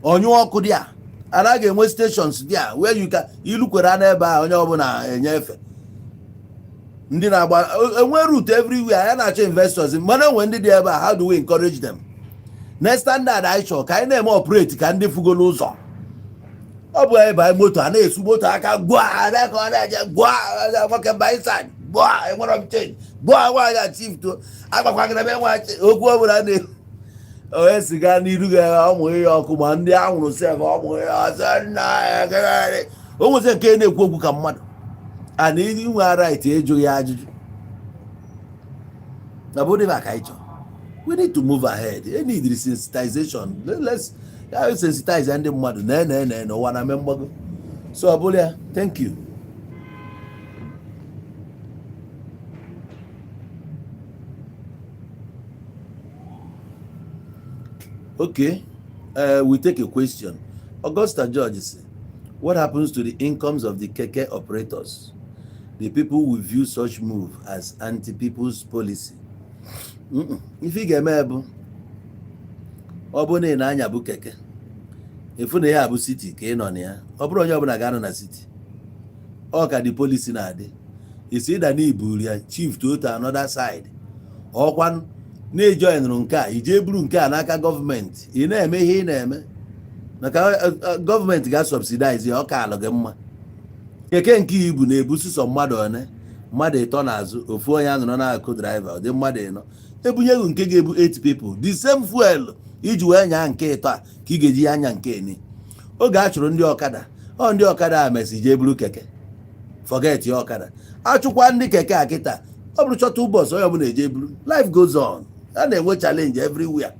onye ọkụ dị a anaghị enwe stations dị a where you can ilukwere n'ebe a onye ọbụla enyefe ndị na-agba enwe route everywhere. Ya na-achọ investors mana enwe ndị dị ebe a how do we encourage them? Next standard anyị chọrọ ka anyị na-eme operate ka ndị fugolo ụzọ. Ọ bụ ebe anyị moto a na-esu moto aka gwa ka ọ na-eje gwa nwoke mba inside gwa enwere m change gwa nwaanyị achieve to agbakwaghị ebe nwaanyị okwu ọbụla na onye siga n'iru gị ọmụ ihe ọkụ ma ndị anwụrụ sef ọmụ ihe ọzọ nna ya gagharị o nwezi nke na-ekwu okwu ka mmadụ a na inwe right ịjụ ya ajụjụ na bụ dịba ka anyị chọrọ. We need to move ahead. We need sensitization. Let's sensitize ndị mmadụ na ụwa na mgbago. So ọ bụla ya, thank you. Okay, we take a question. Augusta George says, What happens to the incomes of the keke operators? The people will view such move as anti-people's policy. If ị ga-eme bụ ọ bụ na ị na-anya bụ keke efu na ya bụ city ka ị nọ na ya, ọ bụrụ onye ọbụla ga-anọ na city, ọ ka the policy na-adị. Isi ịda na iburu ya chief to another side, ọkwa na-ejoinụrụ nke a ije buru nke a n'aka gọọmenti, ị na-eme ihe ị na-eme maka gọọmenti ga-subsidize ya, ọ ka alụ gị mma. Keke nke ibu na-ebusi sọ mmadụ one, mmadụ ịtọ n'azụ, ofu onye anọrọ na-akụ driver, ọ dị mmadụ ịnọ. Ebunyeghị nke ga-ebu 8 people the same fuel iji wee nyaa nke ịtọ a ka ị ga-eji ya anya nke eni. Oge a chụrụ ndị ọkada, ndị ọkada a mesi jee buru keke, forget ya ọkada. Achụkwa ndị keke a kịta, ọ bụrụ chọta ụbọchị onye ọbụla eje buru, life goes on. A na-enwe challenge everywhere.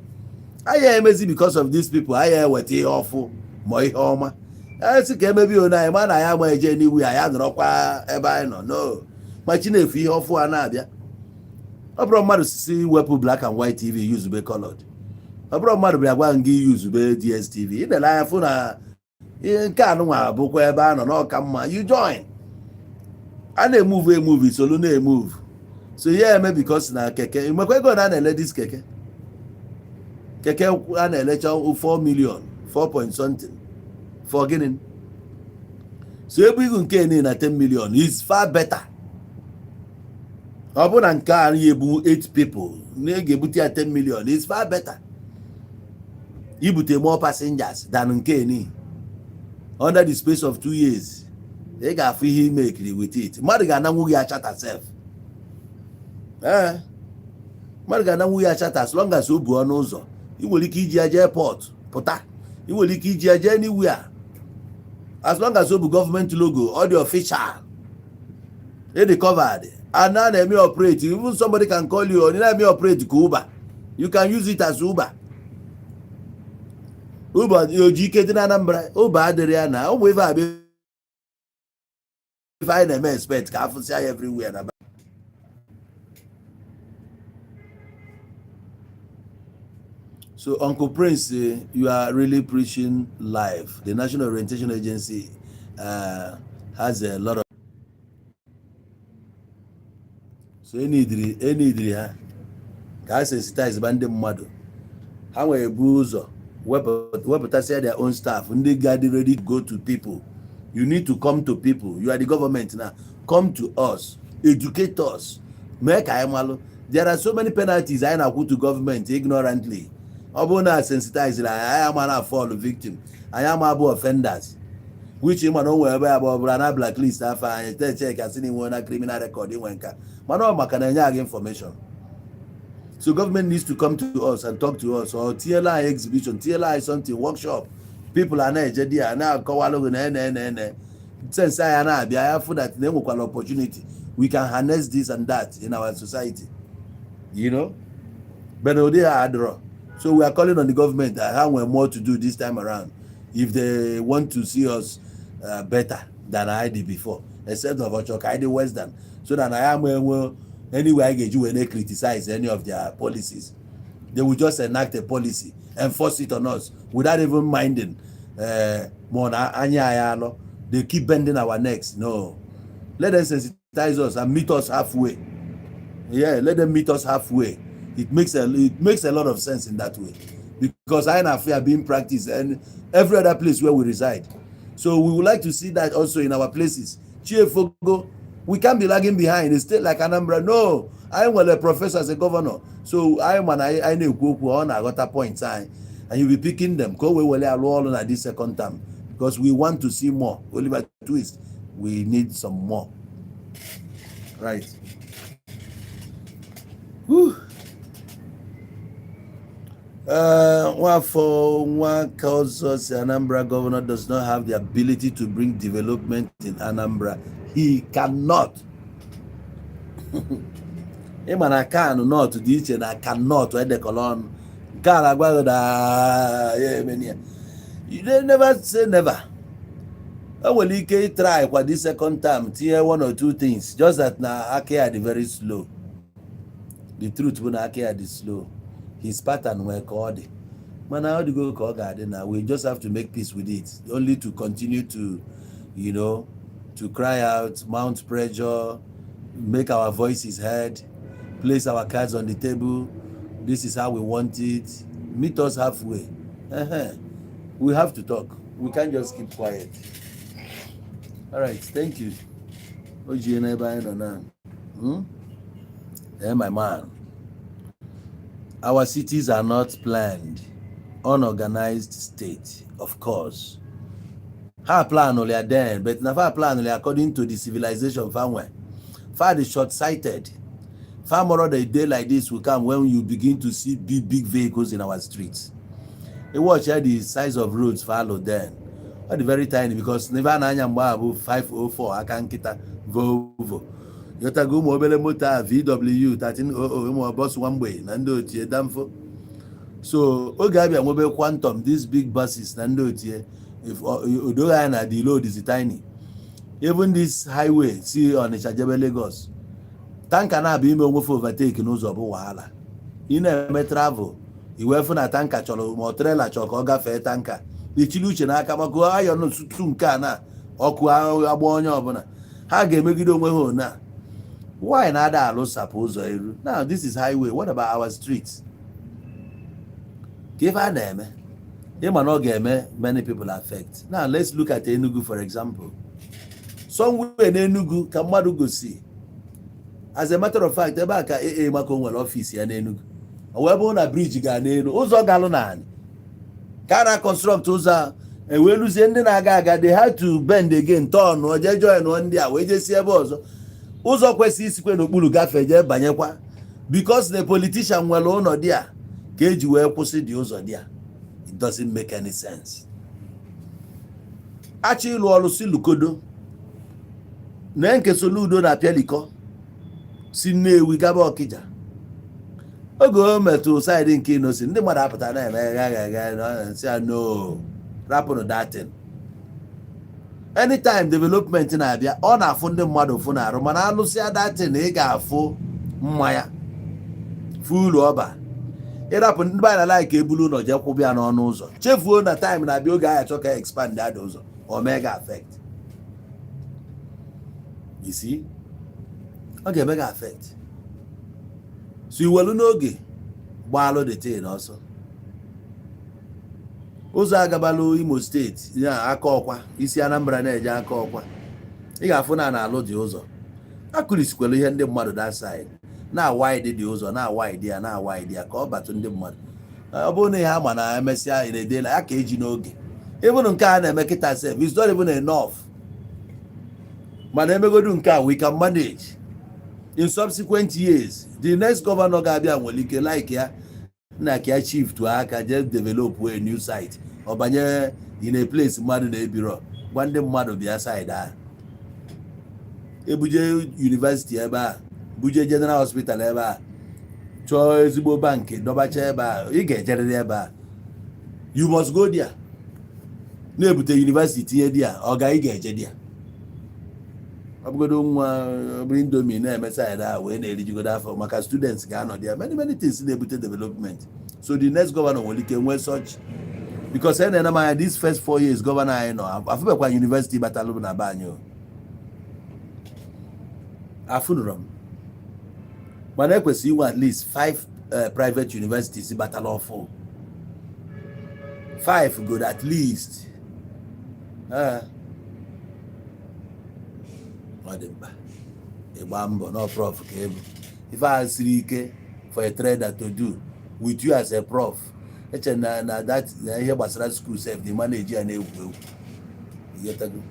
Anya emezi because of these people, anya eweta ihe ọfụ ma ihe ọma. Esi ka emebi onye anyị, ma na ya ma eje n'iwu ya nọrọkwa ebe anyị nọ. No, ma Chinefu ihe ọfụ a na-abịa. Ọ bụrụ mmadụ si wepụ black and white TV yuzube colored. Ọ bụrụ mmadụ bịa gwa gị yuzube DSTV, ị na-ele anya fụ na ihe nke anụnwa bụkwa ebe a nọ n'ọka mma, you join. A na-emuvu Soludo na-emuvu. So ihe eme because na keke, mekwa ego na na-ele dis keke a na-elecha 4 million 4 point something for gịnị? So ebe igu nke ni na 10 million is far better. Ọ bụ na nke a ebu 8 people na ga-ebute ya 10 million is far better. Ibute more passengers than nke ni under the space of 2 years. Ị ga-afụ ihe imekiri with it. Mmadụ ga-ananwu ya chata self. Mmadụ ga-ananwu ya chata as long as o bu ọnụ ụzọ. Ị nwere ike iji aje airport pụta. Ị nwere ike iji aje anywhere. As long as o bu government logo or the official. It is covered. And now they may operate. Even somebody can call you or they may operate Uber. You can use it as Uber. Uber, you GK na Anambra. Uber adere na. O weva be find them expect ka afụ say everywhere na. So Uncle Prince, you are really preaching live. The National Orientation Agency has a lot of. So any ha ka sensitize ba ndị mmadụ. Ha nwere ebu ụzọ wepụtasịa their own staff, ndị ga-adị ready to go to people. You need to come to people. You are the government now. Come to us. Educate us. Make anyị malụ. There are so many penalties anyị na-akwụ to government ignorantly. Ọ bụrụ na sensitize anyị ama na fall victim. Anyị ama bụ offenders. Which mana o nwere ebe ya bụ ọbụla na blacklist afọ anyị check asị na inwe na criminal record inwe nka. Mana ọ maka na enye anyị information. So government needs to come to us and talk to us, or TLI exhibition, TLI something, workshop. People are na eje dia na akọwalụ na sense anyị na-abịa ya fụ that na enwekwala opportunity. We can harness this and that in our society. You know? But they are draw. So we are calling on the government that have more to do this time around if they want to see us better than I did before, except of I did Western. So that I am anywhere I get you when they criticize any of their policies. They will just enact a policy, enforce it on us without even minding. They keep bending our necks. No. Let them sensitize us and meet us halfway. Yeah, let them meet us halfway. It makes a lot of sense in that way. Because I and fear being practiced and every other place where we reside. So we would like to see that also in our places. Chiefogo, we can't be lagging behind. A state like Anambra, no. I am a professor as a governor. So I know go on I got a point time. And you'll be picking them. Go away alone at this second term. Because we want to see more. Oliver Twist. We need some more. Right. Whew. One causes Anambra governor does not have the ability to bring development in Anambra. He cannot. I can not to this and I cannot to the colon. You never say never. I will try for this second time, tier 1 or 2 things. Just that now Ake are very slow. The truth when Ake are slow. His pattern were called. Man, how do you go garden now? We just have to make peace with it. Only to continue to, you know, to cry out, mount pressure, make our voices heard, place our cards on the table. This is how we want it. Meet us halfway. We have to talk. We can't just keep quiet. All right, thank you. Hey, my man. Our cities are not planned, unorganized state, of course. How plan only then, but now our plan only according to the civilization family. Far the short-sighted. Far more of the day like this will come when you begin to see big vehicles in our streets. You watch how the size of roads follow then. At the very tiny because never nanya mbabu 504 akankita Volvo. Yotago mobile motor VW 1300 mo bus one way na ndo tie damfo. So oge abia mobile quantum these big buses na ndo tie if odoga na the load is tiny. Even this highway see on Ijebe Lagos. Tanka na be ime onwefe overtake n'ụzọ bụ wahala. Ị na-eme travel iwefu na tanka chọrọ ma trailer chọrọ ka ọ gafee tanka. Ichili uche n'aka maka ayọ tutu nke a na ọkụ agba onye ọbụla. Ha ga-emegide onwe ha na. Why na-ada alụsapụ ụzọ eru? Now this is highway. What about our streets? Ka ife a na-eme. Ịma na ọ ga-eme many people affect. Now let's look at Enugu for example. Somewhere in Enugu ka mmadụ gosi. As a matter of fact, ebe a ka maka o nwere ọfịs ya n'Enugu. O wee bụrụ na bridge ga n'elu ụzọ galụ naanị. Ka na construct ụzọ wee lụzie ndị na-aga aga they had to bend again turn oje join ndị a wee jesi ebe ọzọ. Ụzọ kwesị isikwe n'okpuru gafee jee banyekwa because the politician nwere ụlọ dị a ka eji wee kwụsị dị ụzọ dị a. It doesn't make any sense. Achị ịlụ ọrụ si Lukodo na nke Soludo na Pialiko si Nnewi gaba Ọkịja. Oge o metụ side nke Inosi ndị mmadụ apụta na-eme gaga si no rapụrụ datin. Anytime development na-abịa ọ na-afụ ndị mmadụ ụfụ na-arụ mana alụsịa datin ị ga-afụ mmanya fulu ọba ịrapụ ndị banyere like ebulu ụlọ jee kwụbịa n'ọnụ ụzọ chefuo na time na-abịa oge ahụ achọ ka expand ada ụzọ o mega affect. You see? Ọ ga-emega affect. So iwelu n'oge gbaalụ the thing ọsọ. Ụzọ agabalụ Imo steeti ya aka ọkwa isi Anambra na-eje aka ọkwa. Ị ga-afụ na na-alụ dị ụzọ. Akụrisikwelu ihe ndị mmadụ that side. Na wide dị ụzọ na wide ya ka ọ batụ ndị mmadụ. Ọ bụrụ na ihe ama na emesịa ị na-edela ya ka eji n'oge. Even nke a na-eme kịta sef it's not even enough. Mana emegodu nke a we can manage. In subsequent years, the next governor ga-abịa nwere ike like ya na ka ya chief to aka just develop a new site. Ọ banye in a place mmadụ na-ebiro gwa ndị mmadụ bịa side a. Ebuje university ebe a, buje general hospital ebe a, chọọ ezigbo bank dọbacha ebe a, ị ga-ejerịrị ebe a. You must go there. Na-ebute university tinye di a, ọ ị ga-eje di a. Ọbụgodo nwa Indomie na-eme side a wee na-erijigodo afọ maka students ga-anọ there. Many things na-ebute development. So the next governor nwere ike nwee such because na these first 4 years governor anyị nọ afụbekwa university batalụ na be anyị afụnụrụ m mana ekwesịrị inwe at least 5 private universities batalụ ọfụ 5 good at least ọ dị mkpa ịgba mbọ no prof ka ebu ife a siri ike for a trader to do with you as a prof eche na that ihe gbasara school self the manage ya na-egwu egwu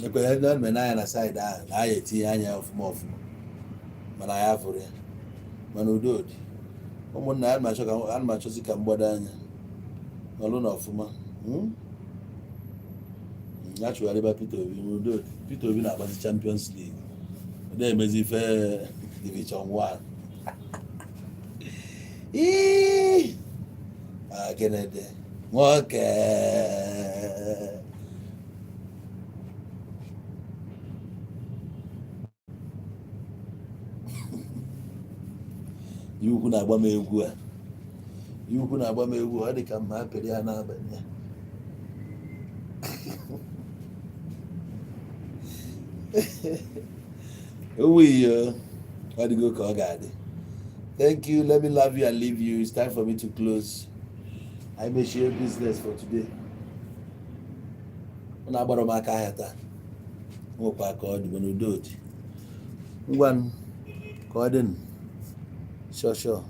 ekwenye ndị ọrụ anya na side ahụ na anya etinye anya ọfụma mana ya fụrụ ya mana udo dị ụmụnna ya na-achọzi ka mgbado anya ọlụ na ọfụma ya chụgharịba Peter Obi udo dị Peter Obi na-agbazi Champions League ọ na-emezi ife Division 1 Kennedy nwoke ukwu na-agba m egwu a Ukwu na-agba m egwu, ọ dị ka mma apịrị ya n'abalị ya. Ọ dịgo ka ọ ga-adị. Thank you. Let me love you and leave you. It's time for me to close. I may share business for today. Ọ na-agbara m aka ahịa taa. Nwekwa ka ọ dị n'udo dị. Ngwa ka ọ dị. Sure.